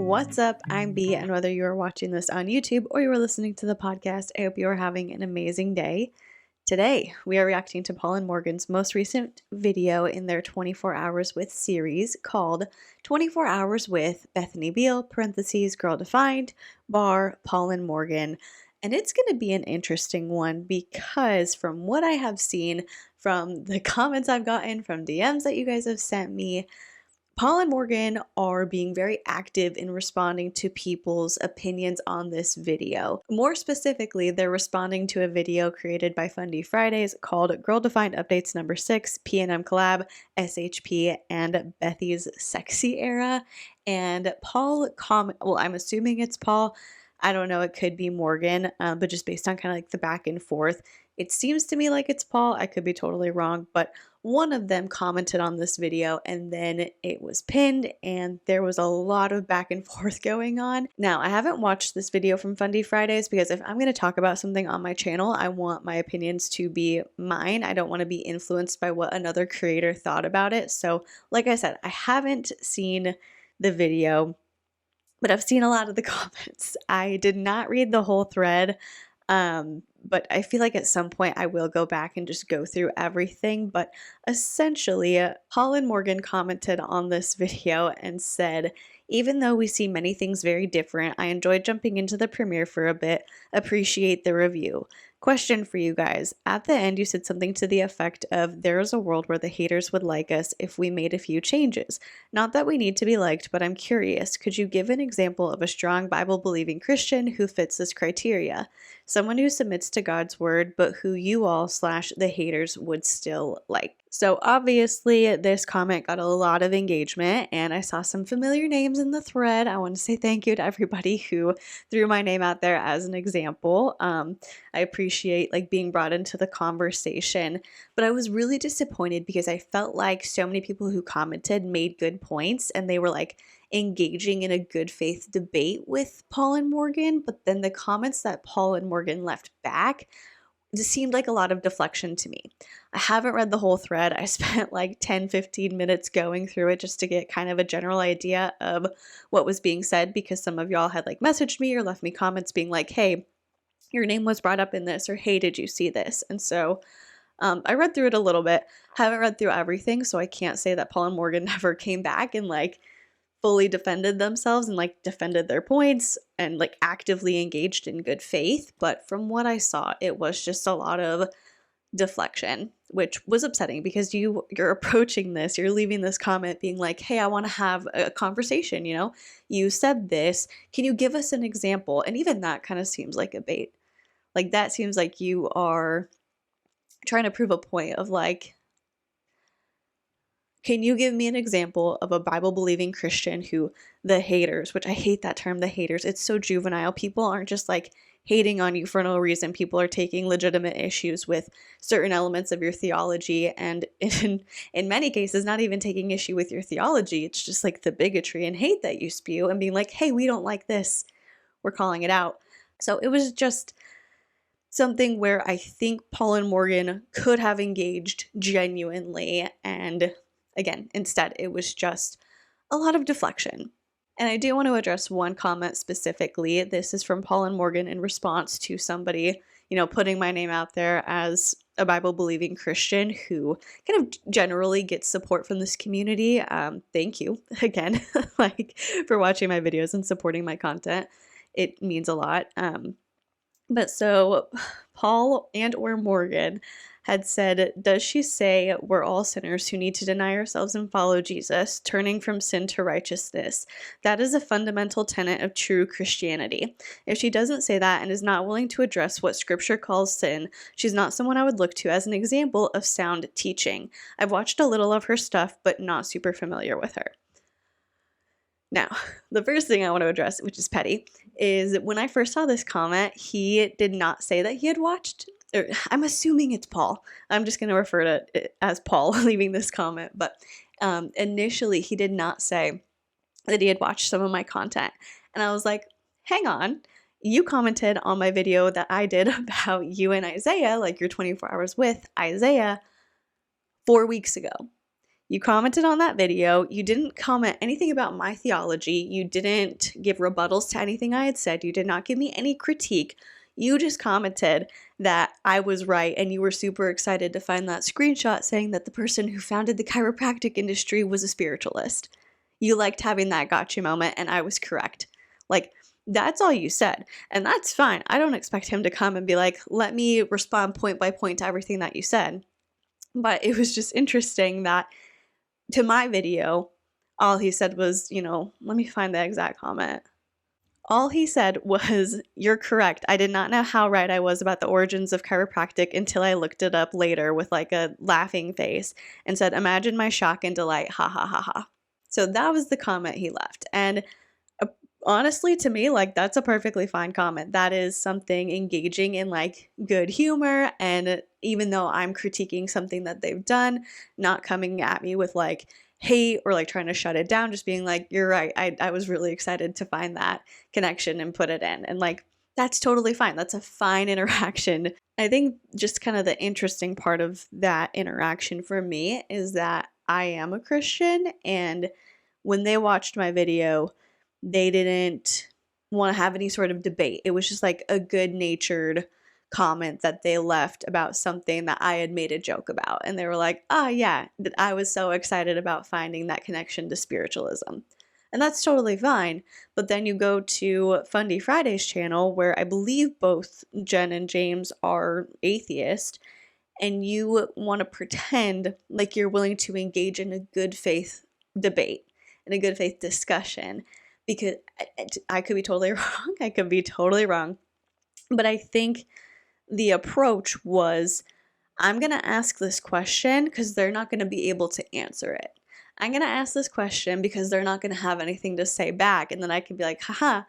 What's up? I'm B, and whether you are watching this on YouTube or you are listening to the podcast, I hope you are having an amazing day. Today, we are reacting to Paul and Morgan's most recent video in their 24 Hours With series called 24 Hours with Bethany Beal, parentheses, GirlDefined, bar, Paul and Morgan. And it's going to be an interesting one because from what I have seen, from the comments I've gotten, from DMs that you guys have sent me, Paul and Morgan are being very active in responding to people's opinions on this video. More specifically, they're responding to a video created by Fundy Fridays called GirlDefined Updates Number 6, P&M Collab, SHP, and Bethy's Sexy Era. And Paul I'm assuming it's Paul. I don't know, it could be Morgan, but just based on kind of like the back and forth, it seems to me like it's Paul. I could be totally wrong, but one of them commented on this video and then it was pinned and there was a lot of back and forth going on. Now, I haven't watched this video from Fundy Fridays because if I'm going to talk about something on my channel, I want my opinions to be mine. I don't want to be influenced by what another creator thought about it. So, like I said, I haven't seen the video, but I've seen a lot of the comments. I did not read the whole thread, but I feel like at some point I will go back and just go through everything. But essentially, Paul and Morgan commented on this video and said, even though we see many things very different, I enjoyed jumping into the premiere for a bit, appreciate the review. Question for you guys. At the end, you said something to the effect of, there is a world where the haters would like us if we made a few changes. Not that we need to be liked, but I'm curious. Could you give an example of a strong Bible-believing Christian who fits this criteria? Someone who submits to God's word, but who you all / the haters would still like. So obviously this comment got a lot of engagement and I saw some familiar names in the thread. I want to say thank you to everybody who threw my name out there as an example. I appreciate like being brought into the conversation, but I was really disappointed because I felt like so many people who commented made good points and they were like engaging in a good faith debate with Paul and Morgan, but then the comments that Paul and Morgan left back just seemed like a lot of deflection to me. I haven't read the whole thread. I spent like 10-15 minutes going through it just to get kind of a general idea of what was being said because some of y'all had like messaged me or left me comments being like, hey, your name was brought up in this, or hey, did you see this? And so I read through it a little bit. Haven't read through everything, so I can't say that Paul and Morgan never came back and like fully defended themselves and like defended their points and like actively engaged in good faith. But from what I saw, it was just a lot of deflection, which was upsetting because you're approaching this, you're leaving this comment being like, hey, I want to have a conversation, you know, you said this, can you give us an example? And even that kind of seems like a bait. Like that seems like you are trying to prove a point of like, can you give me an example of a Bible-believing Christian who the haters, which I hate that term, the haters, it's so juvenile. People aren't just like hating on you for no reason. People are taking legitimate issues with certain elements of your theology and in many cases, not even taking issue with your theology. It's just like the bigotry and hate that you spew and being like, hey, we don't like this. We're calling it out. So it was just something where I think Paul and Morgan could have engaged genuinely, and again, instead, it was just a lot of deflection. And I do want to address one comment specifically. This is from Paul and Morgan in response to somebody, you know, putting my name out there as a Bible-believing Christian who kind of generally gets support from this community. Thank you again, like for watching my videos and supporting my content. It means a lot. But so Paul and or Morgan had said, does she say we're all sinners who need to deny ourselves and follow Jesus, turning from sin to righteousness? That is a fundamental tenet of true Christianity. If she doesn't say that and is not willing to address what scripture calls sin, she's not someone I would look to as an example of sound teaching. I've watched a little of her stuff, but not super familiar with her. Now, the first thing I want to address, which is petty, is when I first saw this comment, he did not say that he had watched, or I'm assuming it's Paul. I'm just going to refer to it as Paul leaving this comment, but initially he did not say that he had watched some of my content. And I was like, hang on, you commented on my video that I did about you and Isaiah, like your 24 hours with Isaiah, 4 weeks ago. You commented on that video. You didn't comment anything about my theology. You didn't give rebuttals to anything I had said. You did not give me any critique. You just commented that I was right, and you were super excited to find that screenshot saying that the person who founded the chiropractic industry was a spiritualist. You liked having that gotcha moment, and I was correct. Like, that's all you said, and that's fine. I don't expect him to come and be like, let me respond point by point to everything that you said. But it was just interesting that to my video, all he said was, let me find the exact comment. All he said was, "You're correct. I did not know how right I was about the origins of chiropractic until I looked it up later," with like a laughing face, and said, "Imagine my shock and delight. Ha ha ha ha." So that was the comment he left. And honestly, to me, like, that's a perfectly fine comment. That is something engaging in like good humor. And even though I'm critiquing something that they've done, not coming at me with like hate or like trying to shut it down, just being like, you're right. I was really excited to find that connection and put it in. And like, that's totally fine. That's a fine interaction. I think just kind of the interesting part of that interaction for me is that I am a Christian, and when they watched my video, they didn't want to have any sort of debate. It was just like a good-natured comment that they left about something that I had made a joke about. And they were like, oh yeah, that I was so excited about finding that connection to spiritualism. And that's totally fine. But then you go to Fundy Friday's channel, where I believe both Jen and James are atheist, and you want to pretend like you're willing to engage in a good faith debate, in a good faith discussion. Because I could be totally wrong. I could be totally wrong. But I think the approach was, I'm going to ask this question because they're not going to be able to answer it. I'm going to ask this question because they're not going to have anything to say back. And then I can be like, haha,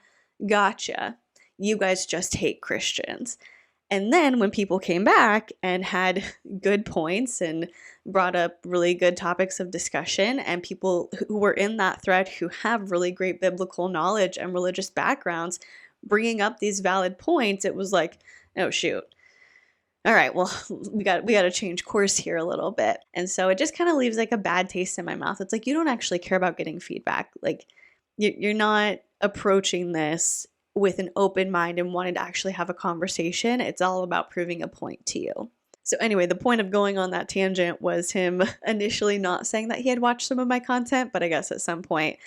gotcha. You guys just hate Christians. And then when people came back and had good points and brought up really good topics of discussion, and people who were in that thread who have really great biblical knowledge and religious backgrounds bringing up these valid points, it was like, oh shoot. All right, well, we got to change course here a little bit. And so it just kind of leaves like a bad taste in my mouth. It's like, you don't actually care about getting feedback. Like, you're not approaching this with an open mind and wanting to actually have a conversation. It's all about proving a point to you. So anyway, the point of going on that tangent was him initially not saying that he had watched some of my content, but I guess at some point,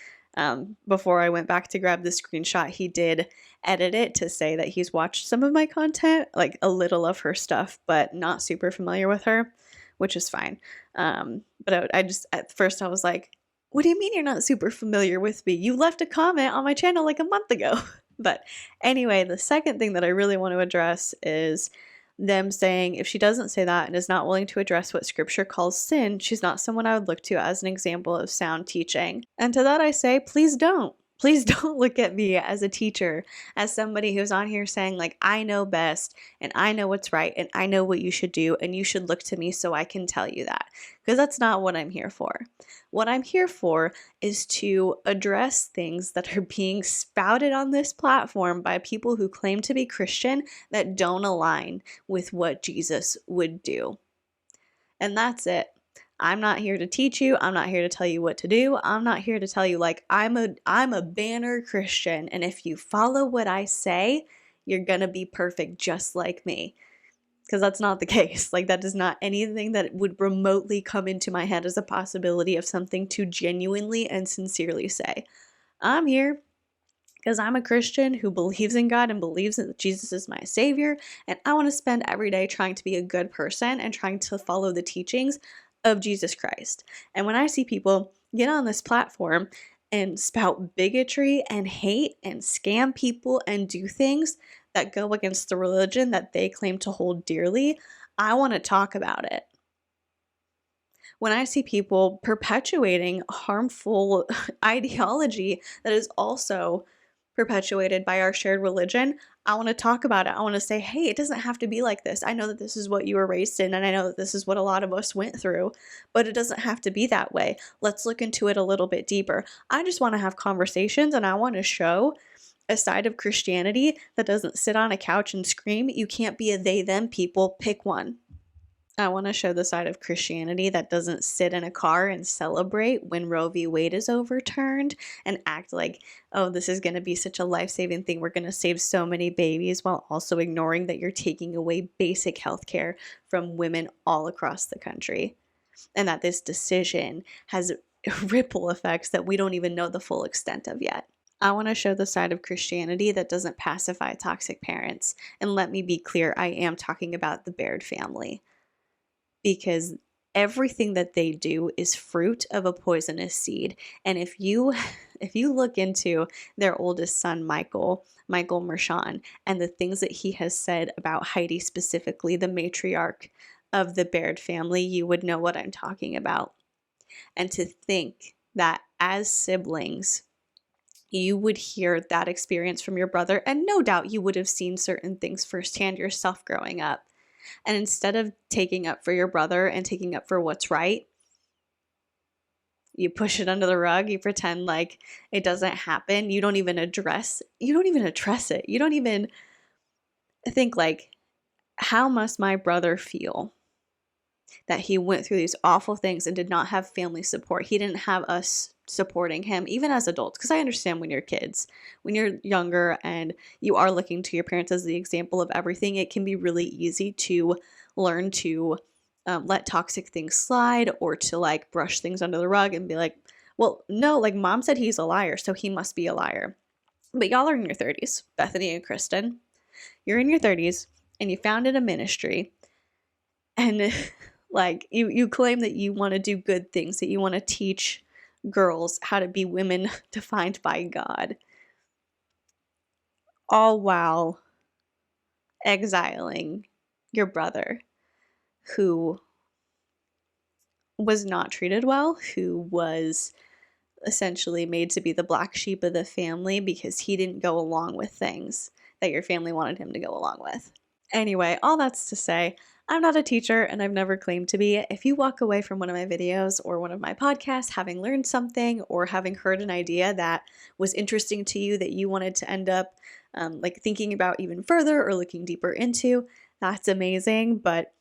before I went back to grab the screenshot, he did edit it to say that he's watched some of my content, like a little of her stuff, but not super familiar with her, which is fine. But I just, at first I was like, what do you mean you're not super familiar with me? You left a comment on my channel like a month ago. But anyway, the second thing that I really want to address is them saying if she doesn't say that and is not willing to address what scripture calls sin, she's not someone I would look to as an example of sound teaching. And to that I say, please don't. Please don't look at me as a teacher, as somebody who's on here saying like, I know best and I know what's right and I know what you should do and you should look to me so I can tell you that. Because that's not what I'm here for. What I'm here for is to address things that are being spouted on this platform by people who claim to be Christian that don't align with what Jesus would do. And that's it. I'm not here to teach you. I'm not here to tell you what to do. I'm not here to tell you like I'm a banner Christian, and if you follow what I say, you're going to be perfect just like me. Because that's not the case. Like, that is not anything that would remotely come into my head as a possibility of something to genuinely and sincerely say. I'm here because I'm a Christian who believes in God and believes that Jesus is my savior, and I want to spend every day trying to be a good person and trying to follow the teachings of Jesus Christ. And when I see people get on this platform and spout bigotry and hate and scam people and do things that go against the religion that they claim to hold dearly, I want to talk about it. When I see people perpetuating harmful ideology that is also perpetuated by our shared religion, I want to talk about it. I want to say, hey, it doesn't have to be like this. I know that this is what you were raised in, and I know that this is what a lot of us went through, but it doesn't have to be that way. Let's look into it a little bit deeper. I just want to have conversations, and I want to show a side of Christianity that doesn't sit on a couch and scream, you can't be a they, them people, pick one. I want to show the side of Christianity that doesn't sit in a car and celebrate when Roe v. Wade is overturned and act like, oh, this is going to be such a life-saving thing. We're going to save so many babies, while also ignoring that you're taking away basic health care from women all across the country. And that this decision has ripple effects that we don't even know the full extent of yet. I want to show the side of Christianity that doesn't pacify toxic parents. And let me be clear, I am talking about the Baird family, because everything that they do is fruit of a poisonous seed. And if you look into their oldest son, Michael Mershon, and the things that he has said about Heidi, specifically the matriarch of the Baird family, you would know what I'm talking about. And to think that as siblings, you would hear that experience from your brother, and no doubt you would have seen certain things firsthand yourself growing up. And instead of taking up for your brother and taking up for what's right, you push it under the rug. You pretend like it doesn't happen. You don't even address it. You don't even think like, how must my brother feel that he went through these awful things and did not have family support? He didn't have us supporting him, even as adults. Because I understand when you're kids, when you're younger and you are looking to your parents as the example of everything, it can be really easy to learn to let toxic things slide, or to like brush things under the rug and be like, well, no, like mom said he's a liar, so he must be a liar. But y'all are in your 30s, Bethany and Kristen. You're in your 30s and you founded a ministry, and like you claim that you want to do good things, that you want to teach girls how to be women defined by God, all while exiling your brother, who was not treated well, who was essentially made to be the black sheep of the family because he didn't go along with things that your family wanted him to go along with. Anyway, all that's to say, I'm not a teacher and I've never claimed to be. If you walk away from one of my videos or one of my podcasts having learned something, or having heard an idea that was interesting to you that you wanted to end up like thinking about even further or looking deeper into, that's amazing. But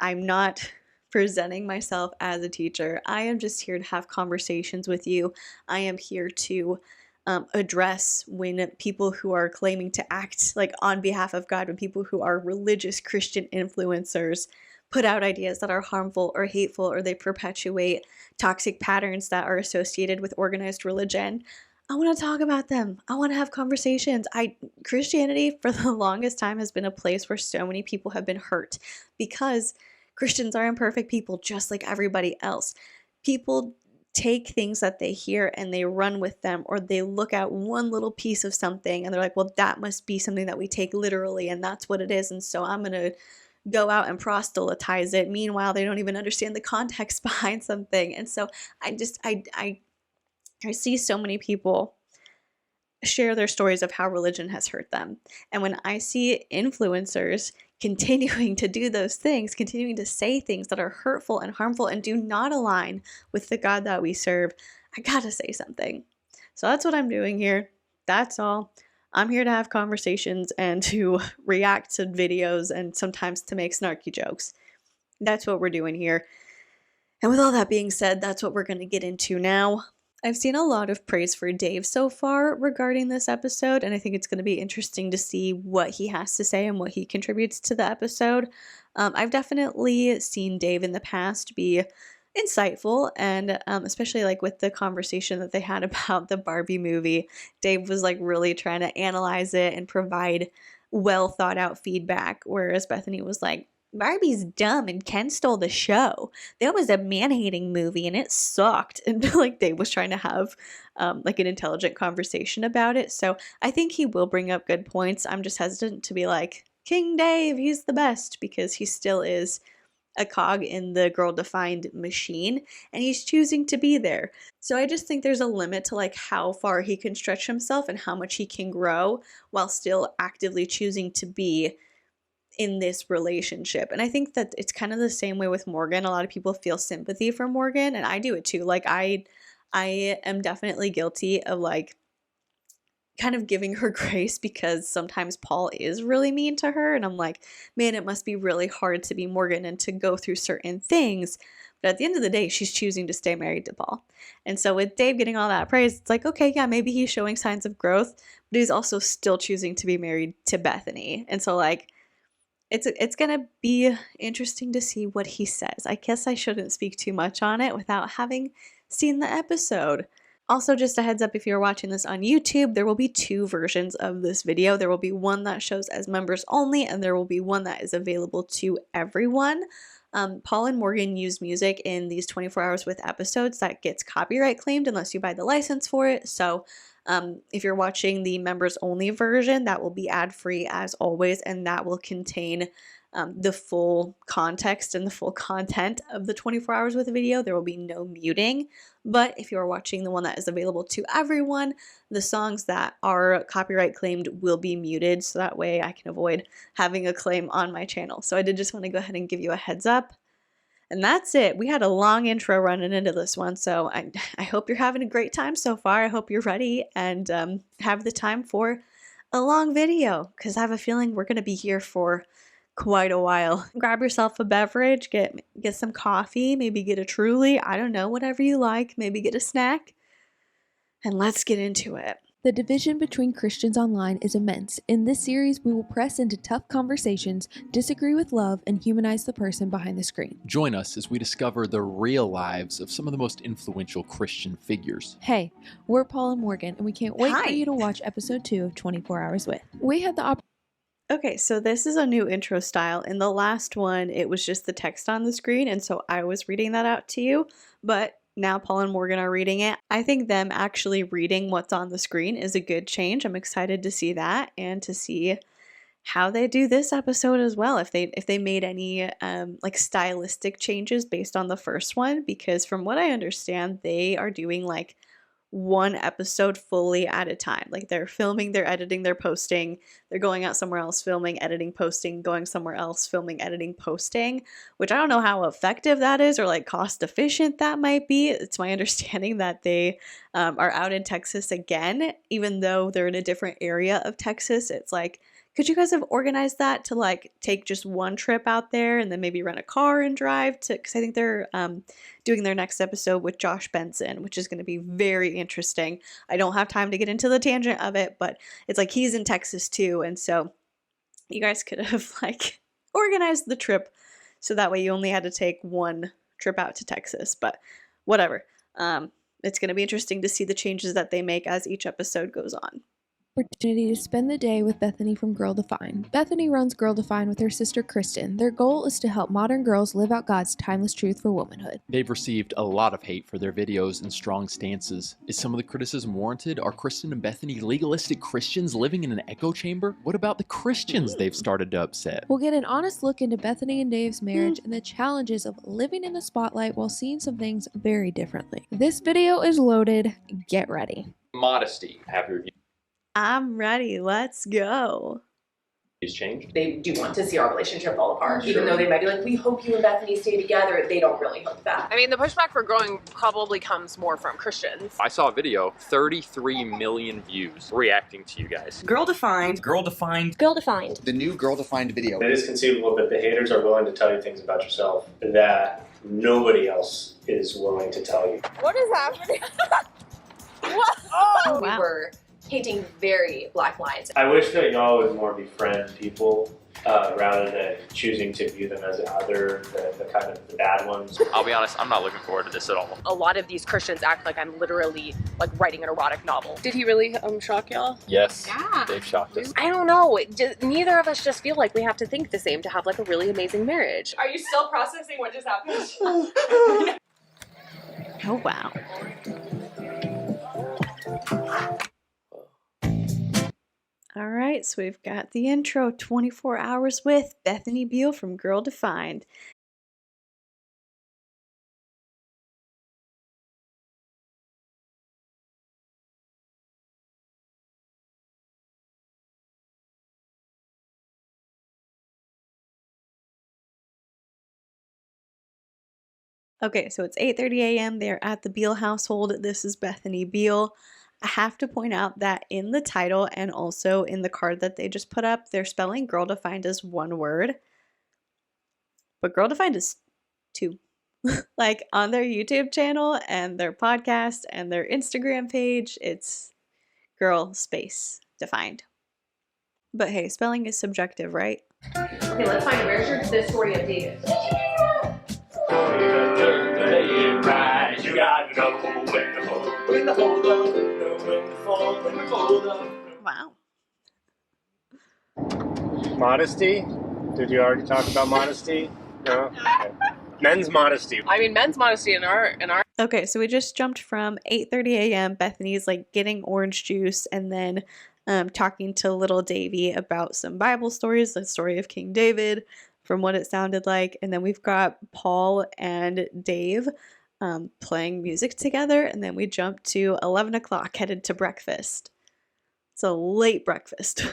I'm not presenting myself as a teacher. I am just here to have conversations with you. I am here to address when people who are claiming to act like on behalf of God, when people who are religious Christian influencers put out ideas that are harmful or hateful, or they perpetuate toxic patterns that are associated with organized religion. I want to talk about them. I want to have conversations. Christianity for the longest time has been a place where so many people have been hurt, because Christians are imperfect people just like everybody else. People take things that they hear and they run with them, or they look at one little piece of something and they're like, well, that must be something that we take literally, and that's what it is, and so I'm going to go out and proselytize it. Meanwhile, they don't even understand the context behind something. And so I see so many people share their stories of how religion has hurt them. And when I see influencers continuing to do those things, continuing to say things that are hurtful and harmful and do not align with the God that we serve, I gotta say something. So that's what I'm doing here. That's all. I'm here to have conversations and to react to videos and sometimes to make snarky jokes. That's what we're doing here. And with all that being said, that's what we're going to get into now. I've seen a lot of praise for Dave so far regarding this episode, and I think it's going to be interesting to see what he has to say and what he contributes to the episode. I've definitely seen Dave in the past be insightful, and especially like with the conversation that they had about the Barbie movie, Dave was like really trying to analyze it and provide well thought out feedback, whereas Bethany was like, Barbie's dumb and Ken stole the show. That was a man-hating movie and it sucked. And like Dave was trying to have like an intelligent conversation about it. So I think he will bring up good points. I'm just hesitant to be like, King Dave, he's the best, because he still is a cog in the GirlDefined machine and he's choosing to be there. So I just think there's a limit to like how far he can stretch himself and how much he can grow while still actively choosing to be in this relationship. And I think that it's kind of the same way with Morgan. A lot of people feel sympathy for Morgan, and I do it too. Like I am definitely guilty of like kind of giving her grace because sometimes Paul is really mean to her. And I'm like, man, it must be really hard to be Morgan and to go through certain things. But at the end of the day, she's choosing to stay married to Paul. And so with Dave getting all that praise, it's like, okay, yeah, maybe he's showing signs of growth, but he's also still choosing to be married to Bethany. And so like, it's going to be interesting to see what he says. I guess I shouldn't speak too much on it without having seen the episode. Also, just a heads up, if you're watching this on YouTube, there will be 2 versions of this video. There will be one that shows as members only, and there will be one that is available to everyone. Paul and Morgan use music in these 24 hours with episodes that gets copyright claimed unless you buy the license for it. So if you're watching the members only version, that will be ad free as always, and that will contain the full context and the full content of the 24 hours with a video. There will be no muting. But if you're watching the one that is available to everyone, the songs that are copyright claimed will be muted, so that way I can avoid having a claim on my channel. So I did just want to go ahead and give you a heads up. And that's it. We had a long intro running into this one, so I hope you're having a great time so far. I hope you're ready and have the time for a long video, because I have a feeling we're going to be here for quite a while. Grab yourself a beverage, get some coffee, maybe get a Truly, I don't know, whatever you like, maybe get a snack, and let's get into it. The division between Christians online is immense. In this series, we will press into tough conversations, disagree with love, and humanize the person behind the screen. Join us as we discover the real lives of some of the most influential Christian figures. Hey, we're Paul and Morgan, and we can't wait Hi. for you to watch episode 2 of 24 Hours With. We had the opportunity. Okay, so this is a new intro style. In the last one, it was just the text on the screen, and so I was reading that out to you, but now Paul and Morgan are reading it. I think them actually reading what's on the screen is a good change. I'm excited to see that and to see how they do this episode as well. If they made any like stylistic changes based on the first one, because from what I understand, they are doing like one episode fully at a time. Like they're filming, they're editing, they're posting, they're going out somewhere else, filming, editing, posting, going somewhere else, filming, editing, posting, which I don't know how effective that is or like cost efficient that might be. It's my understanding that they are out in Texas again, even though they're in a different area of Texas. It's like, could you guys have organized that to like take just one trip out there and then maybe rent a car and drive to, because I think they're doing their next episode with Josh Benson, which is going to be very interesting. I don't have time to get into the tangent of it, but it's like he's in Texas too. And so you guys could have like organized the trip so that way you only had to take one trip out to Texas, but whatever. It's going to be interesting to see the changes that they make as each episode goes on. Opportunity to spend the day with Bethany from GirlDefined. Bethany runs GirlDefined with her sister Kristen. Their goal is to help modern girls live out God's timeless truth for womanhood. They've received a lot of hate for their videos and strong stances. Is some of the criticism warranted? Are Kristen and Bethany legalistic Christians living in an echo chamber? What about the Christians they've started to upset? We'll get an honest look into Bethany and Dave's marriage and the challenges of living in the spotlight while seeing some things very differently. This video is loaded. Get ready. Modesty. Have your I'm ready. Let's go. views changed? They do want to see our relationship fall apart, even though they might be like, we hope you and Bethany stay together. They don't really hope that. I mean, the pushback for growing probably comes more from Christians. I saw a video, 33 million views reacting to you guys. GirlDefined. GirlDefined. GirlDefined. The new GirlDefined video. It is conceivable that the haters are willing to tell you things about yourself that nobody else is willing to tell you. What is happening? What? Oh, wow. We were painting very black lines. I wish that y'all would more befriend people rather than choosing to view them as other, the kind of the bad ones. I'll be honest, I'm not looking forward to this at all. A lot of these Christians act like I'm literally like writing an erotic novel. Did he really shock y'all? Yes, Yeah. they've shocked us. I don't know. Neither of us just feel like we have to think the same to have like a really amazing marriage. Are you still processing what just happened? Oh, wow. All right, so we've got the intro, 24 Hours with Bethany Beal from GirlDefined. Okay, so it's 8:30 a.m. They're at the Beal household. This is Bethany Beal. I have to point out that in the title and also in the card that they just put up, they're spelling GirlDefined as one word, but GirlDefined is two. Like on their YouTube channel and their podcast and their Instagram page, it's girl space defined. But hey, spelling is subjective, right? Okay, let's find it. Where's this story of David? You gotta know when to hold up, when to fold up. Wow. Modesty? Did you already talk about modesty? No? Okay. Men's modesty. I mean, men's modesty in our Okay, so we just jumped from 8:30 a.m. Bethany's like getting orange juice and then talking to little Davy about some Bible stories, the story of King David, from what it sounded like. And then we've got Paul and Dave playing music together. And then we jumped to 11 o'clock, headed to breakfast. It's a late breakfast.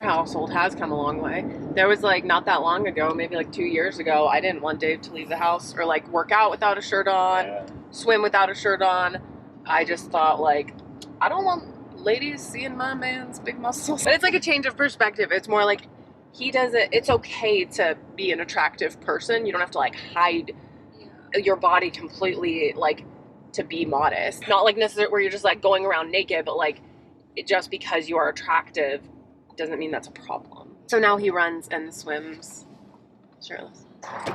household has come a long way. There was like not that long ago, maybe like 2 years ago, I didn't want Dave to leave the house or like work out without a shirt on, swim without a shirt on. I just thought like, I don't want ladies seeing my man's big muscles. But it's like a change of perspective. It's more like he doesn't, it's okay to be an attractive person. You don't have to like hide your body completely, like to be modest. Not like necessarily where you're just like going around naked, but like just because you are attractive doesn't mean that's a problem. So now he runs and swims shirtless.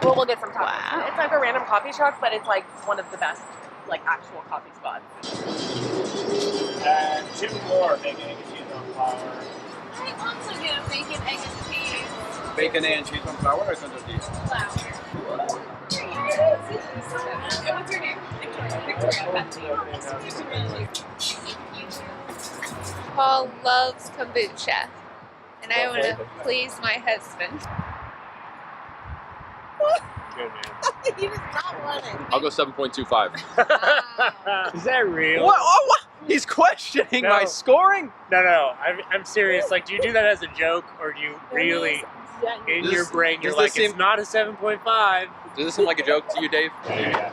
Well, we'll get some tacos. Wow. It's like a random coffee shop, but it's like one of the best like actual coffee spots. And 2 more bacon, egg, and cheese on flour. I also get a bacon, egg, and cheese. Bacon and cheese on flour or center cheese? Flour. What's your name? Victoria. Paul loves kombucha, and I want to please my husband. Good, man. He does not want it. I'll go 7.25. Wow. Is that real? What? He's questioning my scoring? No. I'm serious. Like, do you do that as a joke, or do you really, in your brain, you're like, it's not a 7.5? Does this seem like a joke to you, Dave? Yeah.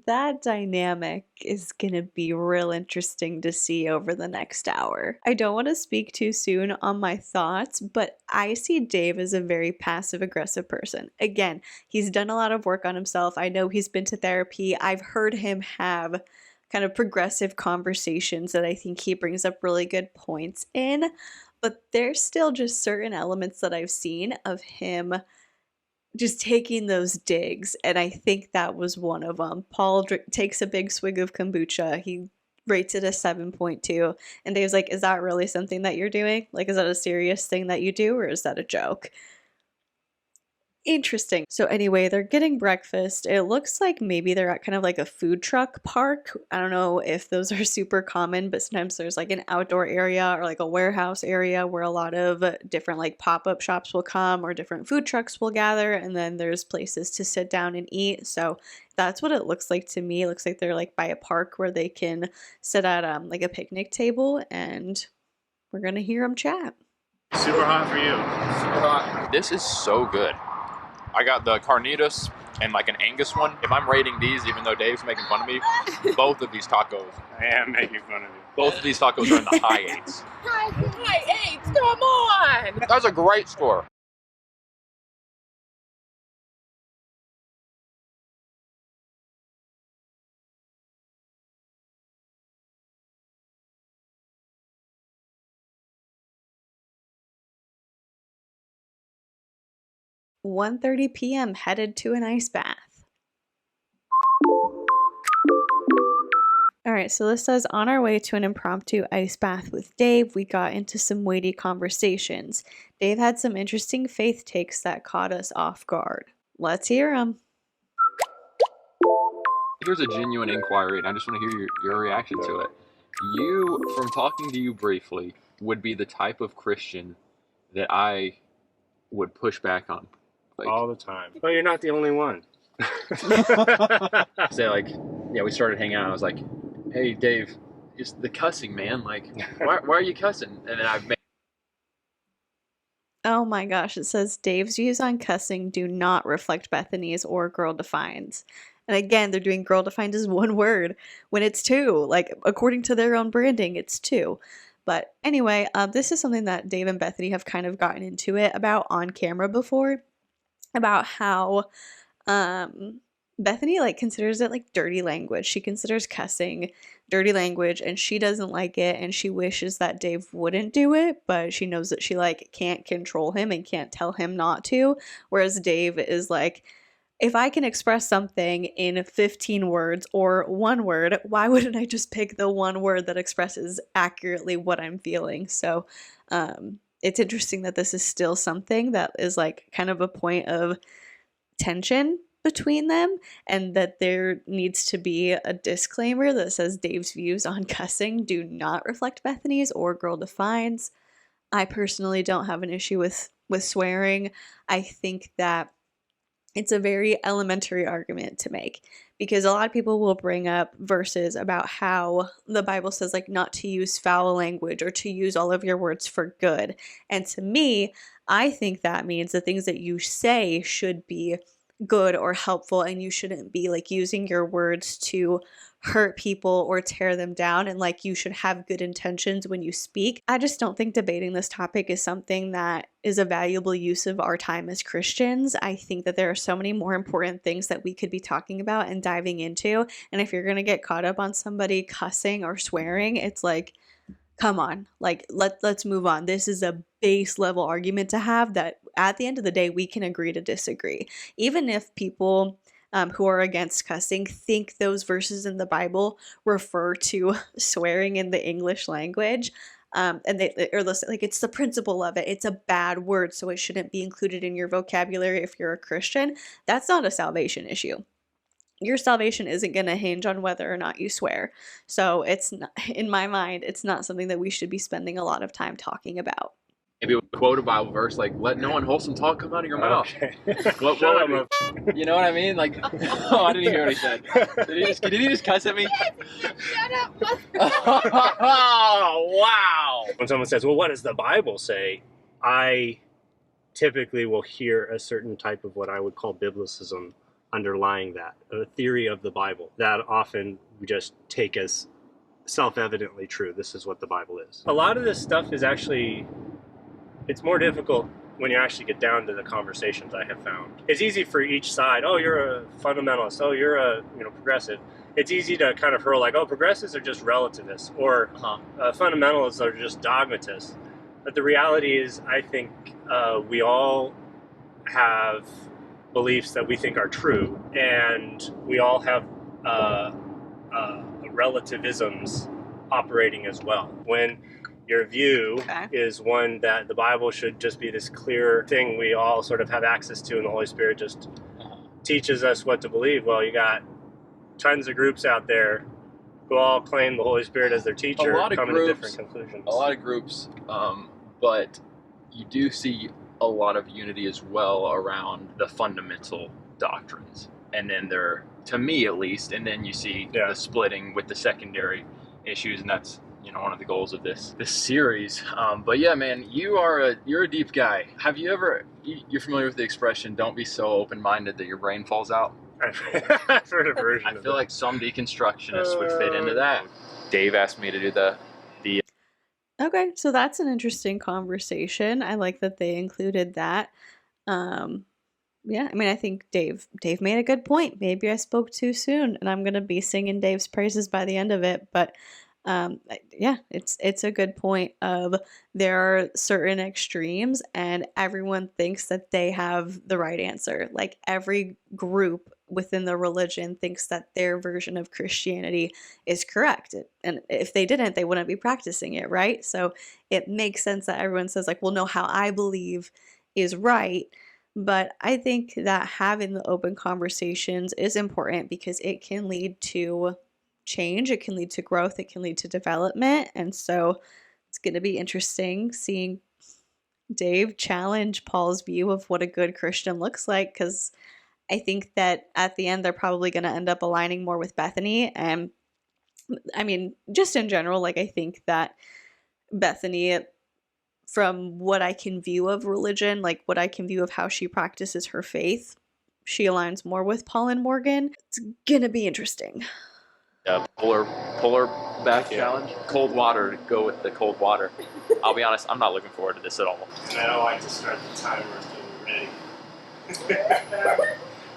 That dynamic is going to be real interesting to see over the next hour. I don't want to speak too soon on my thoughts, but I see Dave as a very passive-aggressive person. Again, he's done a lot of work on himself. I know he's been to therapy. I've heard him have kind of progressive conversations that I think he brings up really good points in, but there's still just certain elements that I've seen of him just taking those digs, and I think that was one of them. Paul takes a big swig of kombucha. He rates it a 7.2, and Dave's like, is that really something that you're doing? Like, is that a serious thing that you do, or is that a joke? Interesting. So anyway, they're getting breakfast. It looks like maybe they're at kind of like a food truck park. I don't know if those are super common, but sometimes there's like an outdoor area or like a warehouse area where a lot of different like pop-up shops will come or different food trucks will gather, and then there's places to sit down and eat. So that's what it looks like to me. It looks like they're like by a park where they can sit at like a picnic table, and we're gonna hear them chat. Super hot for you. Super hot. This is so good. I got the carnitas and like an Angus one. If I'm rating these, even though Dave's making fun of me, both of these tacos. I am making fun of you. Both of these tacos are in the high 8s. High 8s, come on! That's a great score. (1:30 p.m. headed to an ice bath. Alright, so this says, on our way to an impromptu ice bath with Dave, we got into some weighty conversations. Dave had some interesting faith takes that caught us off guard. Let's hear them. Here's a genuine inquiry, and I just want to hear your reaction to it. You, from talking to you briefly, would be the type of Christian that I would push back on. Like, all the time. But you're not the only one. say like, yeah, we started hanging out. I was like, hey, Dave, it's the cussing, man. Like, why are you cussing? And then I've made. Oh my gosh, it says Dave's views on cussing do not reflect Bethany's or GirlDefined's. And again, they're doing girl defined as one word when it's two. Like, according to their own branding, it's two. But anyway, this is something that Dave and Bethany have kind of gotten into it about on camera before, about how Bethany like considers it like dirty language. She considers cussing dirty language, and she doesn't like it, and she wishes that Dave wouldn't do it, but she knows that she like can't control him and can't tell him not to. Whereas Dave is like, if I can express something in 15 words or one word, why wouldn't I just pick the one word that expresses accurately what I'm feeling? So it's interesting that this is still something that is like kind of a point of tension between them, and that there needs to be a disclaimer that says Dave's views on cussing do not reflect Bethany's or Girl Defined's. I personally don't have an issue with swearing. I think that it's a very elementary argument to make, because a lot of people will bring up verses about how the Bible says like not to use foul language or to use all of your words for good. And to me, I think that means the things that you say should be good or helpful, and you shouldn't be like using your words to hurt people or tear them down, and like you should have good intentions when you speak. I just don't think debating this topic is something that is a valuable use of our time as Christians. I think that there are so many more important things that we could be talking about and diving into, and if you're going to get caught up on somebody cussing or swearing, it's like, come on, like let's move on. This is a base level argument to have that at the end of the day we can agree to disagree. Even if people who are against cussing think those verses in the Bible refer to swearing in the English language, and they or listen, like it's the principle of it. It's a bad word, so it shouldn't be included in your vocabulary if you're a Christian. That's not a salvation issue. Your salvation isn't going to hinge on whether or not you swear. So it's not, in my mind, it's not something that we should be spending a lot of time talking about. Maybe we'll quote a Bible verse like, let no unwholesome talk come out of your mouth. Okay. You know what I mean? Like, oh, I didn't hear what he said. Did he just cuss at me? Shut up, mother. Oh, wow. When someone says, well, what does the Bible say? I typically will hear a certain type of what I would call biblicism underlying that, a theory of the Bible that often we just take as self-evidently true. This is what the Bible is. A lot of this stuff is actually, it's more difficult when you actually get down to the conversations. I have found it's easy for each side. Oh, you're a fundamentalist. Oh, you're a progressive. It's easy to kind of hurl like, oh, progressives are just relativists, or fundamentalists are just dogmatists. But the reality is, I think we all have beliefs that we think are true, and we all have relativisms operating as well. When your view is one that the Bible should just be this clear thing we all sort of have access to, and the Holy Spirit just teaches us what to believe, well, you got tons of groups out there who all claim the Holy Spirit as their teacher, coming to different conclusions. A lot of groups, but you do see a lot of unity as well around the fundamental doctrines, and then there, to me at least, and then you see the splitting with the secondary issues, and that's one of the goals of this series. But yeah, man, you're a deep guy. Have you ever? You're familiar with the expression, "Don't be so open-minded that your brain falls out." I've heard a version. I feel like some deconstructionists would fit into that. Dave asked me to do the. Okay, so that's an interesting conversation. I like that they included that. Yeah, I mean, I think Dave made a good point. Maybe I spoke too soon, and I'm gonna be singing Dave's praises by the end of it. But yeah, it's a good point of there are certain extremes, and everyone thinks that they have the right answer. Like every group within the religion thinks that their version of Christianity is correct. And if they didn't, they wouldn't be practicing it, right? So it makes sense that everyone says like, well, no, how I believe is right. But I think that having the open conversations is important because it can lead to change, it can lead to growth, it can lead to development. And so it's going to be interesting seeing Dave challenge Paul's view of what a good Christian looks like, because I think that at the end they're probably going to end up aligning more with Bethany. And I mean, just in general, like I think that Bethany, from what I can view of religion, like what I can view of how she practices her faith, she aligns more with Paul and Morgan. It's gonna be interesting. Polar bath challenge. Cold water, go with the cold water. I'll be honest, I'm not looking forward to this at all. And I don't like to start the timer until we're ready.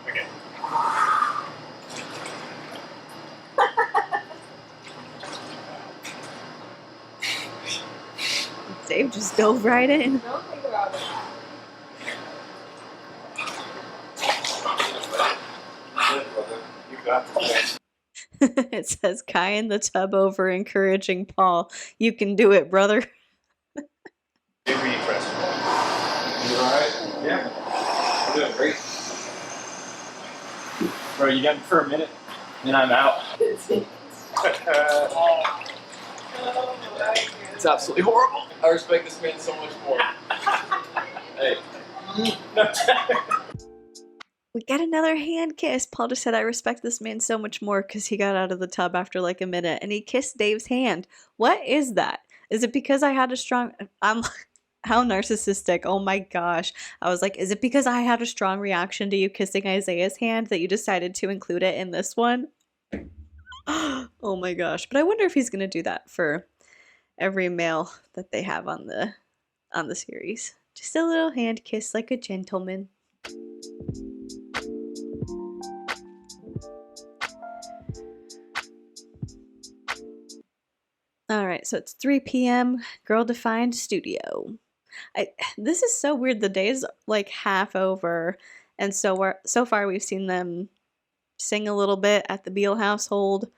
Okay. Dave just dove right in. Don't think about it. You got this. It says Kai in the tub over encouraging Paul. You can do it, brother. Big reading question. You alright? Yeah. I'm doing great. Bro, you got me for a minute, then I'm out. It's absolutely horrible. I respect this man so much more. Hey. We got another hand kiss. Paul just said, I respect this man so much more because he got out of the tub after like a minute and he kissed Dave's hand. What is that? Is it because I had a strong... I'm how narcissistic. Oh my gosh. I was like, is it because I had a strong reaction to you kissing Isaiah's hand that you decided to include it in this one? Oh my gosh. But I wonder if he's going to do that for every male that they have on the series. Just a little hand kiss like a gentleman. All right, so it's 3 p.m. GirlDefined studio. This is so weird. The day is like half over, and so far we've seen them sing a little bit at the Beal household,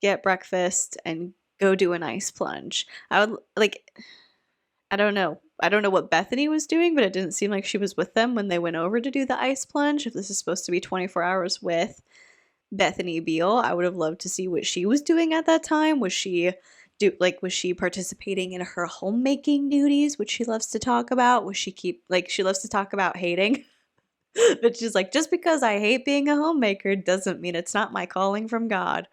get breakfast, and go do an ice plunge. I don't know what Bethany was doing, but it didn't seem like she was with them when they went over to do the ice plunge. If this is supposed to be 24 hours with Bethany Beal, I would have loved to see what she was doing at that time. Was she participating in her homemaking duties, which she loves to talk about? She loves to talk about hating. But she's like, just because I hate being a homemaker doesn't mean it's not my calling from God.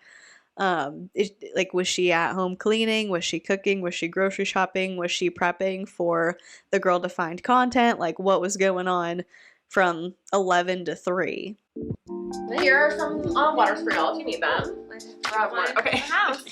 Was she at home cleaning? Was she cooking? Was she grocery shopping? Was she prepping for the GirlDefined content? Like, what was going on from 11 to 3? Here are some waters for y'all if you need them. Okay.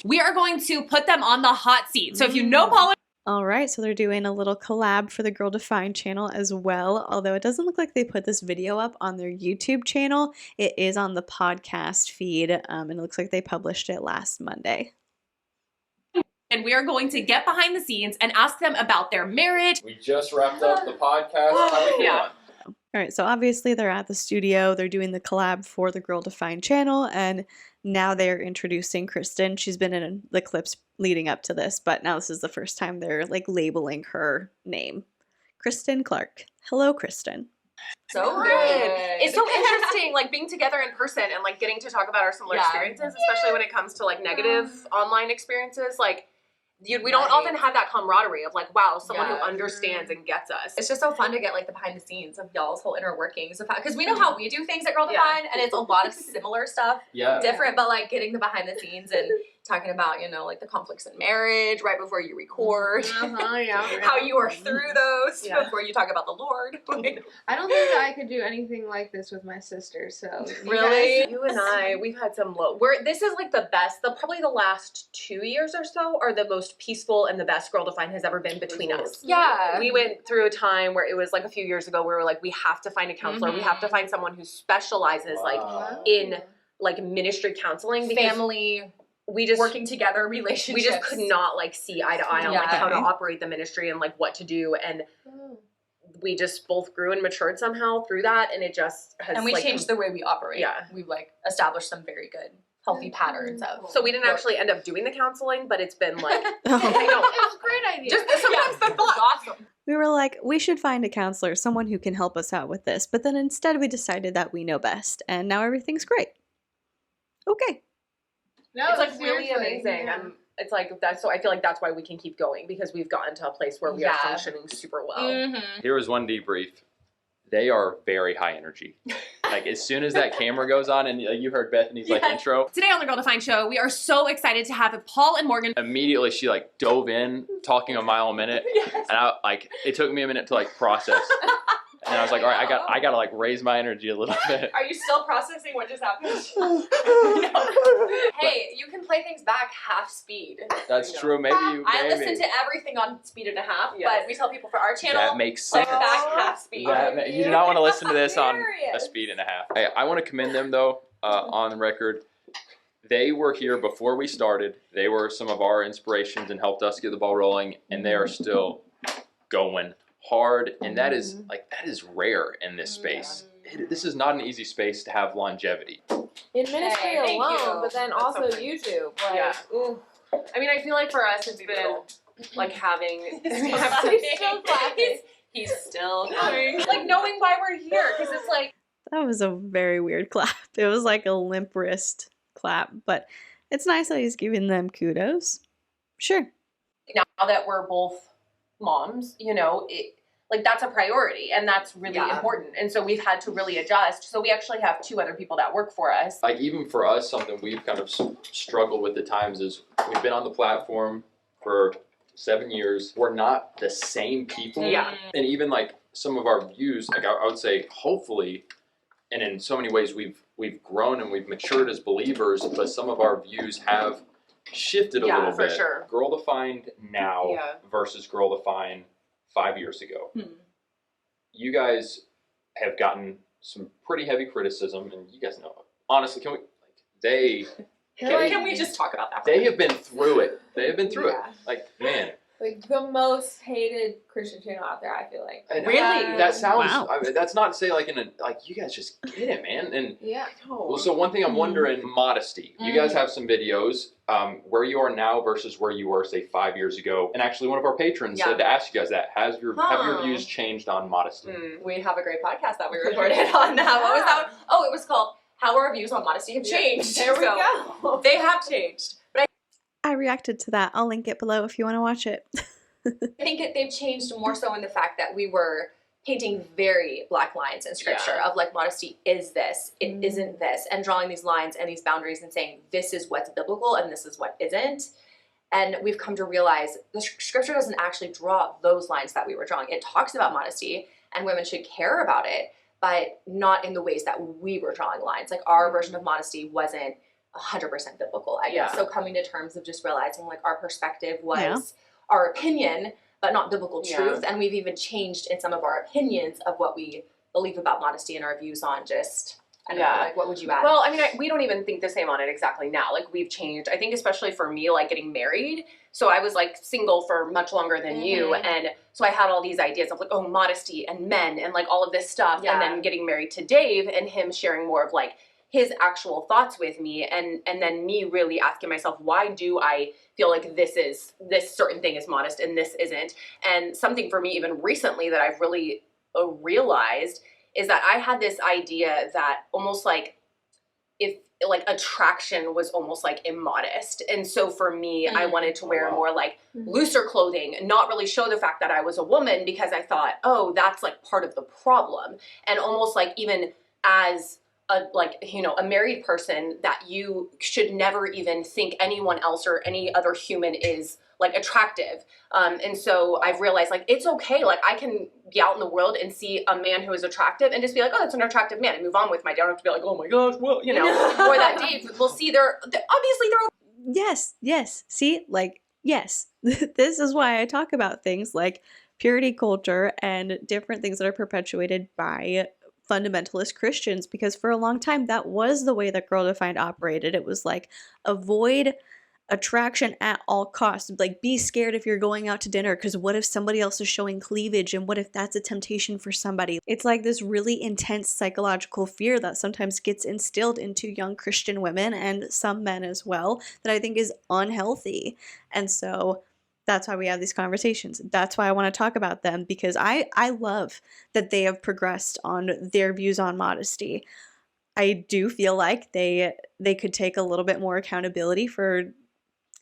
We are going to put them on the hot seat. So if you know Paul. All right, so they're doing a little collab for the GirlDefined channel as well. Although it doesn't look like they put this video up on their YouTube channel, it is on the podcast feed, and it looks like they published it last Monday. And we are going to get behind the scenes and ask them about their marriage. We just wrapped up the podcast. How we feeling? All right, so obviously they're at the studio. They're doing the collab for the GirlDefined channel, and now they're introducing Kristen. She's been in the clips leading up to this, but now this is the first time they're like labeling her name. Kristen Clark. Hello, Kristen. So good. It's so interesting, like being together in person and like getting to talk about our similar experiences, especially when it comes to like negative online experiences. Like, we don't often have that camaraderie of like, wow, someone who understands and gets us. It's just so fun to get like the behind the scenes of y'all's whole inner workings of how, because we know how we do things at GirlDefined, and it's a lot of similar stuff, different, but like getting the behind the scenes and talking about, you know, like the conflicts in marriage right before you record, how you are through those before you talk about the Lord. I don't think that I could do anything like this with my sister. So really, you and I, we've had some low. This is like the best. Probably the last 2 years or so are the most peaceful and the best GirlDefined has ever been between us. Yeah, we went through a time where it was like a few years ago where we were like, we have to find a counselor. We have to find someone who specializes like in like ministry counseling, because family. We just working together, relationships. We just could not like see eye to eye on like how to operate the ministry and like what to do, and we just both grew and matured somehow through that, and it just has. And we like, changed the way we operate. Yeah, we've like established some very good, healthy patterns of. So we didn't actually end up doing the counseling, but it's been like, it's a great idea. Just sometimes the thought. Awesome. We were like, we should find a counselor, someone who can help us out with this. But then instead we decided that we know best, and now everything's great. Okay. No, it's like really amazing. It's like that's so I feel like that's why we can keep going, because we've gotten to a place where we are functioning super well. Here was one debrief. They are very high energy. Like as soon as that camera goes on, and you heard Bethany's like intro. Today on the GirlDefined show, we are so excited to have Paul and Morgan. Immediately she like dove in, talking a mile a minute, and it took me a minute to like process. And I was like, all right, I gotta like raise my energy a little bit. Are you still processing what just happened? No. Hey, you can play things back half speed. That's true. Maybe. I listen to everything on speed and a half, but we tell people for our channel, that makes sense. play back half speed. You do not want to listen to this on a speed and a half. Hey, I want to commend them though, on the record. They were here before we started. They were some of our inspirations and helped us get the ball rolling, and they are still going hard, and that is rare in this space. This is not an easy space to have longevity. In ministry alone, but then also YouTube. Like, ooh. I mean, I feel like for us, it's been like having. He's still coming. Like knowing why we're here, because it's like. That was a very weird clap. It was like a limp wrist clap, but it's nice that he's giving them kudos. Sure. Now that we're both moms, you know, like that's a priority and that's really important. And so we've had to really adjust. So we actually have 2 other people that work for us. Like even for us, something we've kind of struggled with at times is we've been on the platform for 7 years. We're not the same people. Yeah. And even like some of our views, like I would say hopefully, and in so many ways we've grown and we've matured as believers, but some of our views have shifted a little bit. For sure. Girl-defined now versus girl-defined 5 years ago. You guys have gotten some pretty heavy criticism, and you guys know. Honestly, can we just talk about that? They have been through it. They have been through it. Like, man. Like the most hated Christian channel out there, I feel like. And really? That sounds. Wow. I mean, that's not to say like you guys just get it, man. And well, so one thing I'm wondering, modesty. You guys have some videos where you are now versus where you were, say, 5 years ago. And actually, one of our patrons said to ask you guys that. Have your views changed on modesty? We have a great podcast that we recorded on that. What was that? Oh, it was called "How Our Views on Modesty Have Changed." There we go. They have changed. But I reacted to that. I'll link it below if you want to watch it. I think they've changed more so in the fact that we were painting very black lines in scripture of like modesty is this, it isn't this, and drawing these lines and these boundaries and saying this is what's biblical and this is what isn't. And we've come to realize the scripture doesn't actually draw those lines that we were drawing. It talks about modesty and women should care about it, but not in the ways that we were drawing lines. Like our version of modesty wasn't 100% biblical, I guess. So coming to terms of just realizing like our perspective was our opinion, but not biblical truth. And we've even changed in some of our opinions of what we believe about modesty and our views on just, I don't know, like what would you add? Well, I mean, we don't even think the same on it exactly now. Like we've changed. I think especially for me, like getting married. So I was like single for much longer than you. And so I had all these ideas of like, oh, modesty and men and like all of this stuff. And then getting married to Dave and him sharing more of like his actual thoughts with me, and then me really asking myself, why do I feel like this certain thing is modest and this isn't? And something for me even recently that I've really realized is that I had this idea that almost like if like attraction was almost like immodest. And so for me, I wanted to wear more like looser clothing and not really show the fact that I was a woman, because I thought, oh, that's like part of the problem. And almost like even as a married person, that you should never even think anyone else or any other human is like attractive. And so I've realized like, it's okay. Like I can be out in the world and see a man who is attractive and just be like, oh, that's an attractive man, and move on with my day. I don't have to be like, oh my gosh, well, you know, or that Dave, we'll see obviously Yes. See, like, yes, this is why I talk about things like purity culture and different things that are perpetuated by fundamentalist Christians, because for a long time that was the way that GirlDefined operated. It was like avoid attraction at all costs. Like be scared if you're going out to dinner, because what if somebody else is showing cleavage, and what if that's a temptation for somebody? It's like this really intense psychological fear that sometimes gets instilled into young Christian women and some men as well, that I think is unhealthy. And so that's why we have these conversations. That's why I want to talk about them, because I love that they have progressed on their views on modesty. I do feel like they could take a little bit more accountability for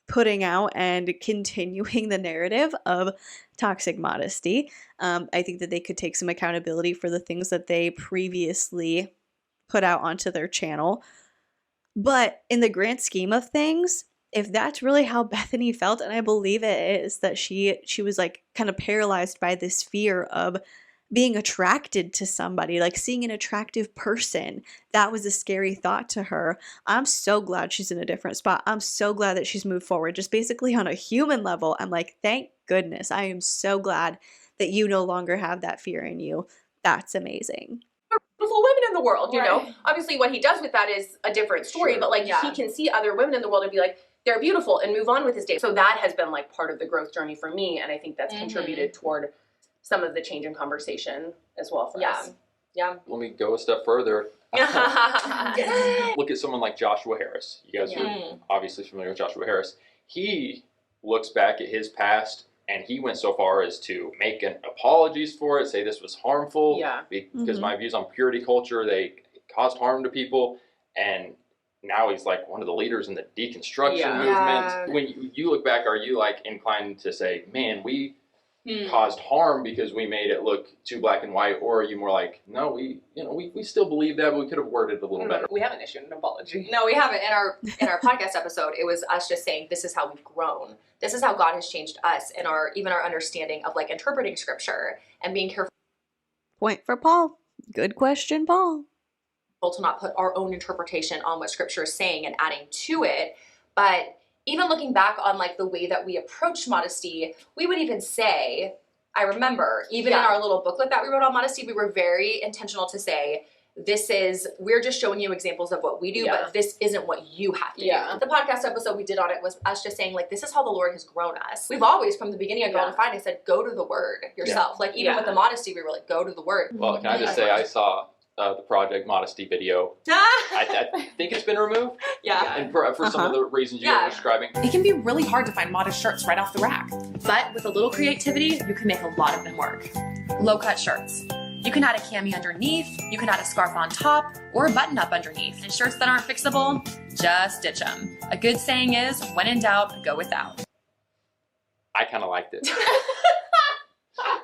putting out and continuing the narrative of toxic modesty. I think that they could take some accountability for the things that they previously put out onto their channel. But in the grand scheme of things, if that's really how Bethany felt, and I believe it is, that she was like kind of paralyzed by this fear of being attracted to somebody, like seeing an attractive person. That was a scary thought to her. I'm so glad she's in a different spot. I'm so glad that she's moved forward. Just basically on a human level, I'm like, thank goodness. I am so glad that you no longer have that fear in you. That's amazing. Beautiful women in the world, you know? Obviously what he does with that is a different story, but like he can see other women in the world and be like, they're beautiful, and move on with his day. So that has been like part of the growth journey for me, and I think that's contributed toward some of the change in conversation as well for us. Yeah. Let me go a step further. Look at someone like Joshua Harris. You guys are obviously familiar with Joshua Harris. He looks back at his past, and he went so far as to make apologies for it, say this was harmful, because my views on purity culture, they caused harm to people, and now he's like one of the leaders in the deconstruction movement. When you look back, are you like inclined to say, man, we caused harm because we made it look too black and white, or are you more like, no, we still believe that, but we could have worded it a little better? We haven't issued an apology. No, we haven't. In our podcast episode, it was us just saying this is how we've grown. This is how God has changed us and our understanding of like interpreting scripture and being careful. Point for Paul. Good question, Paul. To not put our own interpretation on what scripture is saying and adding to it. But even looking back on like the way that we approach modesty, we would even say, I remember even in our little booklet that we wrote on modesty, we were very intentional to say, we're just showing you examples of what we do, but this isn't what you have to do. The podcast episode we did on it was us just saying like, this is how the Lord has grown us. We've always, from the beginning of GirlDefined, I said, go to the word yourself. Like even with the modesty, we were like, go to the word. Well, can I just say, I saw the Project Modesty video. I think it's been removed. And for some of the reasons you were describing. It can be really hard to find modest shirts right off the rack. But with a little creativity, you can make a lot of them work. Low-cut shirts. You can add a cami underneath, you can add a scarf on top, or a button-up underneath. And shirts that aren't fixable, just stitch them. A good saying is, when in doubt, go without. I kind of liked it.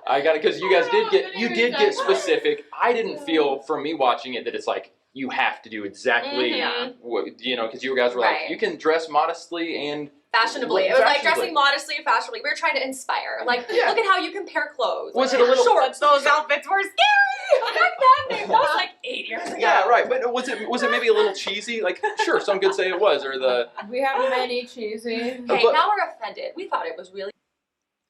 I got it, because you guys did get specific. I didn't feel from me watching it that it's like you have to do exactly what, because you guys were like, you can dress modestly and fashionably. It was like dressing modestly and fashionably. We were trying to inspire. Like, look at how you compare clothes. Was it a little shorts? Those outfits were scary. That was like 8 years ago. Yeah, right. But was it maybe a little cheesy? Like, sure, some could say it was, or the. We have many cheesy. Okay, now we're offended. We thought it was really.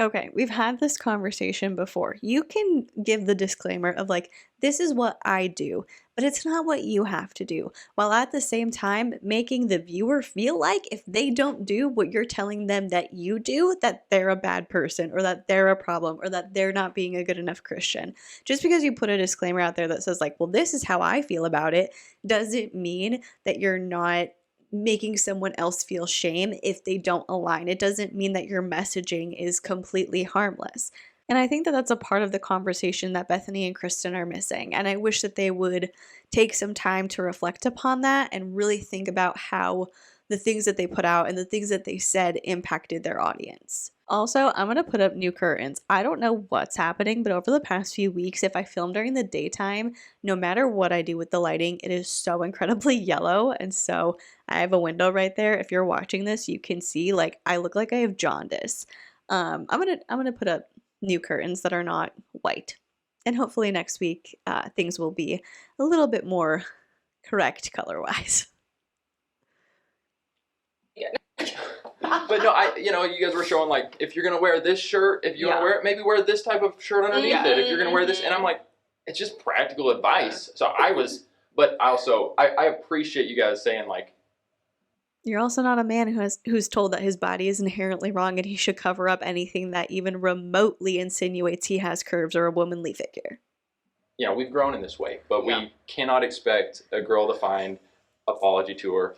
Okay, we've had this conversation before. You can give the disclaimer of like, this is what I do, but it's not what you have to do. While at the same time, making the viewer feel like if they don't do what you're telling them that you do, that they're a bad person or that they're a problem or that they're not being a good enough Christian. Just because you put a disclaimer out there that says like, well, this is how I feel about it, doesn't mean that you're not making someone else feel shame if they don't align. It doesn't mean that your messaging is completely harmless. And I think that that's a part of the conversation that Bethany and Kristen are missing. And I wish that they would take some time to reflect upon that and really think about how the things that they put out and the things that they said impacted their audience. Also, I'm going to put up new curtains. I don't know what's happening, but over the past few weeks, if I film during the daytime, no matter what I do with the lighting, it is so incredibly yellow. And so I have a window right there. If you're watching this, you can see like I look like I have jaundice. I'm gonna put up new curtains that are not white. And hopefully next week, things will be a little bit more correct color-wise. But no, you guys were showing like, if you're gonna wear this shirt, if you want to wear it, maybe wear this type of shirt underneath it. If you're gonna wear this, and I'm like, it's just practical advice. So but also I appreciate you guys saying like, you're also not a man who's told that his body is inherently wrong and he should cover up anything that even remotely insinuates he has curves or a womanly figure. We've grown in this way, but we cannot expect a GirlDefined apology tour.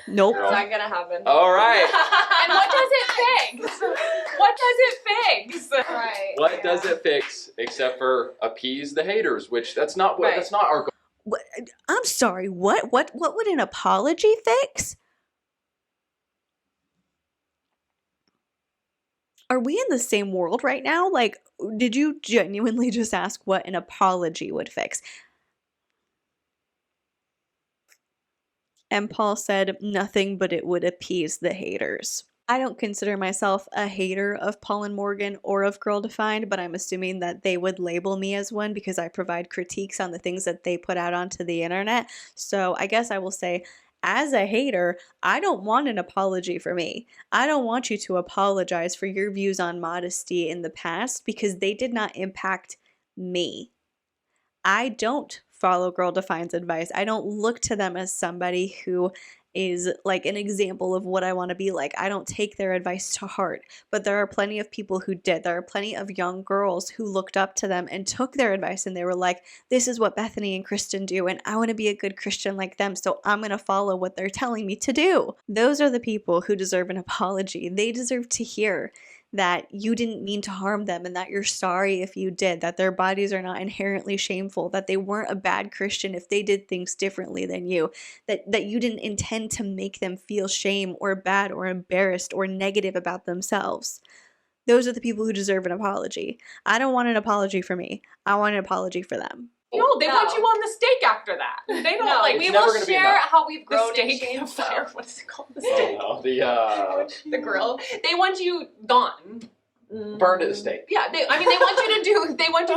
Nope. It's not gonna happen. All right. And what does it fix? What does it fix? Right. What does it fix except for appease the haters, which that's not our goal. What, I'm sorry, what would an apology fix? Are we in the same world right now? Like, did you genuinely just ask what an apology would fix? And Paul said, nothing, but it would appease the haters. I don't consider myself a hater of Paul and Morgan or of GirlDefined, but I'm assuming that they would label me as one because I provide critiques on the things that they put out onto the internet. So I guess I will say, as a hater, I don't want an apology for me. I don't want you to apologize for your views on modesty in the past because they did not impact me. I don't follow GirlDefined's advice. I don't look to them as somebody who is like an example of what I want to be like. I don't take their advice to heart, but there are plenty of people who did. There are plenty of young girls who looked up to them and took their advice, and they were like, this is what Bethany and Kristen do, and I want to be a good Christian like them, so I'm going to follow what they're telling me to do. Those are the people who deserve an apology. They deserve to hear that you didn't mean to harm them and that you're sorry if you did, that their bodies are not inherently shameful, that they weren't a bad Christian if they did things differently than you, that you didn't intend to make them feel shame or bad or embarrassed or negative about themselves. Those are the people who deserve an apology. I don't want an apology for me. I want an apology for them. No, they want you on the stake after that. They don't like. We will share how we've grown the in steak, shame. the fire. What is it called? The steak. Oh, The grill. They want you gone. burned at the stake. Yeah, they want you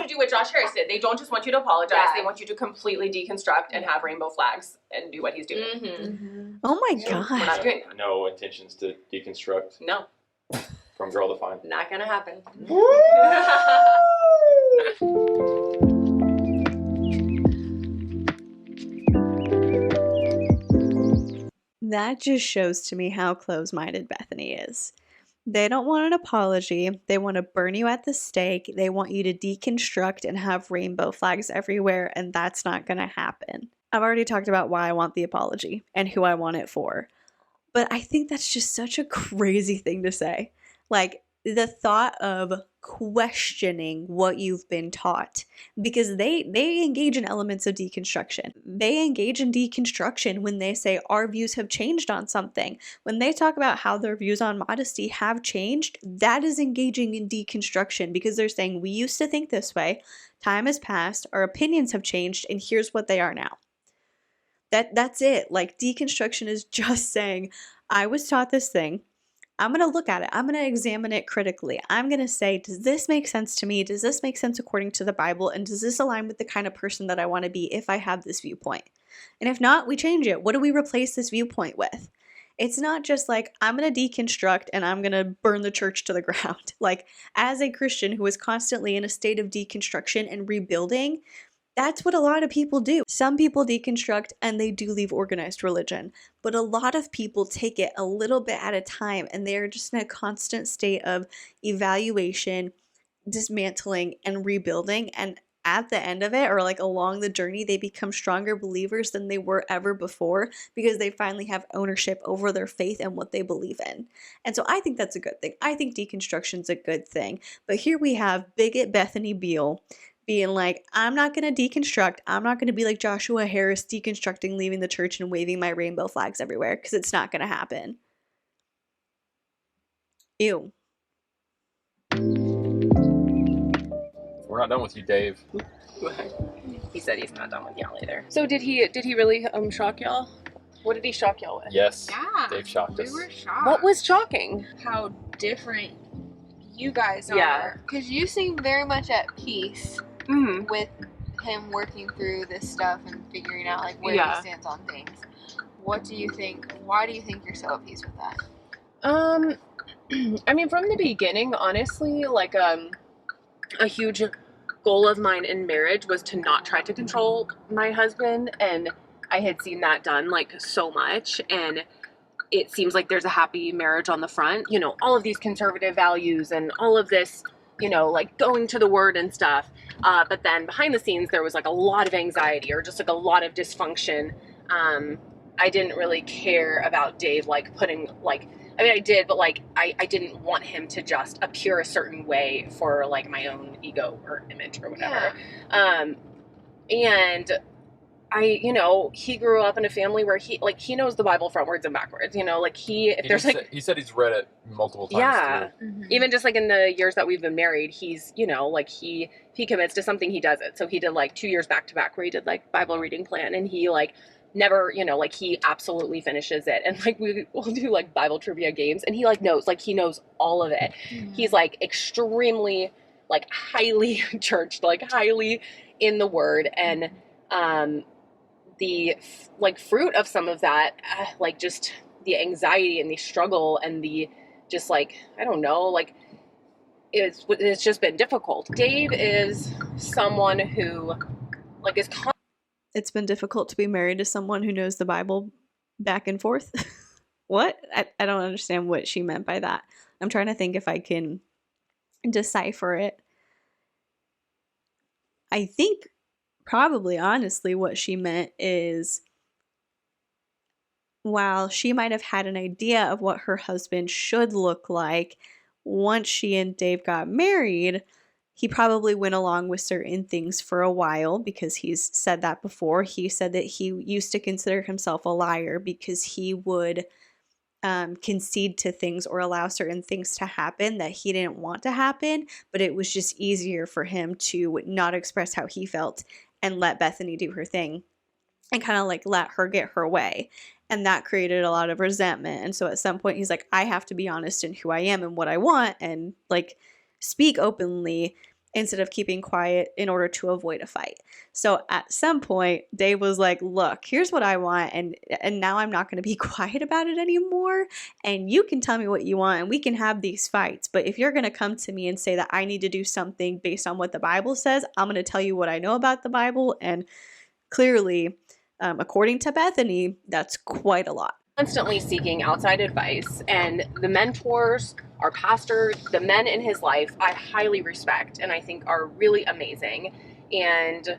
to do what Josh Harris did. They don't just want you to apologize. Yeah. They want you to completely deconstruct and have rainbow flags and do what he's doing. Mm-hmm. Oh my God. We're not doing that. No intentions to deconstruct. No. From GirlDefined. Not gonna happen. That just shows to me how close-minded Bethany is. They don't want an apology. They want to burn you at the stake. They want you to deconstruct and have rainbow flags everywhere, and that's not going to happen. I've already talked about why I want the apology and who I want it for. But I think that's just such a crazy thing to say. Like, the thought of questioning what you've been taught, because they engage in elements of deconstruction. They engage in deconstruction when they say our views have changed on something. When they talk about how their views on modesty have changed, that is engaging in deconstruction, because they're saying we used to think this way, time has passed, our opinions have changed, and here's what they are now. That's it. Like, deconstruction is just saying, I was taught this thing. I'm going to look at it. I'm going to examine it critically. I'm going to say, does this make sense to me? Does this make sense according to the Bible? And does this align with the kind of person that I want to be if I have this viewpoint? And if not, we change it. What do we replace this viewpoint with? It's not just like, I'm going to deconstruct and I'm going to burn the church to the ground. Like, as a Christian who is constantly in a state of deconstruction and rebuilding, that's what a lot of people do. Some people deconstruct and they do leave organized religion, but a lot of people take it a little bit at a time, and they're just in a constant state of evaluation, dismantling, and rebuilding. And at the end of it, or like along the journey, they become stronger believers than they were ever before, because they finally have ownership over their faith and what they believe in. And so I think that's a good thing. I think deconstruction's a good thing. But here we have bigot Bethany Beal being like, I'm not going to deconstruct. I'm not going to be like Joshua Harris, deconstructing, leaving the church, and waving my rainbow flags everywhere, because it's not going to happen. Ew. We're not done with you, Dave. He said he's not done with y'all either. So did he really shock y'all? What did he shock y'all with? Yes. Yeah. Dave shocked us. We were shocked. What was shocking? How different you guys are. Yeah. Because you seem very much at peace with him working through this stuff and figuring out like where he stands on things. What do you think? Why do you think you're so at peace with that? I mean, from the beginning, honestly, like a huge goal of mine in marriage was to not try to control my husband, and I had seen that done like so much, and it seems like there's a happy marriage on the front, you know, all of these conservative values and all of this, you know, like going to the word and stuff. But then behind the scenes, there was like a lot of anxiety or just like a lot of dysfunction. I didn't really care about Dave, like putting like, I mean, I did, but like, I didn't want him to just appear a certain way for like my own ego or image or whatever. Yeah. And you know, he grew up in a family where he knows the Bible frontwards and backwards, you know, like he said he's read it multiple times. Yeah. Mm-hmm. Even just like in the years that we've been married, he's, you know, like he commits to something, he does it. So he did like 2 years back to back where he did like Bible reading plan, and he like never, you know, like he absolutely finishes it. And like we'll do like Bible trivia games and he like knows, like he knows all of it. He's like extremely like highly churched, like highly in the word. And the like fruit of some of that, like just the anxiety and the struggle and the just like, I don't know, like it's just been difficult. Dave is someone who like is It's been difficult to be married to someone who knows the Bible back and forth. What? I don't understand what she meant by that. I'm trying to think if I can decipher it. I think probably honestly what she meant is while she might have had an idea of what her husband should look like, once she and Dave got married, he probably went along with certain things for a while because he's said that before. He said that he used to consider himself a liar because he would concede to things or allow certain things to happen that he didn't want to happen, but it was just easier for him to not express how he felt and let Bethany do her thing and kind of like let her get her way. And that created a lot of resentment. And so at some point he's like, I have to be honest in who I am and what I want and like speak openly instead of keeping quiet in order to avoid a fight. So at some point, Dave was like, look, here's what I want, and now I'm not going to be quiet about it anymore, and you can tell me what you want, and we can have these fights, but if you're going to come to me and say that I need to do something based on what the Bible says, I'm going to tell you what I know about the Bible, and clearly, according to Bethany, that's quite a lot. Constantly seeking outside advice, and the mentors, our pastors, the men in his life, I highly respect and I think are really amazing. And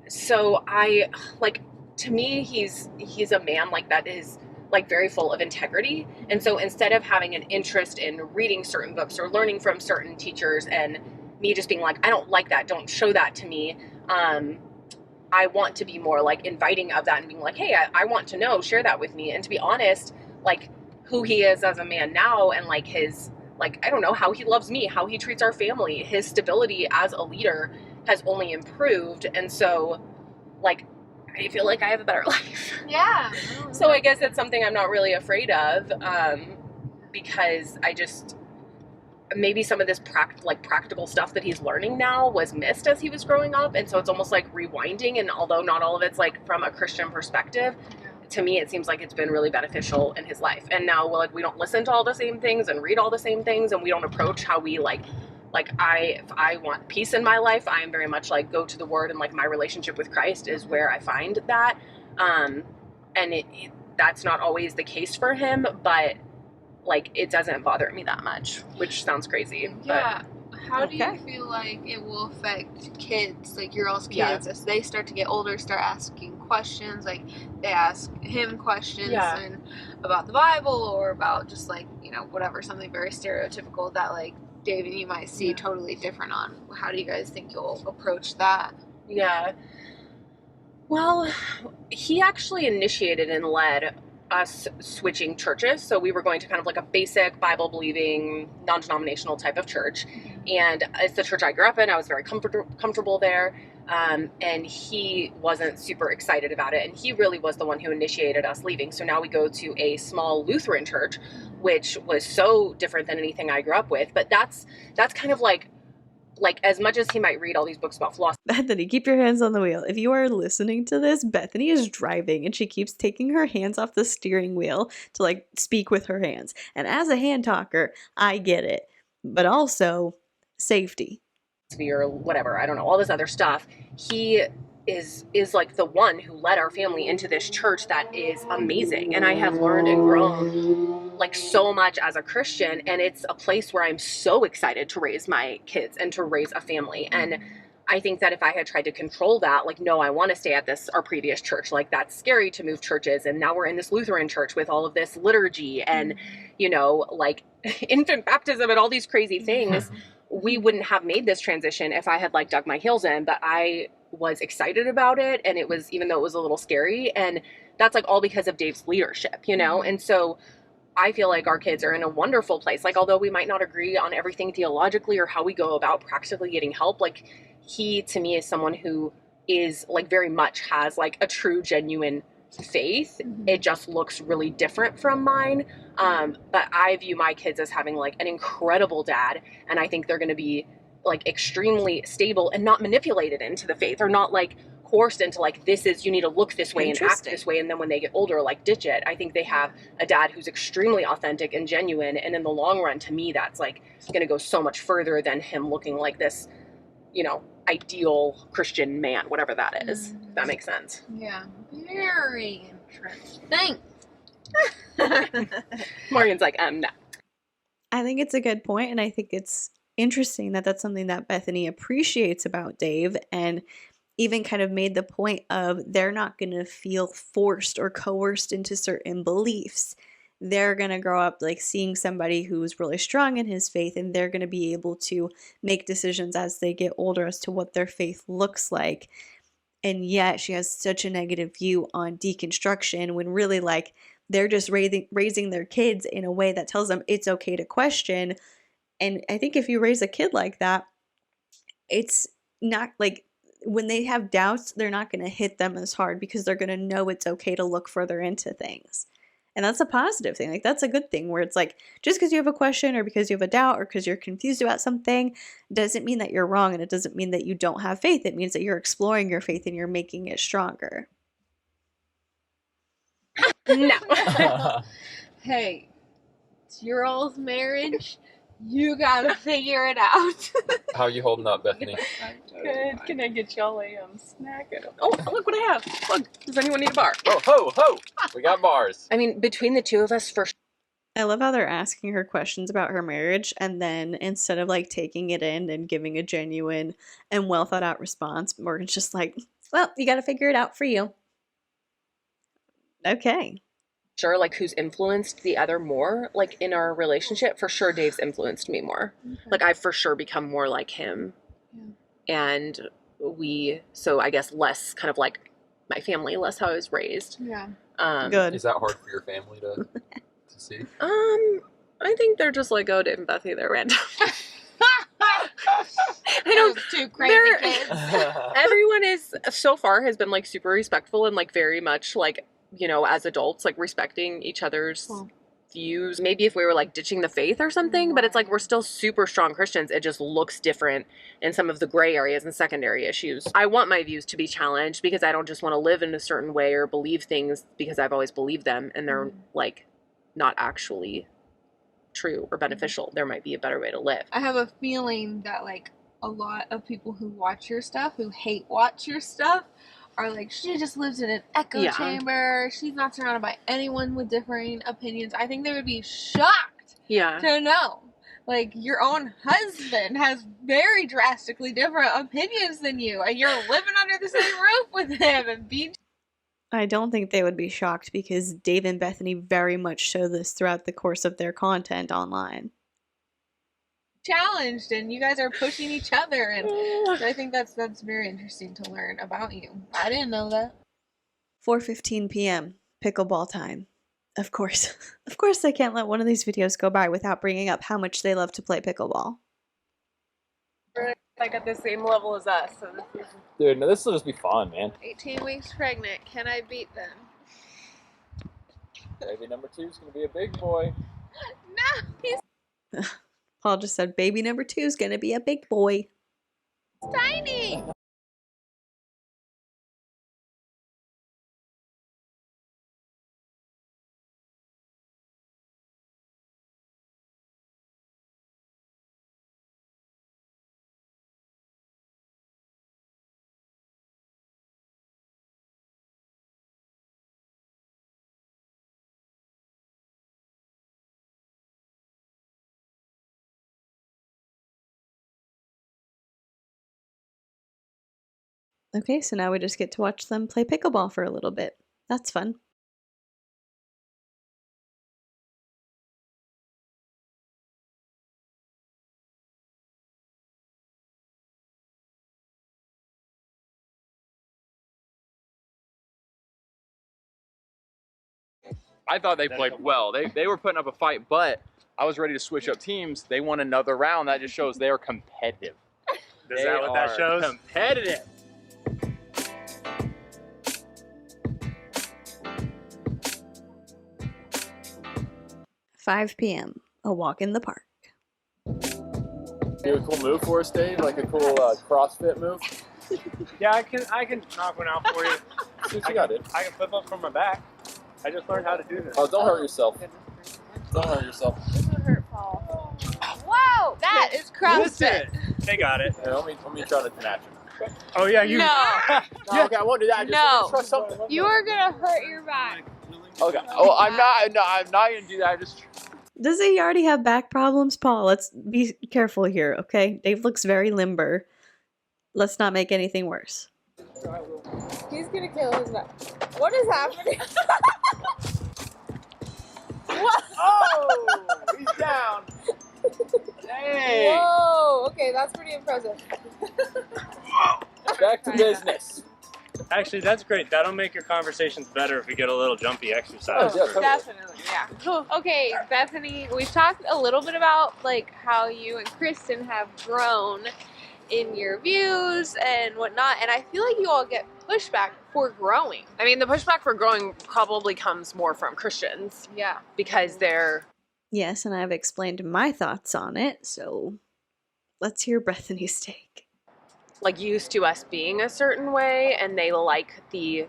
so I like, to me, he's a man like that is like very full of integrity. And so instead of having an interest in reading certain books or learning from certain teachers and me just being like, I don't like that, don't show that to me, I want to be more like inviting of that and being like, hey, I want to know, share that with me. And to be honest, like who he is as a man now and like his, like, I don't know, how he loves me, how he treats our family, his stability as a leader has only improved. And so like, I feel like I have a better life. Yeah. So I guess it's something I'm not really afraid of, because I just, maybe some of this practical stuff that he's learning now was missed as he was growing up. And so it's almost like rewinding. And although not all of it's like from a Christian perspective, to me, it seems like it's been really beneficial in his life. And now like we don't listen to all the same things and read all the same things. And we don't approach how we if I want peace in my life, I am very much like go to the word, and like my relationship with Christ is where I find that. And that's not always the case for him, but like it doesn't bother me that much, which sounds crazy. Yeah. But how do you feel like it will affect kids, like your all's kids, as they start to get older, start asking questions, like they ask him questions and about the Bible or about just like, you know, whatever, something very stereotypical that like Dave and you might see totally different on. How do you guys think you'll approach that? Yeah. Well, he actually initiated and led us switching churches. So we were going to kind of like a basic Bible believing, non-denominational type of church. And it's the church I grew up in. I was very comfortable there. And he wasn't super excited about it. And he really was the one who initiated us leaving. So now we go to a small Lutheran church, which was so different than anything I grew up with. But that's kind of like as much as he might read all these books about philosophy. Bethany, keep your hands on the wheel. If you are listening to this, Bethany is driving and she keeps taking her hands off the steering wheel to like speak with her hands. And as a hand talker, I get it. But also safety. Or whatever, I don't know, all this other stuff. He is like the one who led our family into this church that is amazing. And I have learned and grown like so much as a Christian. And it's a place where I'm so excited to raise my kids and to raise a family. And I think that if I had tried to control that, like, no, I want to stay at our previous church, like that's scary to move churches. And now we're in this Lutheran church with all of this liturgy and, you know, like infant baptism and all these crazy things. We wouldn't have made this transition if I had like dug my heels in, but I was excited about it. And it was, even though it was a little scary, and that's like all because of Dave's leadership, you know? And so I feel like our kids are in a wonderful place. Like, although we might not agree on everything theologically or how we go about practically getting help, like he, to me, is someone who is like very much has like a true, genuine faith, it just looks really different from mine. But I view my kids as having like an incredible dad, and I think they're going to be like extremely stable and not manipulated into the faith, or not like coerced into like, this is, you need to look this way and act this way, and then when they get older, like ditch it. I think they have a dad who's extremely authentic and genuine, and in the long run, to me, that's like going to go so much further than him looking like this, you know, ideal Christian man, whatever that is. If that makes sense. Yeah, very interesting. Morgan's like, no. I think it's a good point, and I think it's interesting that that's something that Bethany appreciates about Dave, and even kind of made the point of they're not going to feel forced or coerced into certain beliefs. They're going to grow up like seeing somebody who's really strong in his faith, and they're going to be able to make decisions as they get older as to what their faith looks like. And yet she has such a negative view on deconstruction, when really like they're just raising their kids in a way that tells them it's okay to question. And I think if you raise a kid like that, it's not like when they have doubts, they're not going to hit them as hard, because they're going to know it's okay to look further into things. And that's a positive thing. Like that's a good thing, where it's like, just because you have a question or because you have a doubt or because you're confused about something doesn't mean that you're wrong, and it doesn't mean that you don't have faith. It means that you're exploring your faith and you're making it stronger. No. Hey, it's your old marriage. You gotta figure it out. How are you holding up, Bethany? Good. Can I get y'all a snack? Oh, look what I have. Look, does anyone need a bar? Oh, ho, ho! We got bars. I mean, between the two of us, for I love how they're asking her questions about her marriage, and then instead of like taking it in and giving a genuine and well thought out response, Morgan's just like, well, you got to figure it out for you. Okay. sure, like who's influenced the other more, like in our relationship. For sure, Dave's influenced me more. Okay. Like I've for sure become more like him. Yeah. And so I guess less kind of like my family, less how I was raised. Yeah. Good. Is that hard for your family to see? I think they're just like, oh, Dave and Bethany, they're random. I know, two crazy kids. Everyone is so far has been like super respectful and like very much like, you know, as adults, like respecting each other's views. Maybe if we were like ditching the faith or something, but it's like we're still super strong Christians. It just looks different in some of the gray areas and secondary issues. I want my views to be challenged because I don't just want to live in a certain way or believe things because I've always believed them and they're like not actually true or beneficial. There might be a better way to live. I have a feeling that like a lot of people who watch your stuff, who hate watch your stuff, are like, she just lives in an echo chamber. She's not surrounded by anyone with differing opinions. I think they would be shocked to know. Like, your own husband has very drastically different opinions than you, and you're living under the same roof with him and being... I don't think they would be shocked because Dave and Bethany very much show this throughout the course of their content online. Challenged, and you guys are pushing each other, and I think that's very interesting to learn about you. I didn't know that. 4:15 p.m. Pickleball time. Of course they can't let one of these videos go by without bringing up how much they love to play pickleball. Like at the same level as us. So Dude, no, this will just be fun, man. 18 weeks pregnant. Can I beat them? Baby number 2 is going to be a big boy. No, he's Paul just said baby number 2 is going to be a big boy. tiny. Okay, so now we just get to watch them play pickleball for a little bit. That's fun. I thought they played well. They were putting up a fight, but I was ready to switch up teams. They won another round. That just shows they are competitive. Is that what that shows? Competitive. 5 p.m. A walk in the park. Do a cool move for us, Dave? Like a cool CrossFit move? Yeah, I can knock one out for you. See what you got, dude. I can flip up from my back. I just learned how to do this. Oh, don't hurt yourself. Don't hurt yourself. This would hurt Paul. Whoa! That is CrossFit. They got it. Here, let me try to snatch it. Oh yeah, you. No. No, okay, I won't do that. I just want to try something. You are gonna hurt your back. Okay. Oh, I'm not gonna do that. I just. Does he already have back problems, Paul? Let's be careful here, okay? Dave looks very limber. Let's not make anything worse. He's gonna kill his back. What is happening? What? Oh, he's down. Hey. Whoa. Okay, that's pretty impressive. Back to business. Actually, that's great. That'll make your conversations better if we get a little jumpy exercise. Oh, yeah, totally. Definitely, yeah. Okay, Bethany, we've talked a little bit about like how you and Kristen have grown in your views and whatnot, and I feel like you all get pushback for growing. I mean, the pushback for growing probably comes more from Christians. Yeah. Because they're... Yes, and I've explained my thoughts on it, so let's hear Bethany's take. like used to us being a certain way, and they like the,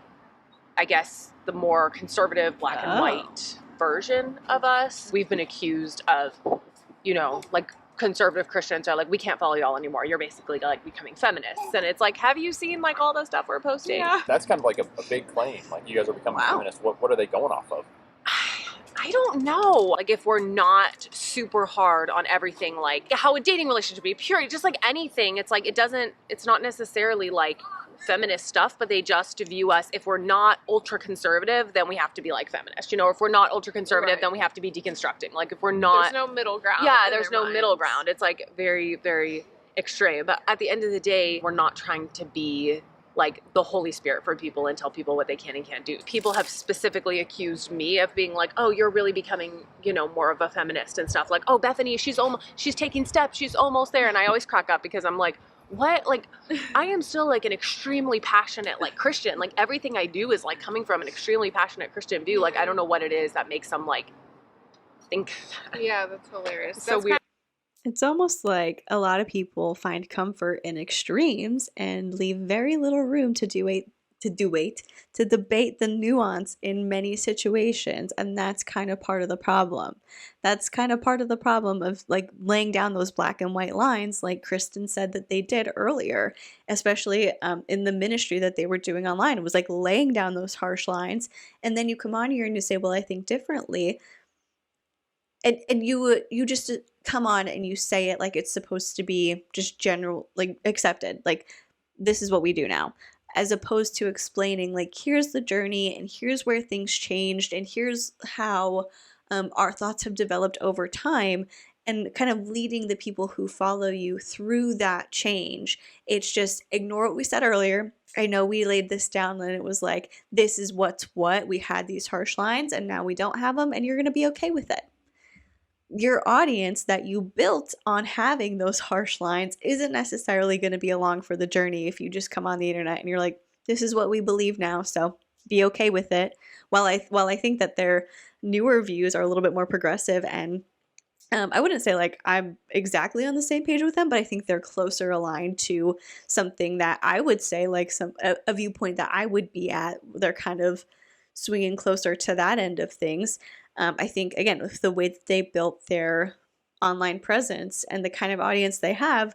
I guess, the more conservative black and white version of us. We've been accused of, you know, like conservative Christians are like, we can't follow y'all anymore. You're basically like becoming feminists. And it's like, have you seen like all the stuff we're posting? Yeah. That's kind of like a big claim. Like, you guys are becoming feminists. What are they going off of? I don't know. Like, if we're not super hard on everything, like how a dating relationship be pure, just like anything, it's like, it's not necessarily like feminist stuff, but they just view us, if we're not ultra conservative, then we have to be like feminist, you know, if we're not ultra conservative, then we have to be deconstructing. Like, if we're not, there's no middle ground. Yeah, there's no middle ground. It's like very, very extreme. But at the end of the day, we're not trying to be like the Holy Spirit for people and tell people what they can and can't do. People have specifically accused me of being like, oh, you're really becoming, you know, more of a feminist and stuff. Like, oh, Bethany, she's taking steps. She's almost there. And I always crack up because I'm like, what? Like, I am still like an extremely passionate like Christian. Like, everything I do is like coming from an extremely passionate Christian view. Like, I don't know what it is that makes them like think that. Yeah, that's hilarious. So weird. It's almost like a lot of people find comfort in extremes and leave very little room to debate the nuance in many situations, and that's kind of part of the problem. That's kind of part of the problem of like laying down those black and white lines, like Kristen said that they did earlier, especially in the ministry that they were doing online. It was like laying down those harsh lines, and then you come on here and you say, well, I think differently. And you just come on and you say it like it's supposed to be just general, like accepted, like this is what we do now, as opposed to explaining like here's the journey and here's where things changed and here's how our thoughts have developed over time, and kind of leading the people who follow you through that change. It's just ignore what we said earlier. I know we laid this down and it was like, this is what's what. We had these harsh lines and now we don't have them, and you're going to be okay with it. Your audience that you built on having those harsh lines isn't necessarily going to be along for the journey if you just come on the internet and you're like, this is what we believe now, so be okay with it. While I think that their newer views are a little bit more progressive, and I wouldn't say like I'm exactly on the same page with them, but I think they're closer aligned to something that I would say like a viewpoint that I would be at. They're kind of swinging closer to that end of things. I think, again, with the way that they built their online presence and the kind of audience they have,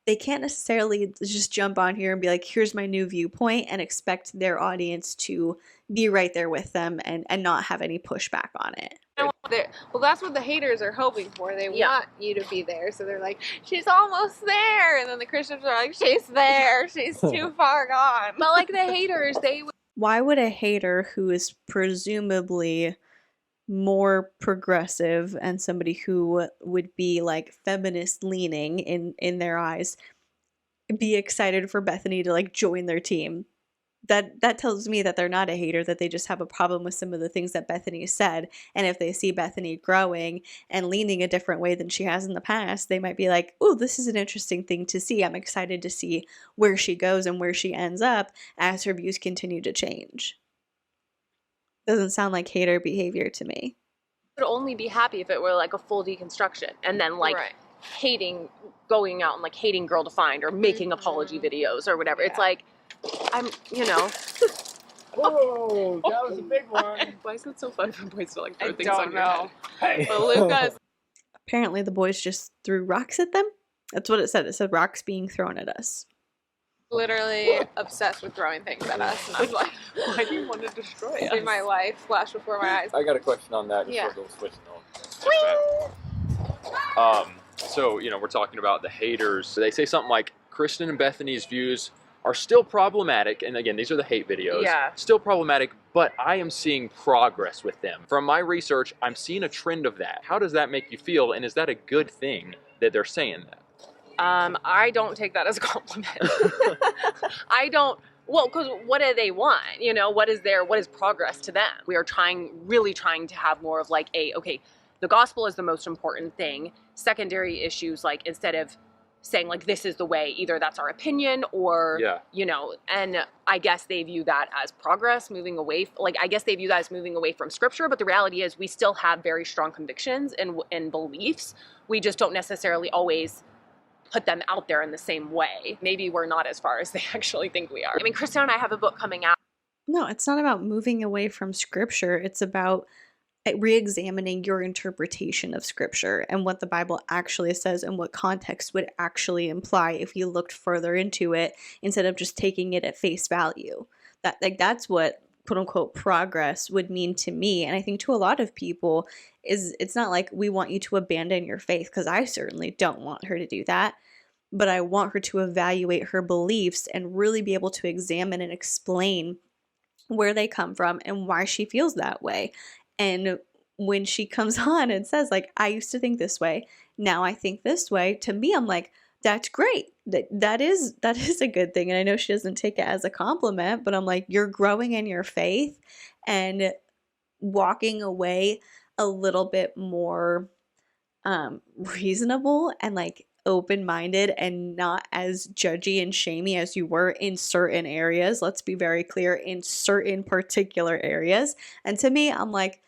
they can't necessarily just jump on here and be like, here's my new viewpoint, and expect their audience to be right there with them and not have any pushback on it. Well, that's what the haters are hoping for. They want you to be there. So they're like, she's almost there. And then the Christians are like, she's there. She's too far gone. But like the haters, Why would a hater who is presumably more progressive and somebody who would be like feminist leaning in their eyes be excited for Bethany to like join their team? That tells me that they're not a hater, that they just have a problem with some of the things that Bethany said. And if they see Bethany growing and leaning a different way than she has in the past, they might be like, oh, this is an interesting thing to see. I'm excited to see where she goes and where she ends up as her views continue to change. Doesn't sound like hater behavior to me. would only be happy if it were like a full deconstruction and then like going out and like hating GirlDefined or making apology videos or whatever. It's like, I'm, you know. Whoa, that was a big one. Why is it so fun for boys to like throw things don't on your know. head? But Lucas. Apparently the boys just threw rocks at them. That's what it said. It said rocks being thrown at us. Literally obsessed with throwing things at us. And I'm like, why do you want to destroy us? see my life flash before my eyes. I got a question on that. Yeah. Just switching on. So, you know, we're talking about the haters. They say something like, Kristen and Bethany's views are still problematic. And again, these are the hate videos. Yeah. Still problematic, but I am seeing progress with them. From my research, I'm seeing a trend of that. How does that make you feel? And is that a good thing that they're saying that? I don't take that as a compliment. I don't, well, because what do they want? You know, what is progress to them? We are really trying to have more of like okay, the gospel is the most important thing. Secondary issues, like instead of saying like, this is the way, either that's our opinion or, you know, and I guess they view that as progress, moving away, I guess they view that as moving away from scripture, but the reality is we still have very strong convictions and beliefs. We just don't necessarily always put them out there in the same way. Maybe we're not as far as they actually think we are. I mean, Kristen and I have a book coming out. No, it's not about moving away from scripture. It's about re-examining your interpretation of scripture and what the Bible actually says and what context would actually imply if you looked further into it instead of just taking it at face value. That's what quote unquote progress would mean to me. And I think to a lot of people it's not like we want you to abandon your faith, because I certainly don't want her to do that. But I want her to evaluate her beliefs and really be able to examine and explain where they come from and why she feels that way. And when she comes on and says like, I used to think this way, now I think this way, to me, I'm like, that's great. That is a good thing. And I know she doesn't take it as a compliment, but I'm like, you're growing in your faith and walking away a little bit more reasonable and like open-minded and not as judgy and shamey as you were in certain areas. Let's be very clear, in certain particular areas. And to me, I'm like,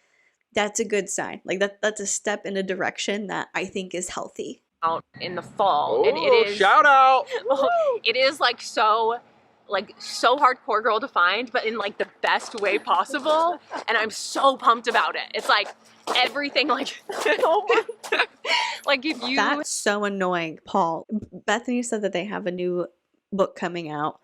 that's a good sign. Like that's a step in a direction that I think is healthy. Out in the fall, and it is shout out. It is like so hardcore GirlDefined, but in like the best way possible, and I'm so pumped about it. It's like everything, like like if you. That's so annoying, Paul. Bethany said that they have a new book coming out,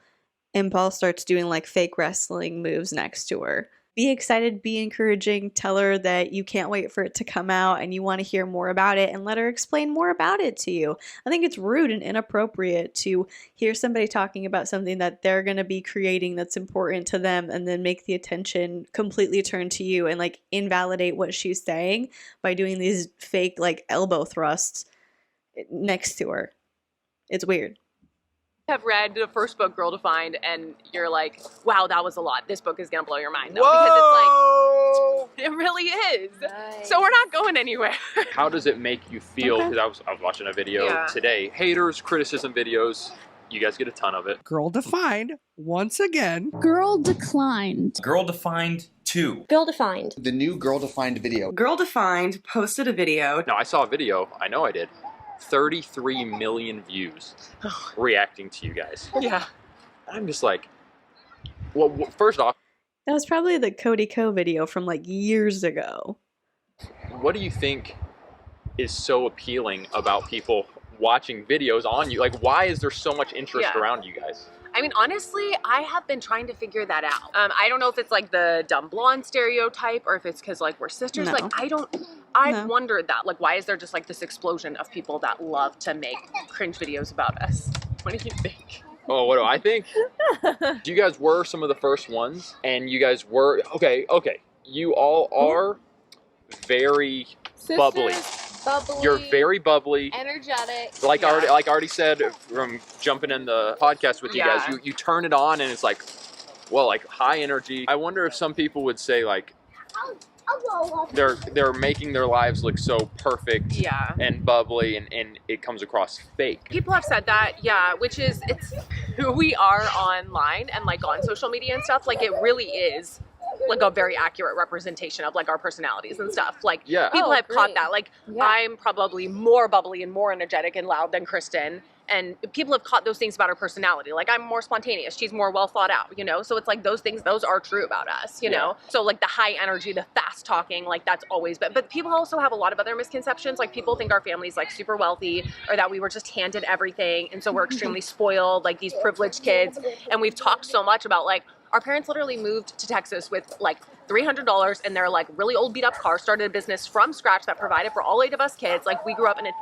and Paul starts doing like fake wrestling moves next to her. Be excited, be encouraging, tell her that you can't wait for it to come out and you want to hear more about it, and let her explain more about it to you. I think it's rude and inappropriate to hear somebody talking about something that they're going to be creating that's important to them and then make the attention completely turn to you and like invalidate what she's saying by doing these fake like elbow thrusts next to her. It's weird. Have read the first book, GirlDefined, and you're like, wow, that was a lot. This book is gonna blow your mind, though. Whoa! Because it's like, it really is. Nice. So we're not going anywhere. How does it make you feel? Because I was watching a video today. Haters, criticism videos. You guys get a ton of it. GirlDefined, once again. Girl Declined. GirlDefined 2. GirlDefined. The new GirlDefined video. GirlDefined posted a video. No, I saw a video. I know I did. 33 million views reacting to you guys. Yeah. I'm just like, well, first off, that was probably the Cody Co video from like years ago. What do you think is so appealing about people watching videos on you? Like, why is there so much interest around you guys? I mean, honestly, I have been trying to figure that out. I don't know if it's like the dumb blonde stereotype or if it's because like we're sisters. No. Like, I've wondered that. Like, why is there just like this explosion of people that love to make cringe videos about us? What do you think? Oh, what do I think? You guys were some of the first ones, and you guys were, okay. You all are very bubbly. You're very bubbly, energetic. Like I already said from jumping in the podcast with you guys, you turn it on and it's like, well, like high energy. I wonder if some people would say like they're making their lives look so perfect and bubbly, and it comes across fake. People have said that, which is, it's who we are online and like on social media and stuff. Like, it really is like a very accurate representation of like our personalities and stuff. Like people Oh, have caught great. that. Like Yeah. I'm probably more bubbly and more energetic and loud than Kristen. And people have caught those things about her personality. Like I'm more spontaneous. She's more well thought out, you know? So it's like those things, those are true about us, you know? So like the high energy, the fast talking, like that's always been, but people also have a lot of other misconceptions. Like people think our family's like super wealthy or that we were just handed everything. And so we're extremely spoiled, like these privileged kids. And we've talked so much about like, our parents literally moved to Texas with like $300 and their like really old beat up car, started a business from scratch that provided for all 8 of us kids. Like we grew up in an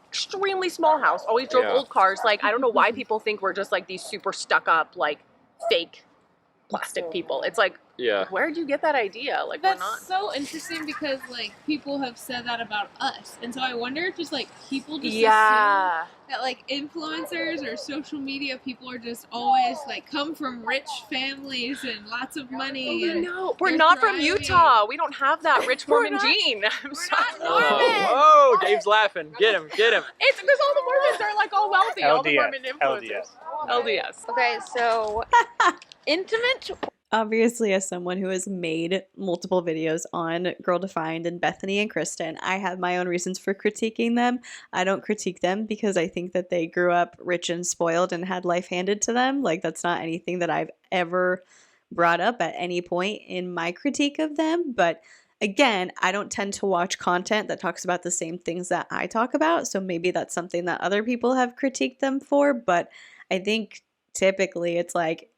extremely small house, always drove old cars. Like I don't know why people think we're just like these super stuck up, like fake plastic people. It's like, where'd you get that idea? Like That's we're not. so interesting because like people have said that about us, and so I wonder if just like people just assume that like influencers or social media people are just always like come from rich families and lots of money. And no, we're not from Utah. We don't have that rich Mormon gene. I'm sorry. Oh, Dave's laughing. Get him, get him. It's because all the Mormons are like all wealthy. All the Mormon influencers. LDS. Okay, so intimate. Obviously, as someone who has made multiple videos on GirlDefined and Bethany and Kristen, I have my own reasons for critiquing them. I don't critique them because I think that they grew up rich and spoiled and had life handed to them. Like, that's not anything that I've ever brought up at any point in my critique of them. But again, I don't tend to watch content that talks about the same things that I talk about. So maybe that's something that other people have critiqued them for. But I think typically it's like,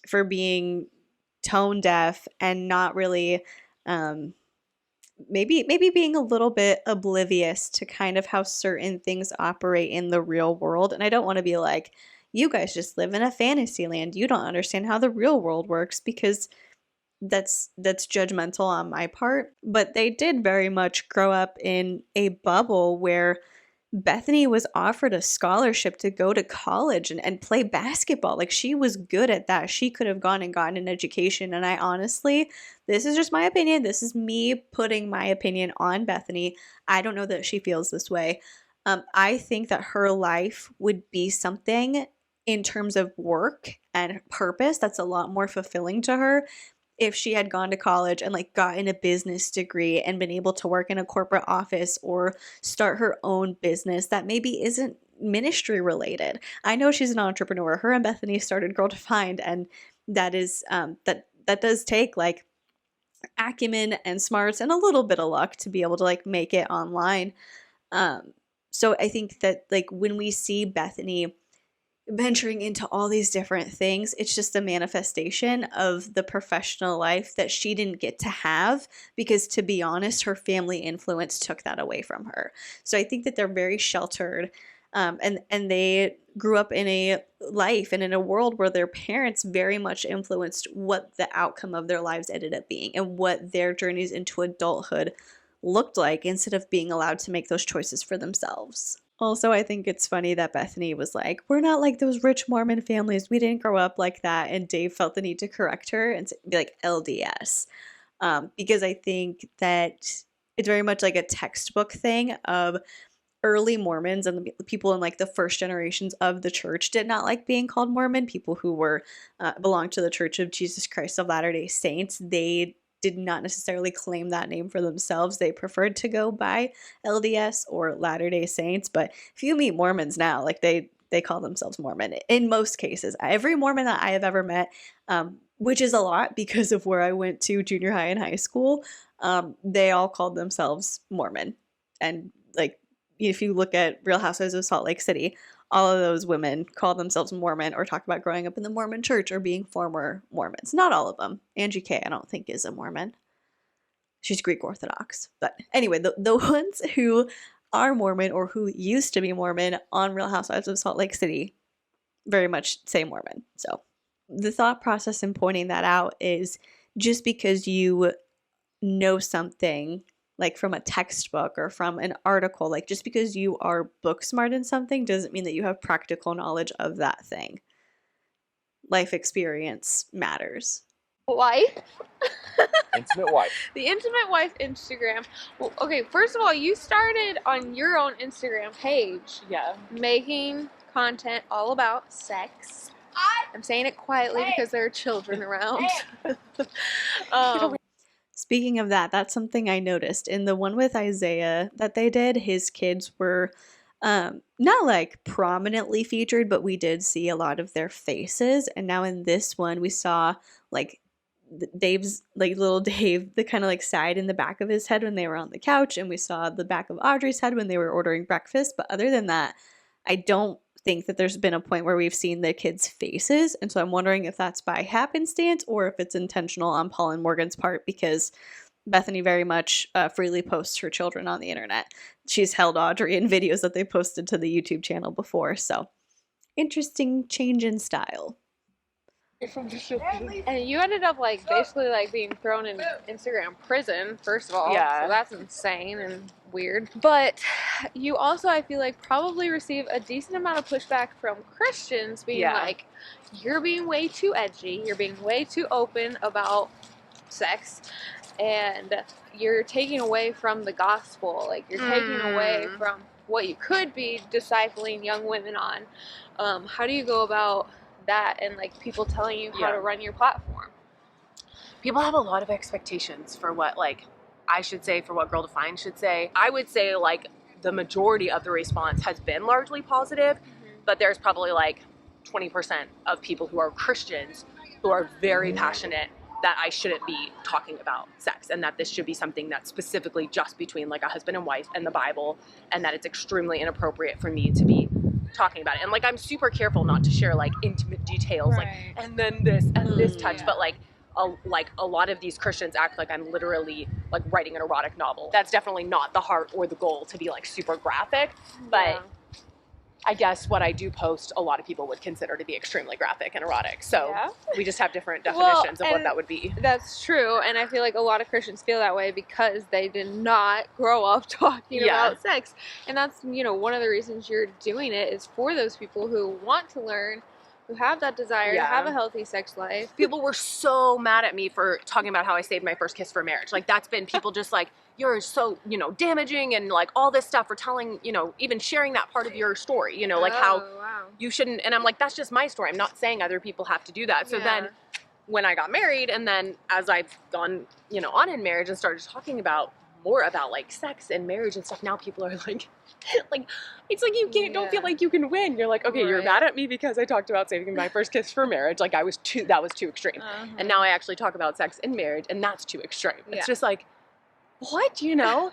for being tone deaf and not really maybe being a little bit oblivious to kind of how certain things operate in the real world. And I don't want to be like, you guys just live in a fantasy land, you don't understand how the real world works, because that's judgmental on my part. But they did very much grow up in a bubble where Bethany was offered a scholarship to go to college and play basketball. Like, she was good at that. She could have gone and gotten an education. And I honestly, this is just my opinion. This is me putting my opinion on Bethany. I don't know that she feels this way. I think that her life would be something in terms of work and purpose that's a lot more fulfilling to her if she had gone to college and like gotten a business degree and been able to work in a corporate office or start her own business that maybe isn't ministry related. I know she's an entrepreneur. Her and Bethany started GirlDefined, and that is that does take like acumen and smarts and a little bit of luck to be able to like make it online. So I think that like when we see Bethany venturing into all these different things, it's just a manifestation of the professional life that she didn't get to have because, to be honest, her family influence took that away from her. So I think that they're very sheltered, and they grew up in a life and in a world where their parents very much influenced what the outcome of their lives ended up being and what their journeys into adulthood looked like, instead of being allowed to make those choices for themselves. Also, I think it's funny that Bethany was like, we're not like those rich Mormon families. We didn't grow up like that. And Dave felt the need to correct her and be like, LDS. Because I think that it's very much like a textbook thing of early Mormons, and the people in like the first generations of the church did not like being called Mormon. People who were belonged to the Church of Jesus Christ of Latter-day Saints, they did not necessarily claim that name for themselves. They preferred to go by LDS or Latter-day Saints. But if you meet Mormons now, like they call themselves Mormon in most cases. Every Mormon that I have ever met, which is a lot because of where I went to junior high and high school, they all called themselves Mormon. And like, if you look at Real Housewives of Salt Lake City, all of those women call themselves Mormon or talk about growing up in the Mormon church or being former Mormons. Not all of them. Angie K, I don't think, is a Mormon. She's Greek Orthodox. But anyway, the ones who are Mormon or who used to be Mormon on Real Housewives of Salt Lake City very much say Mormon. So the thought process in pointing that out is, just because you know something like from a textbook or from an article, like just because you are book smart in something doesn't mean that you have practical knowledge of that thing. Life experience matters. Wife? Intimate wife. The Intimate Wife Instagram. Well, okay, first of all, you started on your own Instagram page. Yeah. Making content all about sex. I'm saying it quietly because there are children around. Speaking of that, that's something I noticed in the one with Isaiah that they did. His kids were not like prominently featured, but we did see a lot of their faces. And now in this one, we saw like Dave's, like little Dave, the kind of like side in the back of his head when they were on the couch, and we saw the back of Audrey's head when they were ordering breakfast. But other than that, I don't think that there's been a point where we've seen the kids' faces, and so I'm wondering if that's by happenstance or if it's intentional on Paul and Morgan's part, because Bethany very much freely posts her children on the internet. She's held Audrey in videos that they posted to the YouTube channel before, so interesting change in style. And you ended up like basically like being thrown in Instagram prison, first of all. Yeah. So that's insane and weird. But you also, I feel like, probably receive a decent amount of pushback from Christians being like, you're being way too edgy, you're being way too open about sex, and you're taking away from the gospel. Like, you're taking away from what you could be discipling young women on. How do you go about that and like people telling you how to run your platform? People have a lot of expectations for what like I should say, for what GirlDefined should say. I would say like the majority of the response has been largely positive, but there's probably like 20% of people who are Christians who are very passionate that I shouldn't be talking about sex, and that this should be something that's specifically just between like a husband and wife and the Bible, and that it's extremely inappropriate for me to be talking about it. And like I'm super careful not to share like intimate details, like and then this and this touch, but like a lot of these Christians act like I'm literally like writing an erotic novel. That's definitely not the heart or the goal, to be like super graphic, but I guess what I do post, a lot of people would consider to be extremely graphic and erotic. So we just have different definitions of what that would be. That's true. And I feel like a lot of Christians feel that way because they did not grow up talking about sex. And that's, you know, one of the reasons you're doing it is for those people who want to learn, who have that desire to have a healthy sex life. People were so mad at me for talking about how I saved my first kiss for marriage. Like, that's been people just like, you're so, you know, damaging and like all this stuff for telling, you know, even sharing that part of your story, you know, like how you shouldn't. And I'm like, that's just my story. I'm not saying other people have to do that. So then when I got married, and then as I've gone, you know, on in marriage and started talking about more about like sex and marriage and stuff, now people are like, like, it's like you can't, don't feel like you can win. You're like, okay, you're mad at me because I talked about saving my first kiss for marriage. Like that was too extreme. And now I actually talk about sex in marriage, and that's too extreme. It's just like, what, you know?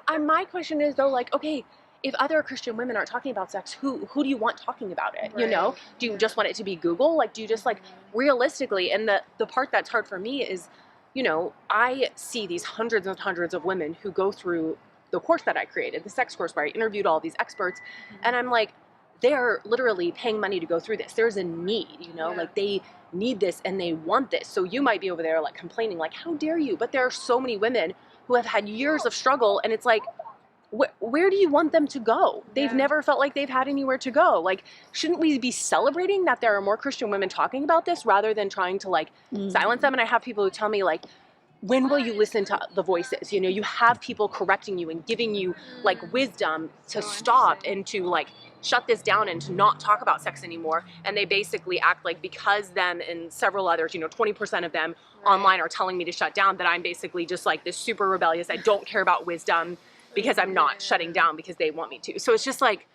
And my question is though, like, okay, if other Christian women aren't talking about sex, who do you want talking about it? You know, do you just want it to be Google? Like, do you just like realistically? And the part that's hard for me is, you know, I see these hundreds and hundreds of women who go through the course that I created, the sex course, where I interviewed all these experts, and I'm like, they're literally paying money to go through this. There's a need, you know, like they need this and they want this. So you might be over there like complaining, like, how dare you? But there are so many women who have had years of struggle, and it's like, where do you want them to go? They've never felt like they've had anywhere to go. Like, shouldn't we be celebrating that there are more Christian women talking about this rather than trying to like silence them? And I have people who tell me like, when will you listen to the voices? You know, you have people correcting you and giving you like wisdom to stop and to like shut this down and to not talk about sex anymore. And they basically act like because them and several others, you know, 20% of them online are telling me to shut down, that I'm basically just like this super rebellious, I don't care about wisdom because I'm not shutting down because they want me to. So it's just like,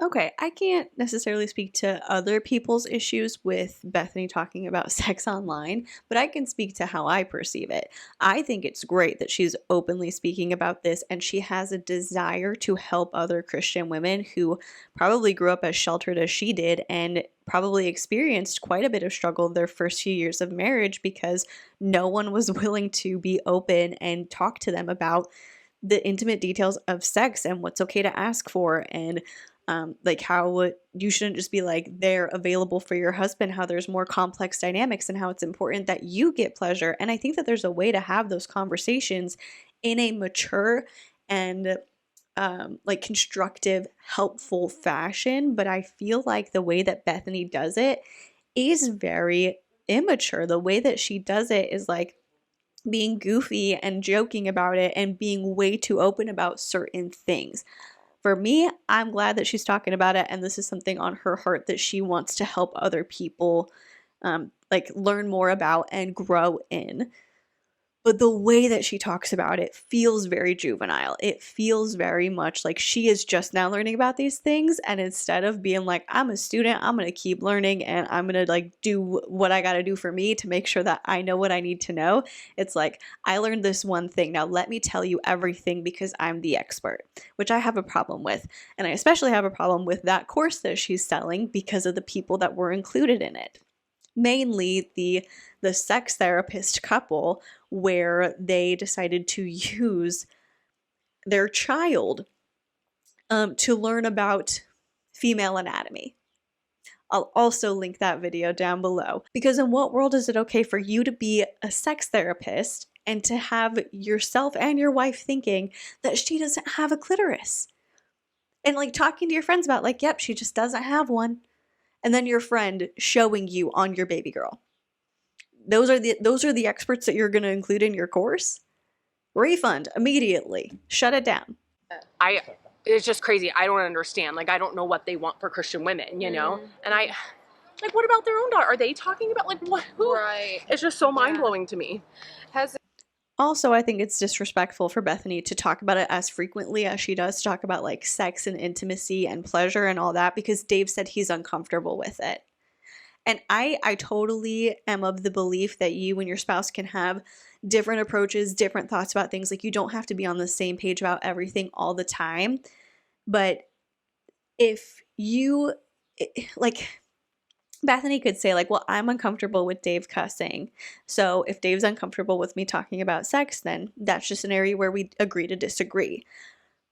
Okay, I can't necessarily speak to other people's issues with Bethany talking about sex online, but I can speak to how I perceive it. I think it's great that she's openly speaking about this, and she has a desire to help other Christian women who probably grew up as sheltered as she did and probably experienced quite a bit of struggle their first few years of marriage because no one was willing to be open and talk to them about the intimate details of sex and what's okay to ask for, and like how you shouldn't just be like they're available for your husband, how there's more complex dynamics and how it's important that you get pleasure. And I think that there's a way to have those conversations in a mature and like constructive, helpful fashion. But I feel like the way that Bethany does it is very immature. The way that she does it is like being goofy and joking about it and being way too open about certain things. for me, I'm glad that she's talking about it, and this is something on her heart that she wants to help other people like learn more about and grow in. But the way that she talks about it feels very juvenile. It feels very much like she is just now learning about these things, and instead of being like, I'm a student, I'm going to keep learning and I'm going to like do what I got to do for me to make sure that I know what I need to know. It's like, I learned this one thing. Now let me tell you everything because I'm the expert, which I have a problem with. And I especially have a problem with that course that she's selling because of the people that were included in it. Mainly the sex therapist couple, where they decided to use their child to learn about female anatomy. I'll also link that video down below, because in what world is it okay for you to be a sex therapist and to have yourself and your wife thinking that she doesn't have a clitoris? And like talking to your friends about like, yep, she just doesn't have one. And then your friend showing you on your baby girl. Those are the experts that you're going to include in your course? Refund immediately. Shut it down. It's just crazy. I don't understand. Like, I don't know what they want for Christian women, you know? And I, like, what about their own daughter? Are they talking about, like, what? Who? Right. It's just so mind-blowing to me. Also, I think it's disrespectful for Bethany to talk about it as frequently as she does, to talk about like sex and intimacy and pleasure and all that, because Dave said he's uncomfortable with it. And I totally am of the belief that you and your spouse can have different approaches, different thoughts about things. Like, you don't have to be on the same page about everything all the time. But if you, like, Bethany could say like, well, I'm uncomfortable with Dave cussing. So if Dave's uncomfortable with me talking about sex, then that's just an area where we agree to disagree.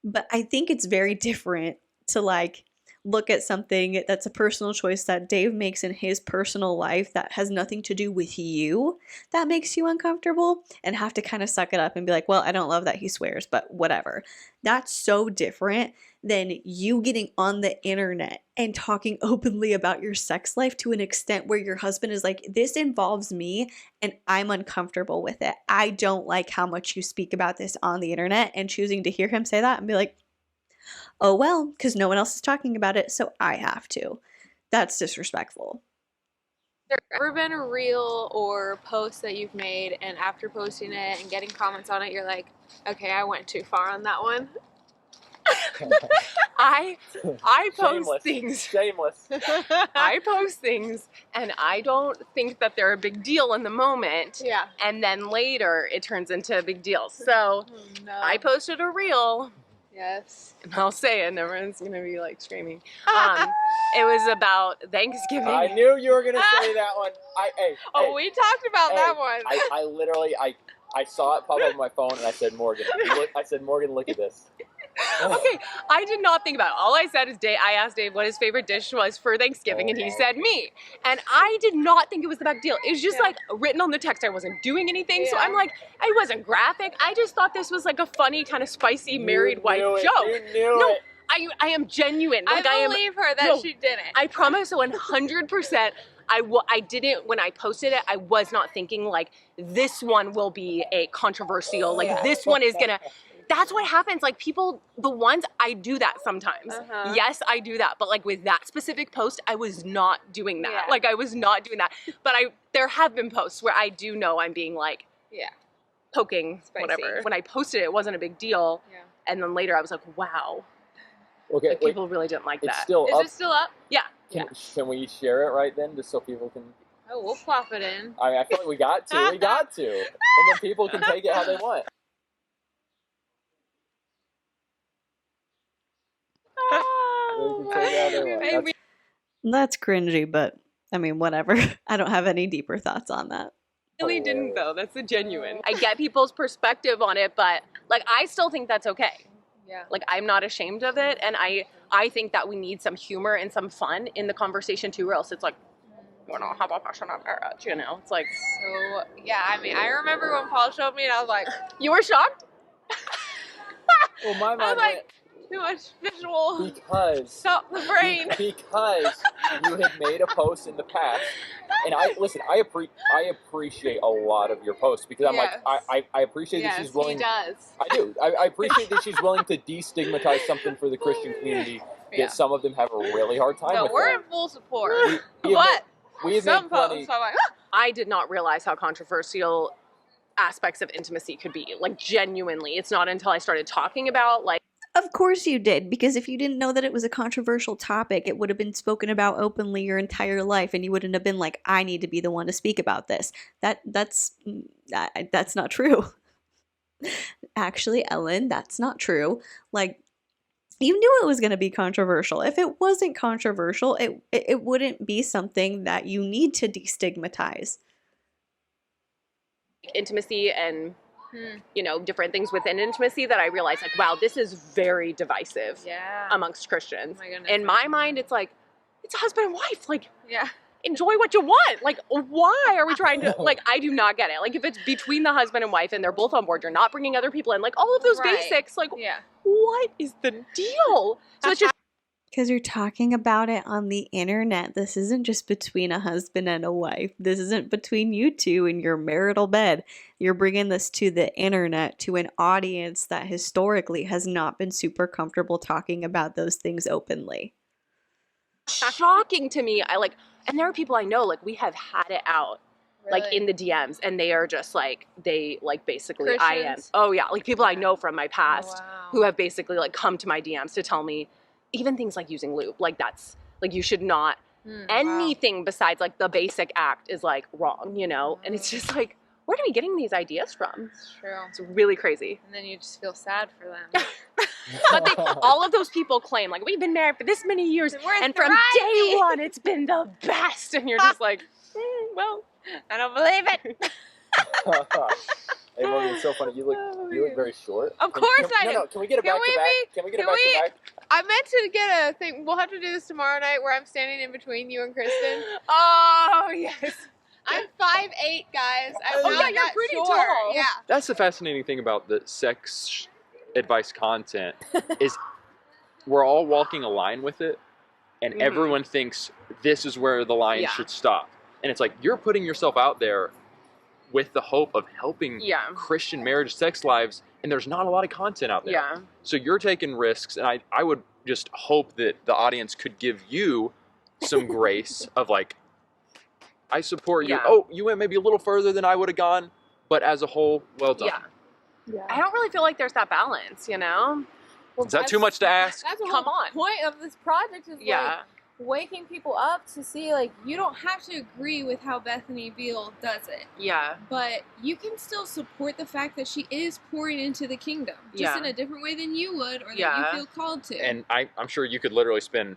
But I think it's very different to like look at something that's a personal choice that Dave makes in his personal life that has nothing to do with you, that makes you uncomfortable, and have to kind of suck it up and be like, well, I don't love that he swears, but whatever. That's so different than you getting on the internet and talking openly about your sex life to an extent where your husband is like, this involves me and I'm uncomfortable with it. I don't like how much you speak about this on the internet, and choosing to hear him say that and be like, oh, well, because no one else is talking about it, so I have to. That's disrespectful. Has there ever been a reel or post that you've made, and after posting it and getting comments on it, you're like, okay, I went too far on that one? I post things. Shameless. I post things, and I don't think that they're a big deal in the moment. Yeah. And then later, it turns into a big deal. So I posted a reel. Yes. And I'll say it, and everyone's going to be like screaming. It was about Thanksgiving. I knew you were going to say that one. We talked about that one. I literally saw it pop up on my phone, and I said, Morgan, look at this. Okay, I did not think about it. All I said is, I asked Dave what his favorite dish was for Thanksgiving, and he said me. And I did not think it was that deal. It was just like written on the text. I wasn't doing anything, so I'm like, I wasn't graphic. I just thought this was like a funny, kind of spicy married wife joke. You knew it. I am genuine. Like, I believe her that she didn't. I promise 100%. I didn't, when I posted it, I was not thinking like, this one will be a controversial, like this one is gonna, that's what happens. Like, people, the ones, I do that sometimes. Yes, I do that. But like with that specific post, I was not doing that. Yeah. Like, I was not doing that. But there have been posts where I do know I'm being like, poking, spicy. whatever. When I posted it, it wasn't a big deal. Yeah. And then later I was like, wow. Okay, Like, people really didn't like it's that. still Is up. it still up? Yeah. Can we share it right then, just so people can? Oh, we'll plop it in. I feel like we got to, and then people can take it how they want. That's cringy, but I mean, whatever. I don't have any deeper thoughts on that. Really didn't, though. That's a genuine. I get people's perspective on it, but like, I still think that's okay. Yeah. Like, I'm not ashamed of it, and I think that we need some humor and some fun in the conversation too, or else it's like, you know, have a passionate marriage, you know? It's like, So, yeah, I mean, I remember when Paul showed me, and I was like, you were shocked? Well, my mind like, Too much visual. Because Stop the brain. Because you had made a post in the past, and I appreciate a lot of your posts because I'm I appreciate that she's willing. Yes, he does. I do. I appreciate that she's willing to destigmatize something for the Christian community that some of them have a really hard time with. We're in full support. Some posts. I did not realize how controversial aspects of intimacy could be. Like, genuinely, it's not until I started talking about like. Of course you did, because if you didn't know that it was a controversial topic, it would have been spoken about openly your entire life, and you wouldn't have been like, I need to be the one to speak about this. That's not true. Actually, Ellen, that's not true. Like, you knew it was going to be controversial. If it wasn't controversial, it wouldn't be something that you need to destigmatize. Intimacy and you know, different things within intimacy that I realized, like, wow, this is very divisive amongst Christians. In my mind, it's like, it's a husband and wife. Like, enjoy what you want. Like, why are we trying to, like, I do not get it. Like, if it's between the husband and wife and they're both on board, you're not bringing other people in, like, all of those basics, like, what is the deal? So it's just. Because you're talking about it on the internet. This isn't just between a husband and a wife. This isn't between you two in your marital bed. You're bringing this to the internet, to an audience that historically has not been super comfortable talking about those things openly. Shocking to me. And there are people I know, like, we have had it out. Really? Like, in the DMs, and they are just like, they like basically Christians? like people I know from my past who have basically like come to my DMs to tell me even things like using lube, like, that's like, you should not anything besides like the basic act is like wrong, you know. And it's just like, where are we getting these ideas from? It's true. It's really crazy. And then you just feel sad for them. But all of those people claim, like, we've been married for this many years, and from day one it's been the best, and you're just like, well, I don't believe it. Hey, Morgan, it's so funny. You look very short. Of course I do. No, can we get a back to back? Can we get a back to back? I meant to get a thing. We'll have to do this tomorrow night where I'm standing in between you and Kristen. Oh, yes. I'm 5'8", guys. I'm you're pretty short. tall. Yeah. That's the fascinating thing about the sex advice content is we're all walking a line with it, and everyone thinks this is where the line should stop. And it's like, you're putting yourself out there with the hope of helping Christian marriage sex lives, and there's not a lot of content out there. Yeah. So you're taking risks, and I would just hope that the audience could give you some grace of like, I support you. Oh, you went maybe a little further than I would have gone, but as a whole, well done. Yeah. I don't really feel like there's that balance, you know? Is that too much to ask? That's the whole point of this project is like waking people up to see, like, you don't have to agree with how Bethany Beal does it. Yeah. But you can still support the fact that she is pouring into the kingdom. Just in a different way than you would or that you feel called to. And I'm sure you could literally spend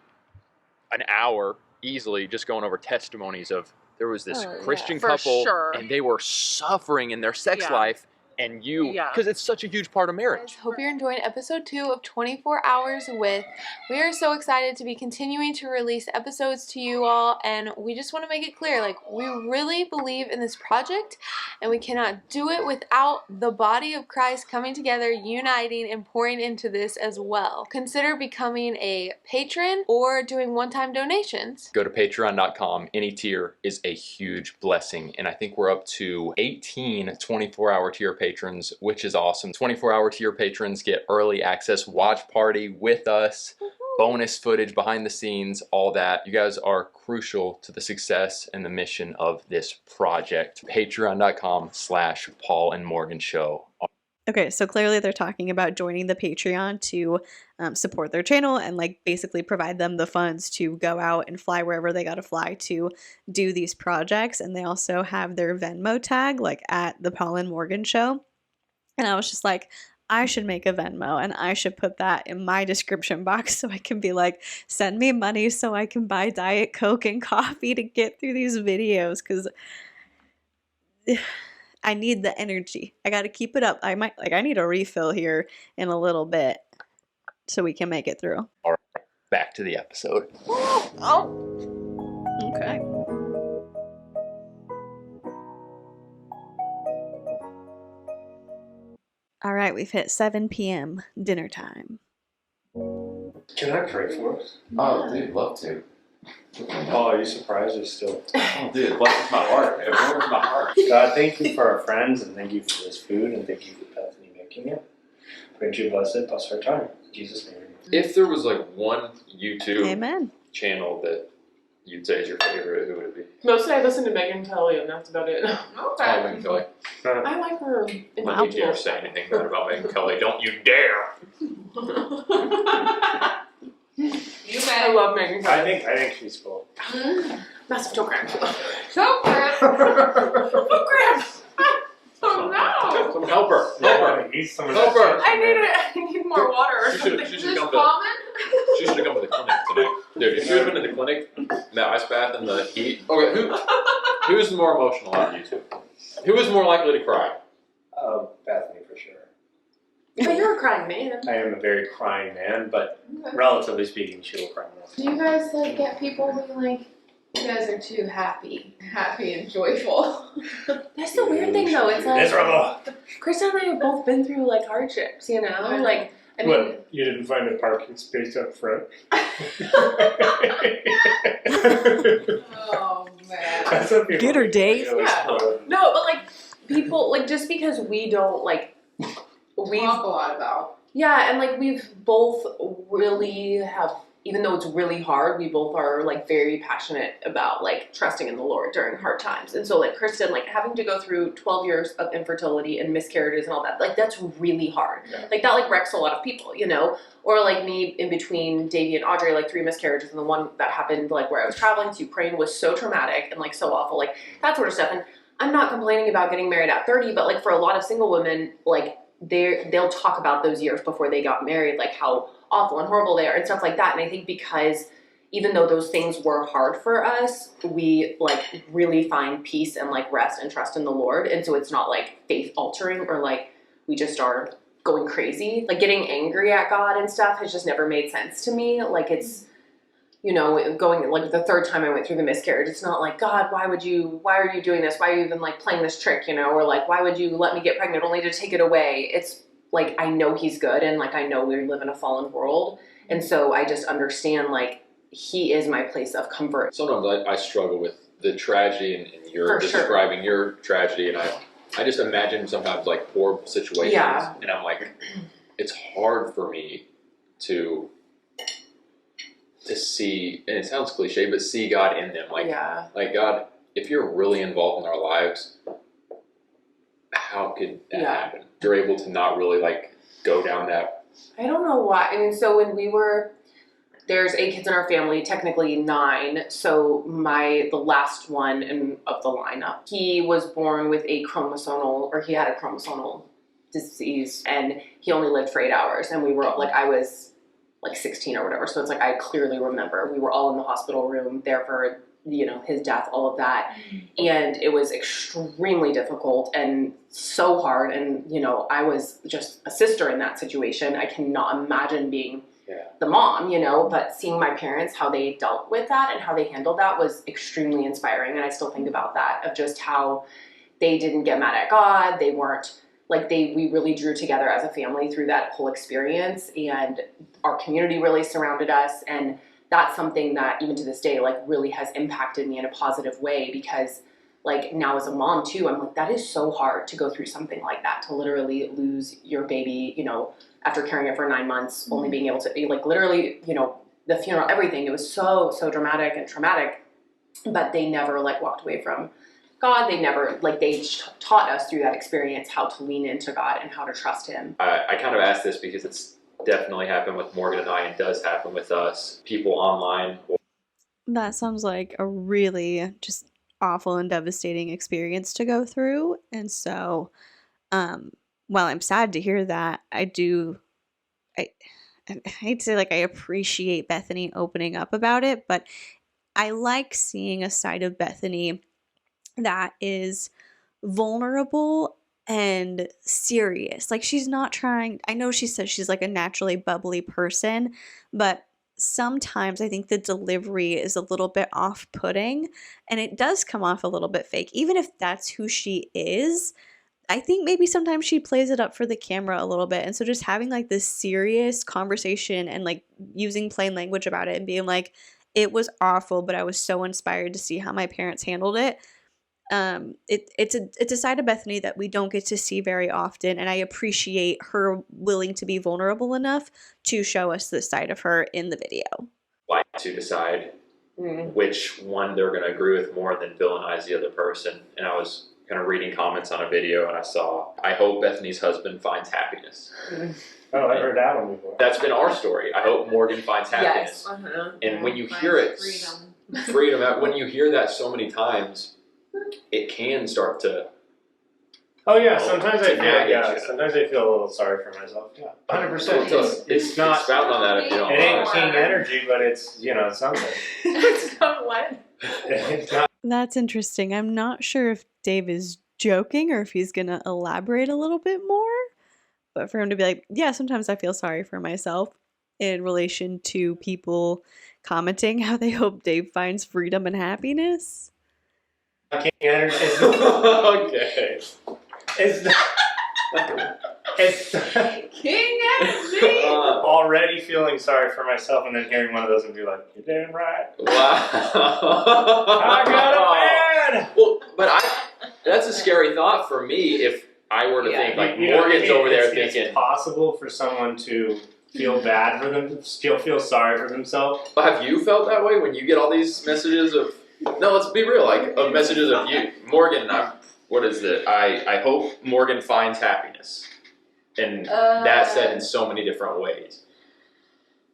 an hour easily just going over testimonies of there was this Christian couple and they were suffering in their sex life, and you, because it's such a huge part of marriage. Hope you're enjoying episode 2 of 24 Hours With. We are so excited to be continuing to release episodes to you all, and we just want to make it clear, like, we really believe in this project, and we cannot do it without the body of Christ coming together, uniting, and pouring into this as well. Consider becoming a patron or doing one-time donations. Go to patreon.com. Any tier is a huge blessing, and I think we're up to 18 24-hour tier patrons, which is awesome. 24-hour tier patrons get early access watch party with us, bonus footage behind the scenes, all that. You guys are crucial to the success and the mission of this project. Patreon.com/Paul and Morgan Show. Okay, so clearly they're talking about joining the Patreon to support their channel and like basically provide them the funds to go out and fly wherever they gotta fly to do these projects. And they also have their Venmo tag like at the Paul and Morgan Show. And I was just like, I should make a Venmo and I should put that in my description box so I can be like, send me money so I can buy Diet Coke and coffee to get through these videos, because I need the energy. I got to keep it up. I need a refill here in a little bit so we can make it through. All right, back to the episode. Okay. All right, we've hit 7 p.m. dinner time. Can I pray for us? Oh, dude, love to. Oh, are you surprised you're still? Oh, dude, blesses my heart. It warms my heart. God, thank you for our friends, and thank you for this food, and thank you for Bethany making it. Pray that you bless it, bless our time. In Jesus' name. If there was like one YouTube Amen. channel that you'd say is your favorite, who would it be? Mostly I listen to Megan Kelly, and that's about it. Oh, Megan Kelly. I like her. Don't you dare say anything bad about Megan Kelly. Don't you dare. I love Megan Kelly. I think she's cool. Massive toe cramp. Toe cramp. Toe cramp. Oh no! Come help her. Help her. Eat some of Help that. her. I need more water. She should have come to the clinic tonight. Dude, if she would have been in the clinic, the ice bath and the heat. Okay, who's more emotional out of you two? Who is more likely to cry? Bethany for sure. But you're a crying man. I am a very crying man, but relatively speaking, she will cry more. Do you guys like get people being like, you guys are too happy and joyful? That's the weird thing though. It's like miserable. Krista and I have both been through like hardships, you know? Like I mean, What, you didn't find a parking space up front? Oh man. That's what people Get her, think. Dave. Yeah. No, but like people like just because we don't like we Talk a lot about. yeah, and like we've both really have, even though it's really hard, we both are like very passionate about like trusting in the Lord during hard times. And so like Kristen, like having to go through 12 years of infertility and miscarriages and all that, like that's really hard. Yeah. Like that like wrecks a lot of people, you know? Or like me in between Davey and Audrey, like 3 miscarriages, and the one that happened like where I was traveling to Ukraine was so traumatic and like so awful, like that sort of stuff. And I'm not complaining about getting married at 30, but like for a lot of single women, like they'll talk about those years before they got married, like how awful and horrible they are and stuff like that. And I think because even though those things were hard for us, we like really find peace and like rest and trust in the Lord. And so it's not like faith altering or like we just are going crazy. Like getting angry at God and stuff has just never made sense to me. Like it's, you know, going like the 3rd time I went through the miscarriage, it's not like, God, why are you doing this? Why are you even like playing this trick, you know? Or like, why would you let me get pregnant only to take it away? It's like, I know he's good. And like, I know we live in a fallen world. And so I just understand like, he is my place of comfort. Sometimes I struggle with the tragedy and you're describing your tragedy, and I just imagine sometimes like horrible situations, and I'm like, it's hard for me to see, and it sounds cliche, but see God in them. Like, like God, if you're really involved in our lives, how could that happen? You're able to not really like go down that. I don't know why. I mean, so when there's 8 kids in our family, technically 9. So the last one of the lineup, he was born with he had a chromosomal disease, and he only lived for 8 hours. And we were like, I was like 16 or whatever. So it's like, I clearly remember we were all in the hospital room there for, you know, his death, all of that. And it was extremely difficult and so hard. And, you know, I was just a sister in that situation. I cannot imagine being the mom, you know, but seeing my parents, how they dealt with that and how they handled that was extremely inspiring. And I still think about that, of just how they didn't get mad at God. They weren't like we really drew together as a family through that whole experience, and our community really surrounded us. And that's something that even to this day, like really has impacted me in a positive way, because like now as a mom too, I'm like, that is so hard to go through something like that, to literally lose your baby, you know, after carrying it for 9 months, only being able to be like literally, you know, the funeral, everything. It was so dramatic and traumatic, but they never like walked away from God. They never, like they taught us through that experience how to lean into God and how to trust him. I kind of asked this because it's definitely happened with Morgan and I, and does happen with us, people online. That sounds like a really just awful and devastating experience to go through. And so, while I'm sad to hear that, I hate to say like I appreciate Bethany opening up about it, but I like seeing a side of Bethany that is vulnerable and serious. Like she's not trying, I know she says she's like a naturally bubbly person, but sometimes I think the delivery is a little bit off-putting and it does come off a little bit fake. Even if that's who she is, I think maybe sometimes she plays it up for the camera a little bit. And so just having like this serious conversation and like using plain language about it and being like, it was awful, but I was so inspired to see how my parents handled it. It's a side of Bethany that we don't get to see very often, and I appreciate her willing to be vulnerable enough to show us this side of her in the video. Like to decide which one they're going to agree with more than villainize the other person. And I was kind of reading comments on a video, and I saw, I hope Bethany's husband finds happiness. Oh, I heard that one before. That's been our story. I hope Morgan finds happiness. Yes. And when you hear it, freedom, when you hear that so many times, it can start to. Oh yeah, sometimes I feel sometimes I feel a little sorry for myself. Yeah, 100%. It's not expound on that if you don't. It ain't king energy, but it's something. It's not what? It's not. That's interesting. I'm not sure if Dave is joking or if he's gonna elaborate a little bit more. But for him to be like, yeah, sometimes I feel sorry for myself in relation to people commenting how they hope Dave finds freedom and happiness. King energy. Okay. It's King energy. Already feeling sorry for myself, and then hearing one of those and be like, "You're damn right." Wow. I got a man. Well, but that's a scary thought for me if I were to think like Morgan's over there thinking. It's possible for someone to feel bad for them, still feel sorry for themselves. Have you felt that way when you get all these messages of? No, let's be real. Like of messages of you, Morgan. What is it? I hope Morgan finds happiness, and that's said in so many different ways.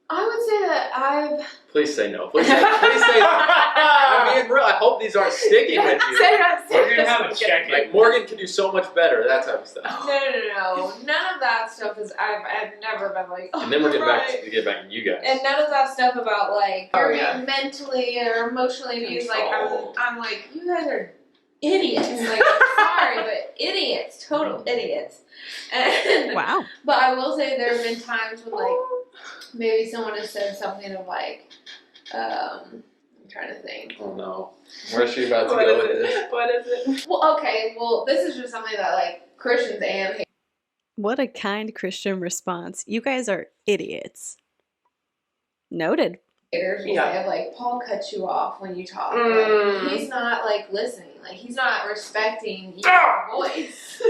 I would say that I've. Please say no. Please say. I'm being real. I hope these aren't sticking with you. Say yes. We're gonna have a check-in. Like Morgan can do so much better. That type of stuff. No. None of that stuff is. I've never been like. Oh, and then we're getting back to you guys. And none of that stuff about like you're being mentally or emotionally abused. Like I'm like, you guys are idiots. Like I'm sorry, but idiots, total idiots. And wow. But I will say there have been times when like maybe someone has said something of like, I'm trying to think. Oh no, where's she about to go with this? What is it? Well, okay. Well, this is just something that like Christians and. What a kind Christian response. You guys are idiots. Noted. Will say like Paul cuts you off when you talk. Like, he's not like listening. Like he's not respecting your voice.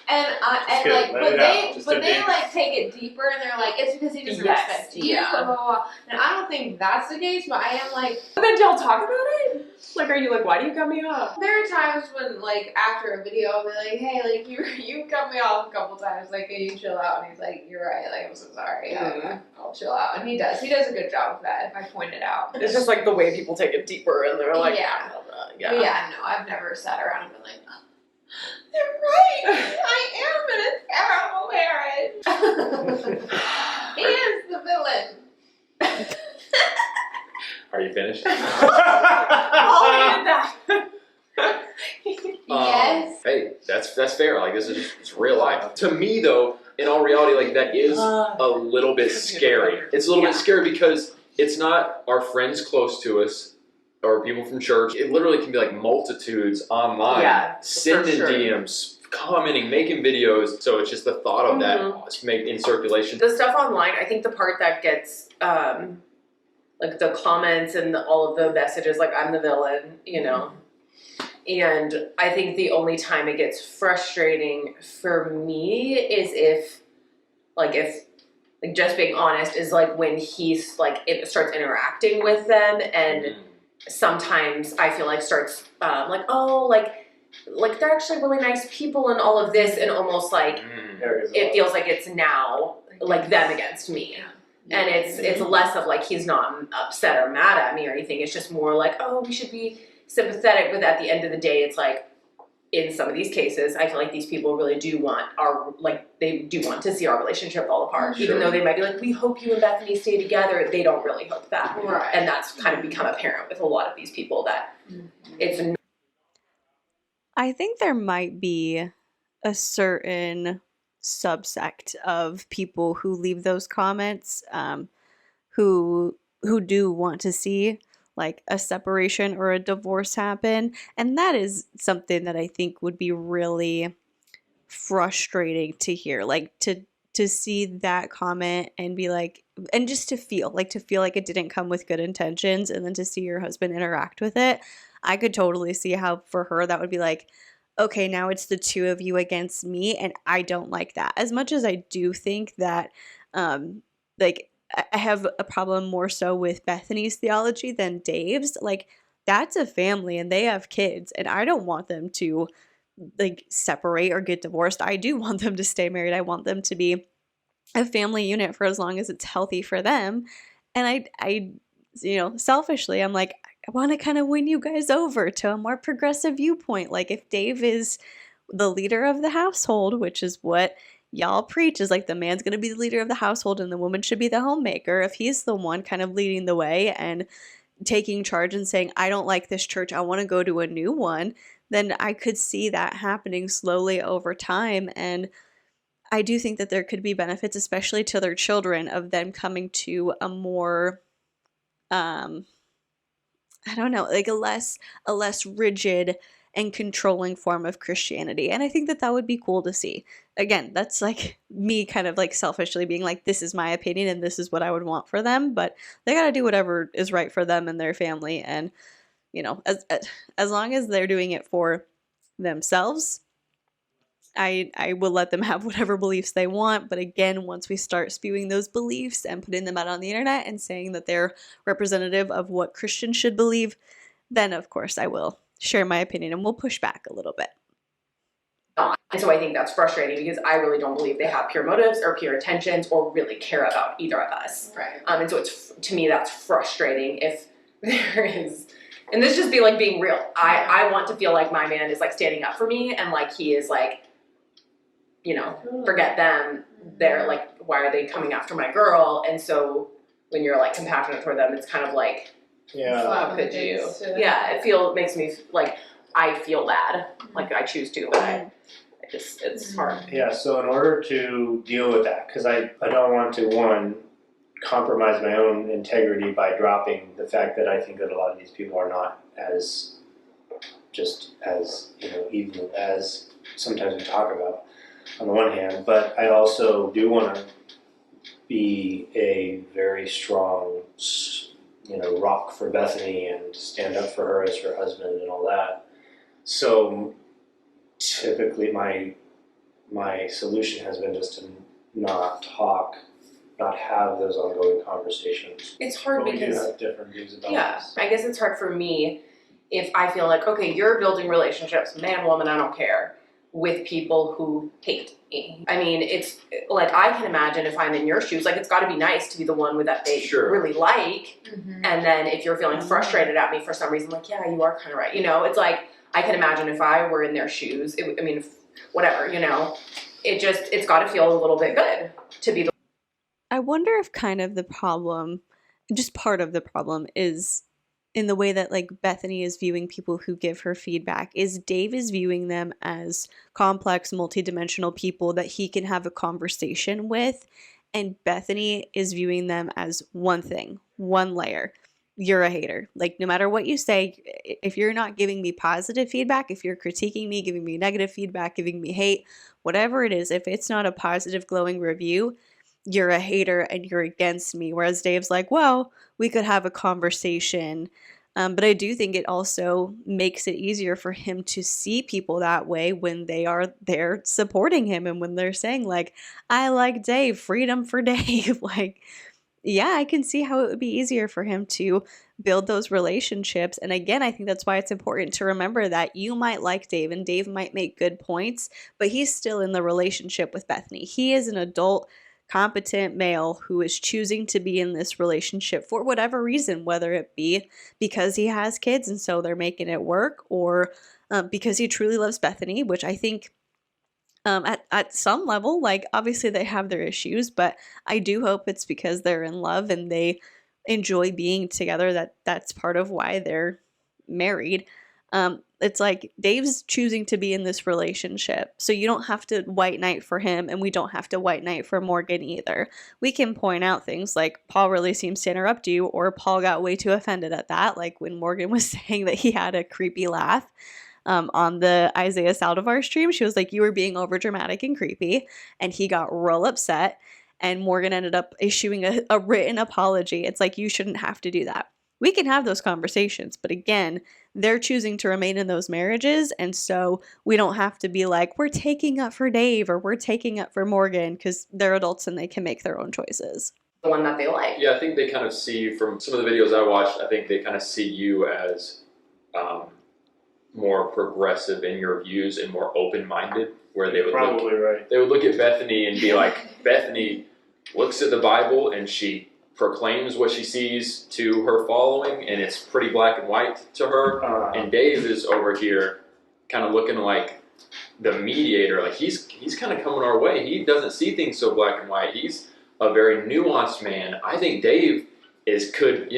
And like, but they like take it deeper, and they're like, it's because he doesn't respect you. Blah, blah, blah. And I don't think that's the case, but I am like. But then y'all talk about it? Like, are you like, why do you cut me off? There are times when, like, after a video, I'll be like, hey, like, you cut me off a couple times. Like, can you chill out? And he's like, you're right. Like, I'm so sorry. I'll chill out. And he does. He does a good job of that if I point it out. It's just like the way people take it deeper, and they're like, yeah, no, I've never sat around and been like, oh, they're right. I am in a terrible marriage. He is the villain. Are you finished? Yes. Hey, that's fair. Like this is it's real life. To me, though, in all reality, like that is a little bit scary. It's a little bit scary because it's not our friends close to us or people from church. It literally can be like multitudes online, sending DMs, commenting, making videos. So it's just the thought of that in circulation. The stuff online, I think the part that gets like the comments and all of the messages, like I'm the villain, you know. And I think the only time it gets frustrating for me is if just being honest, is like when he's like it starts interacting with them, and sometimes I feel like starts like, oh, like they're actually really nice people and all of this, and almost like it feels like it's now like them against me. And it's less of like he's not upset or mad at me or anything. It's just more like, oh, we should be sympathetic. But at the end of the day, it's like in some of these cases, I feel like these people really do want they do want to see our relationship fall apart. Even though they might be like, we hope you and Bethany stay together. They don't really hope that. Right. And that's kind of become apparent with a lot of these people that it's. I think there might be a certain subsect of people who leave those comments who do want to see like a separation or a divorce happen. And that is something that I think would be really frustrating to hear, like to see that comment and be like, and just to feel like it didn't come with good intentions, and then to see your husband interact with it. I could totally see how for her that would be like, okay, now it's the two of you against me, and I don't like that. As much as I do think that like I have a problem more so with Bethany's theology than Dave's. Like, that's a family and they have kids, and I don't want them to like separate or get divorced. I do want them to stay married. I want them to be a family unit for as long as it's healthy for them. And I selfishly, I'm like, I want to kind of win you guys over to a more progressive viewpoint. Like, if Dave is the leader of the household, which is what y'all preach, is like the man's going to be the leader of the household and the woman should be the homemaker. If he's the one kind of leading the way and taking charge and saying, I don't like this church, I want to go to a new one, then I could see that happening slowly over time. And I do think that there could be benefits, especially to their children, of them coming to a more, I don't know, like a less rigid and controlling form of Christianity. And I think that would be cool to see. Again, that's like me kind of like selfishly being like, this is my opinion and this is what I would want for them, but they got to do whatever is right for them and their family. And, as long as they're doing it for themselves, I will let them have whatever beliefs they want. But again, once we start spewing those beliefs and putting them out on the internet and saying that they're representative of what Christians should believe, then of course I will share my opinion and we'll push back a little bit. And so I think that's frustrating because I really don't believe they have pure motives or pure intentions or really care about either of us. Right. And so to me, that's frustrating if there is. And this just be like being real. I want to feel like my man is like standing up for me and like he is like, forget them. They're like, why are they coming after my girl? And so when you're like compassionate toward them, it's kind of like, how could you? Yeah, it makes me like I feel bad. Like I choose to, but it's hard. Yeah, so in order to deal with that, because I don't want to, compromise my own integrity by dropping the fact that I think that a lot of these people are not as evil as sometimes we talk about on the one hand, but I also do want to be a very strong, rock for Bethany and stand up for her as her husband and all that. So typically my solution has been just to not have those ongoing conversations. It's hard because we do have different views about this. I guess it's hard for me if I feel like, okay, you're building relationships, man, woman, I don't care, with people who hate me. I mean, it's like I can imagine if I'm in your shoes, like it's got to be nice to be the one that they really like. Mm-hmm. And then if you're feeling frustrated at me for some reason, like, yeah, you are kind of right. It's like I can imagine if I were in their shoes, it's got to feel a little bit good to be the. I wonder if kind of the problem, just part of the problem, is in the way that like Bethany is viewing people who give her feedback, is Dave is viewing them as complex, multidimensional people that he can have a conversation with, and Bethany is viewing them as one thing, one layer. You're a hater. Like, no matter what you say, if you're not giving me positive feedback, if you're critiquing me, giving me negative feedback, giving me hate, whatever it is, if it's not a positive, glowing review, you're a hater and you're against me. Whereas Dave's like, well, we could have a conversation. But I do think it also makes it easier for him to see people that way when they are there supporting him and when they're saying like, I like Dave, freedom for Dave. Like, yeah, I can see how it would be easier for him to build those relationships. And again, I think that's why it's important to remember that you might like Dave and Dave might make good points, but he's still in the relationship with Bethany. He is an adult, competent male who is choosing to be in this relationship for whatever reason, whether it be because he has kids and so they're making it work, or because he truly loves Bethany, which I think at some level, like obviously they have their issues, but I do hope it's because they're in love and they enjoy being together. That's part of why they're married. It's like Dave's choosing to be in this relationship, so you don't have to white knight for him, and we don't have to white knight for Morgan either. We can point out things like Paul really seems to interrupt you, or Paul got way too offended at that, like when Morgan was saying that he had a creepy laugh on the Isaiah Saldivar stream. She was like, you were being over dramatic and creepy, and he got real upset, and Morgan ended up issuing a written apology. It's like, you shouldn't have to do that. We can have those conversations, but again, they're choosing to remain in those marriages, and so we don't have to be like, we're taking up for Dave or we're taking up for Morgan, because they're adults and they can make their own choices. The one that they like. Yeah, I think they kind of see, from some of the videos I watched, I think they kind of see you as more progressive in your views and more open-minded, where they would they would look at Bethany and be like, Bethany looks at the Bible and she proclaims what she sees to her following, and it's pretty black and white to her. And Dave is over here kind of looking like the mediator. Like he's kind of coming our way. He doesn't see things so black and white. He's a very nuanced man. I think Dave could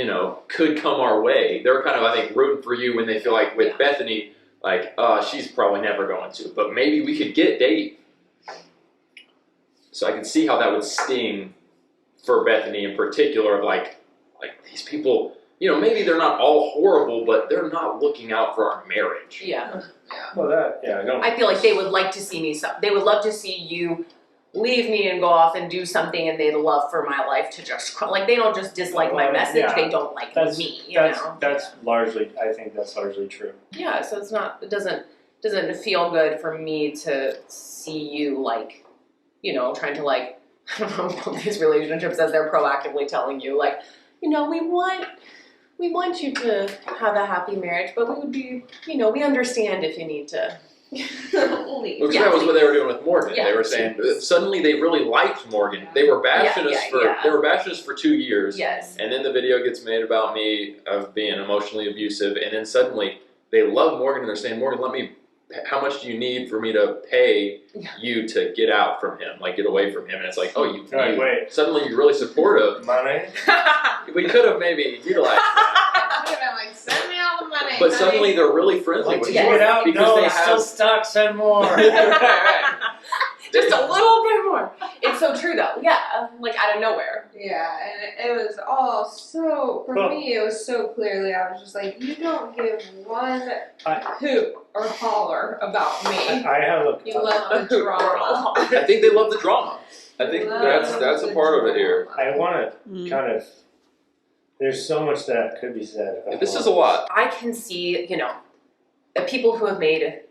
come our way. They're kind of, I think, rooting for you when they feel like with Bethany, like, she's probably never going to, but maybe we could get Dave. So I can see how that would sting for Bethany in particular, of like these people, maybe they're not all horrible, but they're not looking out for our marriage. Yeah. Well, I feel like they would like to see me. They would love to see you leave me and go off and do something, and they'd love for my life to just like, they don't just dislike my message. Yeah. They don't like me. That's largely, I think that's largely true. Yeah. So it doesn't feel good for me to see you like, trying to like, I don't know about these relationships as they're proactively telling you, like, we want you to have a happy marriage, but we would be, we understand if you need to leave. Because that was what they were doing with Morgan. Yeah. They were saying suddenly they really liked Morgan. They were bashing us for 2 years. Yes. And then the video gets made about me of being emotionally abusive, and then suddenly they love Morgan and they're saying, Morgan, how much do you need for me to pay you to get out from him, like get away from him? And it's like, suddenly you're really supportive. Money? We could have maybe utilized that. I would have been like, send me all the money. But suddenly they're really friendly with you. Get out? Because they still stuck, send more. Right. Just a little bit more. It's so true though. Yeah, like out of nowhere. Yeah, and it was all so, for me, it was so clearly, I was just like, you don't give one hoot or holler about me. You love the drama. I think they love the drama. I think that's a part of it here. I want to kind of, there's so much that could be said. This is a lot. I can see, the people who have made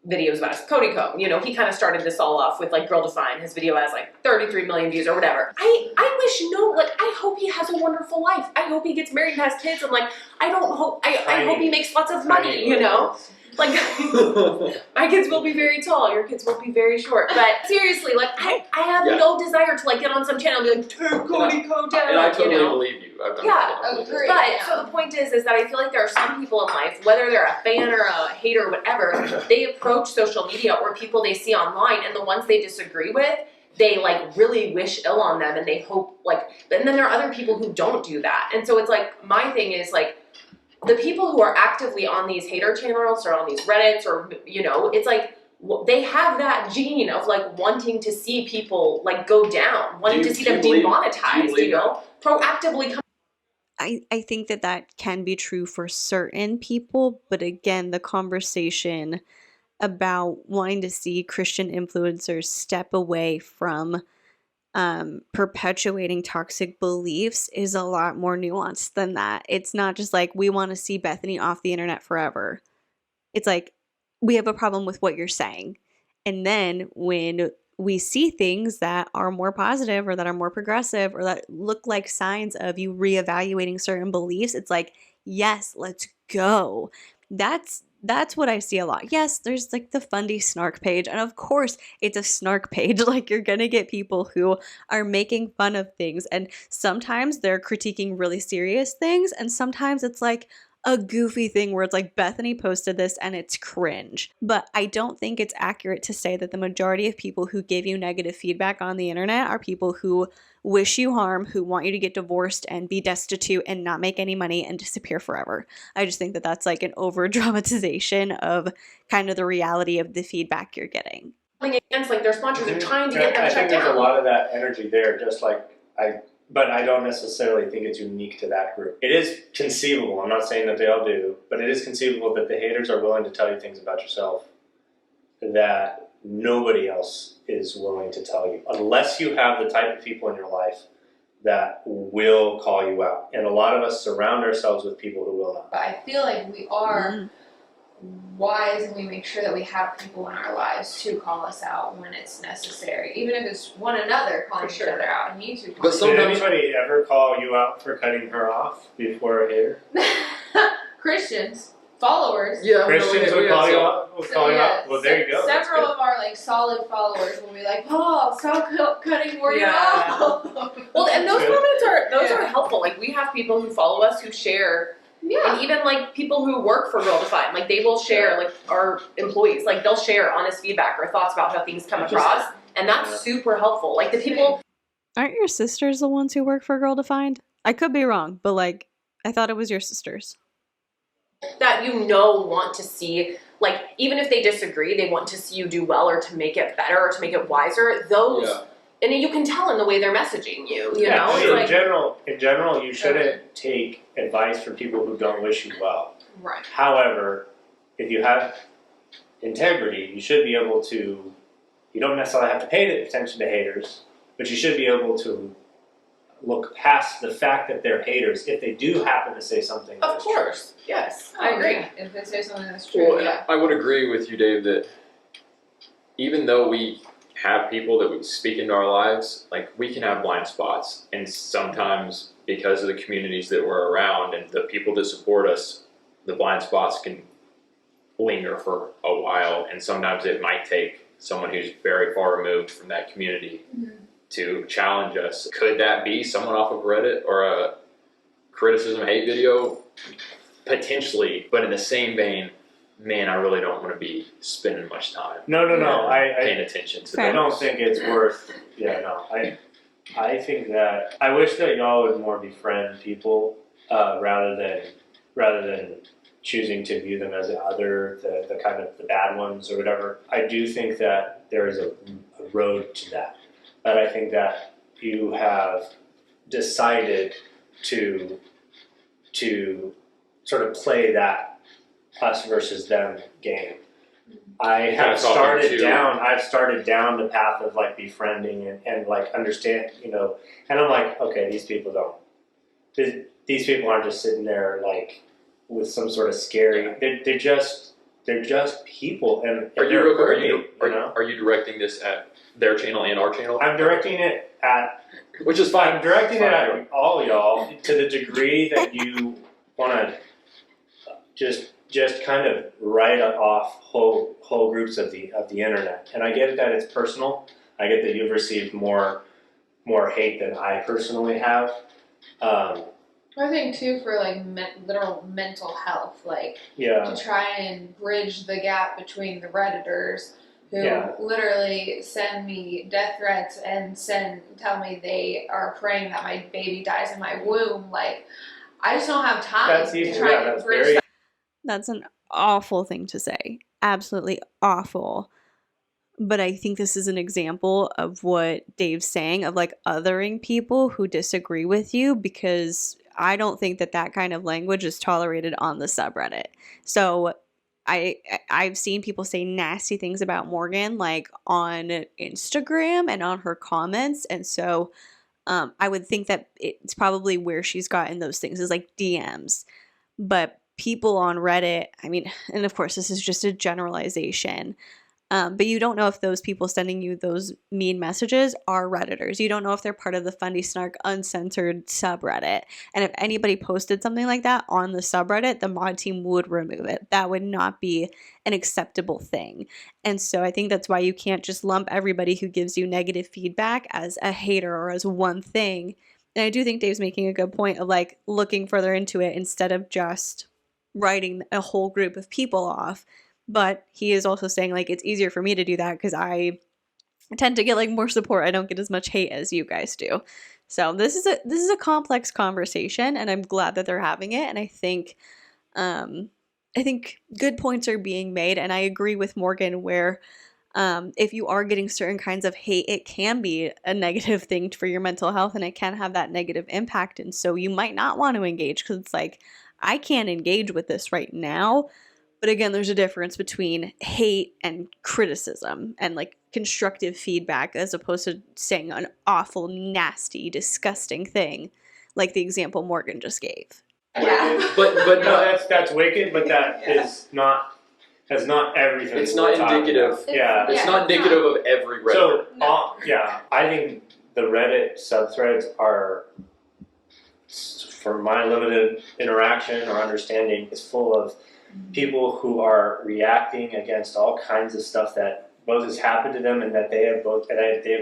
videos about us. Cody Co, he kind of started this all off with like GirlDefined. His video has like 33 million views or whatever. I I hope he has a wonderful life. I hope he gets married and has kids, and like I hope he makes lots of money, Like, my kids will be very tall, your kids will be very short. But seriously, like, I have no desire to, like, get on some channel and be like, turn Cody Co down. And I totally believe you. But so the point is that I feel like there are some people in life, whether they're a fan or a hater or whatever, they approach social media or people they see online, and the ones they disagree with, they, like, really wish ill on them, and they hope, like, and then there are other people who don't do that. And so it's like, my thing is, like, the people who are actively on these hater channels or on these Reddits or, it's like, they have that gene of, like, wanting to see people, like, go down, wanting to see them demonetized, proactively come. I think that can be true for certain people, but again, the conversation about wanting to see Christian influencers step away from perpetuating toxic beliefs is a lot more nuanced than that. It's not just like, we want to see Bethany off the internet forever. It's like, we have a problem with what you're saying. And then when we see things that are more positive or that are more progressive or that look like signs of you reevaluating certain beliefs, it's like, yes, let's go. That's what I see a lot. Yes, there's like the Fundy snark page. And of course, it's a snark page. Like, you're going to get people who are making fun of things. And sometimes they're critiquing really serious things. And sometimes it's like, a goofy thing where it's like Bethany posted this and it's cringe. But I don't think it's accurate to say that the majority of people who give you negative feedback on the internet are people who wish you harm, who want you to get divorced and be destitute and not make any money and disappear forever. I just think that that's like an over dramatization of kind of the reality of the feedback you're getting. Against like their sponsors are trying to get them I shut think there's down. a lot of that energy there, but I don't necessarily think it's unique to that group. It is conceivable, I'm not saying that they all do, but it is conceivable that the haters are willing to tell you things about yourself that nobody else is willing to tell you, unless you have the type of people in your life that will call you out. And a lot of us surround ourselves with people who will not. But I feel like we are wise and we make sure that we have people in our lives to call us out when it's necessary, even if it's one another calling each other out and you two. But did anybody ever call you out for cutting her off before a hater? Christians, followers. Yeah, Christians would call you out. Well, there you go. Several of our like solid followers will be like, "Oh, stop cutting Morgan off." Well, and those moments are helpful. Like we have people who follow us who share. Yeah. And even like people who work for GirlDefined, like they will share, like our employees, like they'll share honest feedback or thoughts about how things come across, and that's super helpful. Like the people. Aren't your sisters the ones who work for GirlDefined? I could be wrong, but like I thought it was your sisters. That want to see, like even if they disagree, they want to see you do well or to make it better or to make it wiser. Those. Yeah. And you can tell in the way they're messaging you, you know? So in general, you shouldn't take advice from people who don't wish you well. Right. However, if you have integrity, you should be able to, you don't necessarily have to pay attention to haters, but you should be able to look past the fact that they're haters if they do happen to say something. Of course, yes, I agree. Yeah. If they say something that's true, well, I would agree with you, Dave, that even though we have people that we speak into our lives, like we can have blind spots, and sometimes because of the communities that we're around and the people that support us, the blind spots can linger for a while, and sometimes it might take someone who's very far removed from that community to challenge us. Could that be someone off of Reddit or a criticism hate video? Potentially, but in the same vein, man, I really don't want to be spending much time. No. Paying attention to that. I don't think it's worth. I think that I wish that y'all would more befriend people rather than choosing to view them as the kind of the bad ones or whatever. I do think that there is a road to that. But I think that you have decided to sort of play that us versus them game. I've started down the path of like befriending and like understand, and I'm like, okay, these people aren't just sitting there like with some sort of scary. They're just people, and are you directing this at their channel and our channel? I'm directing it at, which is fine. I'm directing it at all y'all to the degree that you want to just kind of write off whole groups of the internet. And I get that it's personal. I get that you've received more hate than I personally have. I think too for like literal mental health, like to try and bridge the gap between the Redditors who literally send me death threats and tell me they are praying that my baby dies in my womb. Like I just don't have time to try and bridge that. That's an awful thing to say. Absolutely awful. But I think this is an example of what Dave's saying of like othering people who disagree with you, because I don't think that kind of language is tolerated on the subreddit. So I've seen people say nasty things about Morgan like on Instagram and on her comments. And so I would think that it's probably where she's gotten those things is like DMs. But people on Reddit, I mean, and of course this is just a generalization, but you don't know if those people sending you those mean messages are Redditors. You don't know if they're part of the Fundy Snark Uncensored subreddit. And if anybody posted something like that on the subreddit, the mod team would remove it. That would not be an acceptable thing. And so I think that's why you can't just lump everybody who gives you negative feedback as a hater or as one thing. And I do think Dave's making a good point of like looking further into it instead of just writing a whole group of people off. But he is also saying, like, it's easier for me to do that because I tend to get like more support. I don't get as much hate as you guys do. So this is a complex conversation, and I'm glad that they're having it. And I think good points are being made, and I agree with Morgan where if you are getting certain kinds of hate, it can be a negative thing for your mental health, and it can have that negative impact. And so you might not want to engage because it's like, I can't engage with this right now. But again, there's a difference between hate and criticism and like constructive feedback as opposed to saying an awful, nasty, disgusting thing, like the example Morgan just gave. Yeah. But no, that's wicked, but that's not everything. It's not indicative. It's not indicative of every Reddit. So I think the Reddit subthreads are, from my limited interaction or understanding, is full of people who are reacting against all kinds of stuff that both has happened to them and that they have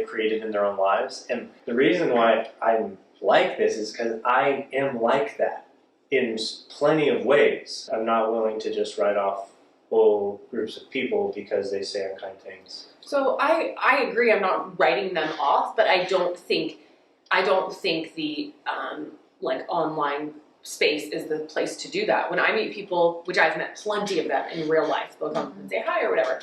created in their own lives. And the reason why I'm like this is because I am like that in plenty of ways. I'm not willing to just write off whole groups of people because they say unkind things. So I agree. I'm not writing them off, but I don't think the like online space is the place to do that. When I meet people, which I've met plenty of them in real life, they'll come and say hi or whatever.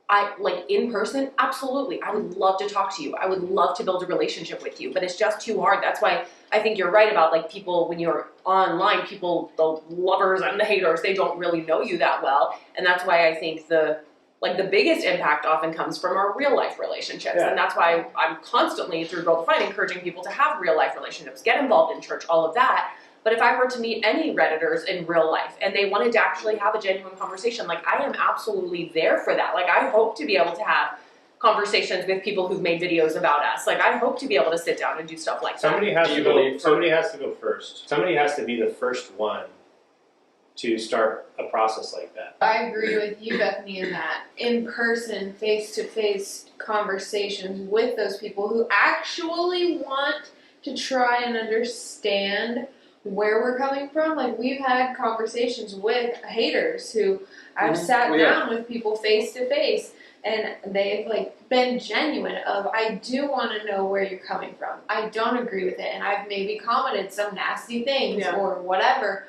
I like in person, absolutely. I would love to talk to you. I would love to build a relationship with you, but it's just too hard. That's why I think you're right about like people, when you're online, people, the lovers and the haters, they don't really know you that well. And that's why I think the biggest impact often comes from our real life relationships. Yeah. And that's why I'm constantly through GirlDefined encouraging people to have real life relationships, get involved in church, all of that. But if I were to meet any Redditors in real life and they wanted to actually have a genuine conversation, like I am absolutely there for that. Like I hope to be able to have conversations with people who've made videos about us. Like I hope to be able to sit down and do stuff like somebody that. Somebody has to go first. Somebody has to be the first one to start a process like that. I agree with you, Bethany, in that in-person, face-to-face conversations with those people who actually want to try and understand where we're coming from. Like we've had conversations with haters who I've sat down with people face to face, and they've like been genuine of, I do want to know where you're coming from. I don't agree with it, and I've maybe commented some nasty things or whatever,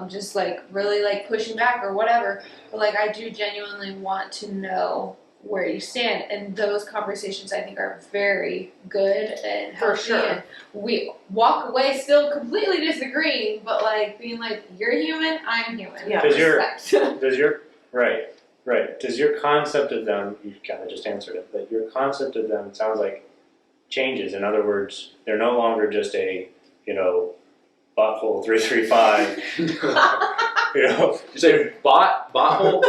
just like really like pushing back or whatever. But like I do genuinely want to know where you stand, and those conversations I think are very good and healthy. For sure. And we walk away still completely disagreeing, but like being like, you're human, I'm human. Yeah. Does your concept of them, you kind of just answered it, but your concept of them, it sounds like, changes. In other words, they're no longer just a, butthole 335. You say butthole?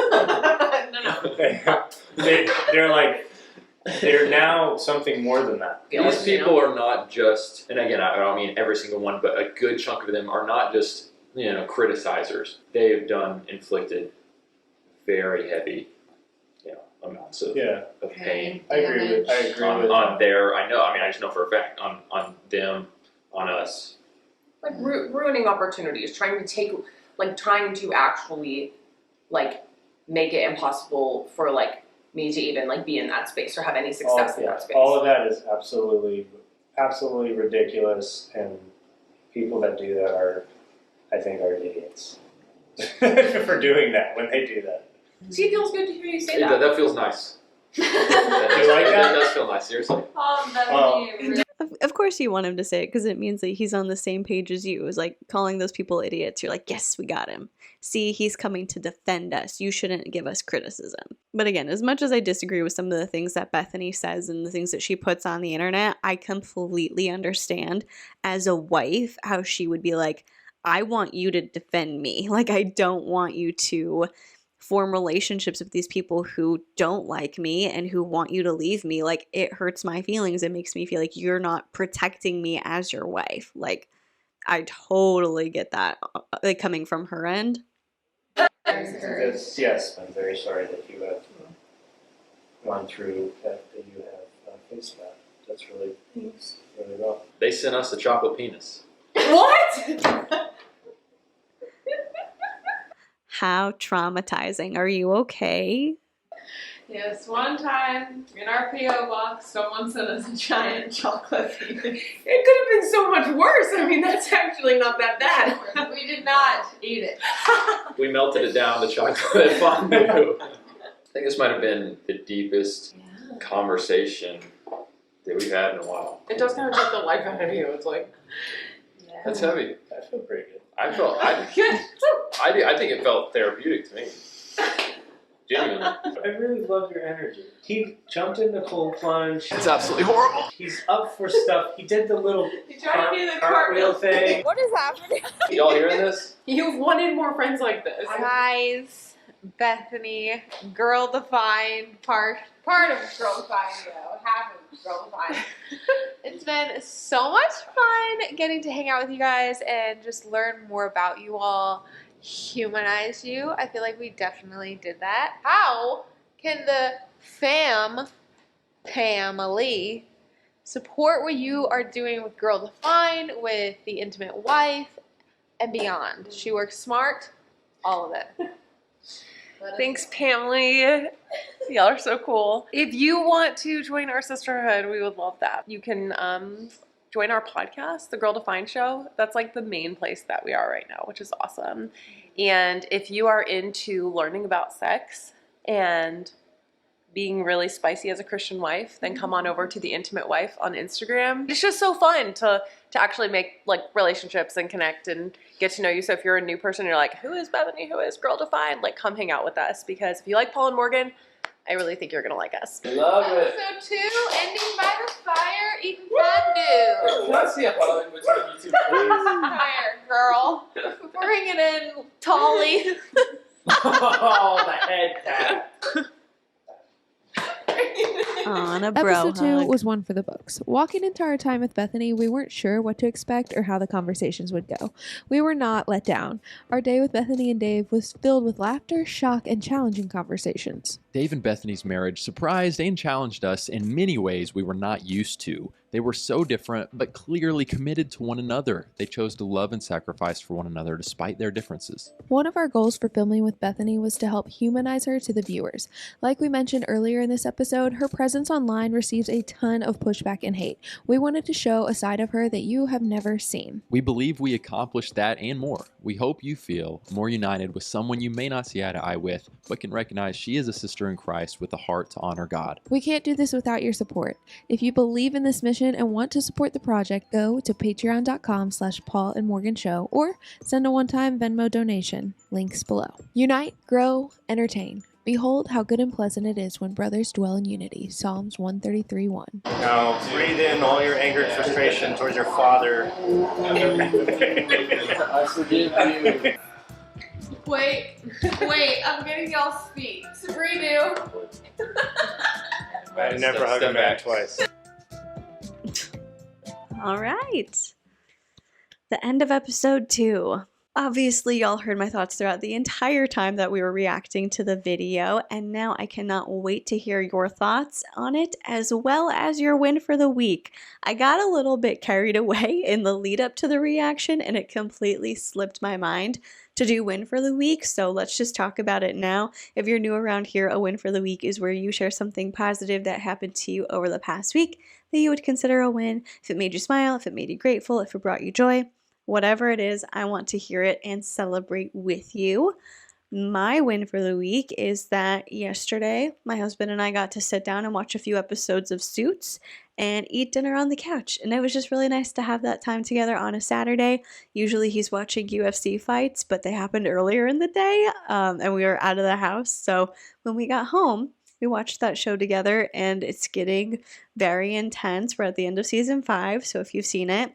They're now something more than that. These people are not just, and again, I don't mean every single one, but a good chunk of them are not just, criticizers. They have inflicted very heavy, amounts of pain. I agree with on their, I just know for a fact, on them, on us. Like ruining opportunities, trying to actually, make it impossible for, me to even, be in that space or have any success in that space. All of that is absolutely ridiculous, and people that do that I think are idiots for doing that when they do that. See, it feels good to hear you say that. That feels nice. Do you like that? That does feel nice, seriously. Of course you want him to say it because it means that he's on the same page as you. It's like calling those people idiots. You're like, yes, we got him. See, he's coming to defend us. You shouldn't give us criticism. But again, as much as I disagree with some of the things that Bethany says and the things that she puts on the internet, I completely understand as a wife how she would be like, I want you to defend me. Like, I don't want you to form relationships with these people who don't like me and who want you to leave me. Like, it hurts my feelings. It makes me feel like you're not protecting me as your wife. Like, I totally get that, coming from her end. Yes, I'm very sorry that you have gone through that you have faced that. That's really rough. They sent us a chocolate penis. What? How traumatizing. Are you okay? Yes, one time in our P.O. box, someone sent us a giant chocolate penis. It could have been so much worse. I mean, that's actually not that bad. We did not eat it. We melted it down to chocolate fondue. I think this might have been the deepest conversation that we've had in a while. It does kind of take the life out of you. It's like, That's heavy. I feel pretty good. I think it felt therapeutic to me. Genuinely. I really love your energy. He jumped in the cold plunge. It's absolutely horrible. He's up for stuff. He did the little cartwheel thing. What is happening? Y'all hearing this? You've wanted more friends like this. Guys, Bethany, GirlDefined, part of GirlDefined, half of GirlDefined. It's been so much fun getting to hang out with you guys and just learn more about you all, humanize you. I feel like we definitely did that. How can the family support what you are doing with GirlDefined, with the intimate wife, and beyond? She works smart, all of it. Thanks, Pamela. Y'all are so cool. If you want to join our sisterhood, we would love that. You can join our podcast, The GirlDefined Show. That's like the main place that we are right now, which is awesome. And if you are into learning about sex and being really spicy as a Christian wife, then come on over to The Intimate Wife on Instagram. It's just so fun to actually make like relationships and connect and get to know you. So if you're a new person, you're like, who is Bethany? Who is GirlDefined? Like, come hang out with us, because if you like Paul and Morgan, I really think you're gonna like us. Love it. Episode 2, ending by the fire, eating fondue. Can I see a photo in between you two, please? Fire, girl. Bring it in, Tolly. Oh, the head tap. On a bro Episode 2 hug. was one for the books. Walking into our time with Bethany, we weren't sure what to expect or how the conversations would go. We were not let down. Our day with Bethany and Dave was filled with laughter, shock, and challenging conversations. Dave and Bethany's marriage surprised and challenged us in many ways we were not used to. They were so different, but clearly committed to one another. They chose to love and sacrifice for one another despite their differences. One of our goals for filming with Bethany was to help humanize her to the viewers. Like we mentioned earlier in this episode, her presence online receives a ton of pushback and hate. We wanted to show a side of her that you have never seen. We believe we accomplished that and more. We hope you feel more united with someone you may not see eye to eye with, but can recognize she is a sister in Christ with a heart to honor God. We can't do this without your support. If you believe in this mission and want to support the project, go to patreon.com/Paul and Morgan Show or send a one-time Venmo donation. Links below. Unite, grow, entertain. Behold how good and pleasant it is when brothers dwell in unity. Psalms 133:1. Now breathe in all your anger and frustration towards your father. I forgive you. Wait, I'm getting y'all's feet. Sabrina. I never hug a man twice. All right. The end of episode 2. Obviously, y'all heard my thoughts throughout the entire time that we were reacting to the video, and now I cannot wait to hear your thoughts on it, as well as your win for the week. I got a little bit carried away in the lead up to the reaction, and it completely slipped my mind to do win for the week, so let's just talk about it now. If you're new around here, a win for the week is where you share something positive that happened to you over the past week that you would consider a win. If it made you smile, if it made you grateful, if it brought you joy, whatever it is, I want to hear it and celebrate with you. My win for the week is that yesterday, my husband and I got to sit down and watch a few episodes of Suits and eat dinner on the couch. And it was just really nice to have that time together on a Saturday. Usually he's watching UFC fights, but they happened earlier in the day and we were out of the house. So when we got home, we watched that show together and it's getting very intense. We're at the end of season 5, so if you've seen it,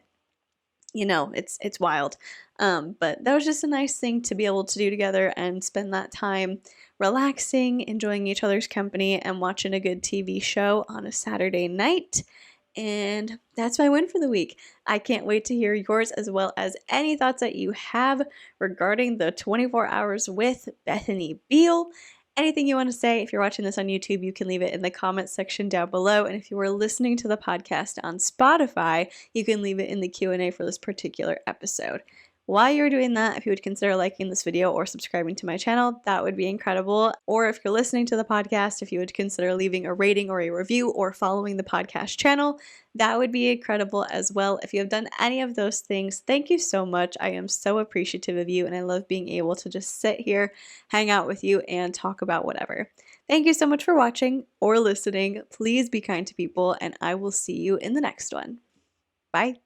you know, it's wild. But that was just a nice thing to be able to do together and spend that time relaxing, enjoying each other's company, and watching a good TV show on a Saturday night. And that's my win for the week. I can't wait to hear yours, as well as any thoughts that you have regarding the 24 hours with Bethany Beal. Anything you want to say, if you're watching this on YouTube, you can leave it in the comments section down below. And if you were listening to the podcast on Spotify, you can leave it in the Q&A for this particular episode. While you're doing that, if you would consider liking this video or subscribing to my channel, that would be incredible. Or if you're listening to the podcast, if you would consider leaving a rating or a review or following the podcast channel, that would be incredible as well. If you have done any of those things, thank you so much. I am so appreciative of you, and I love being able to just sit here, hang out with you, and talk about whatever. Thank you so much for watching or listening. Please be kind to people, and I will see you in the next one. Bye.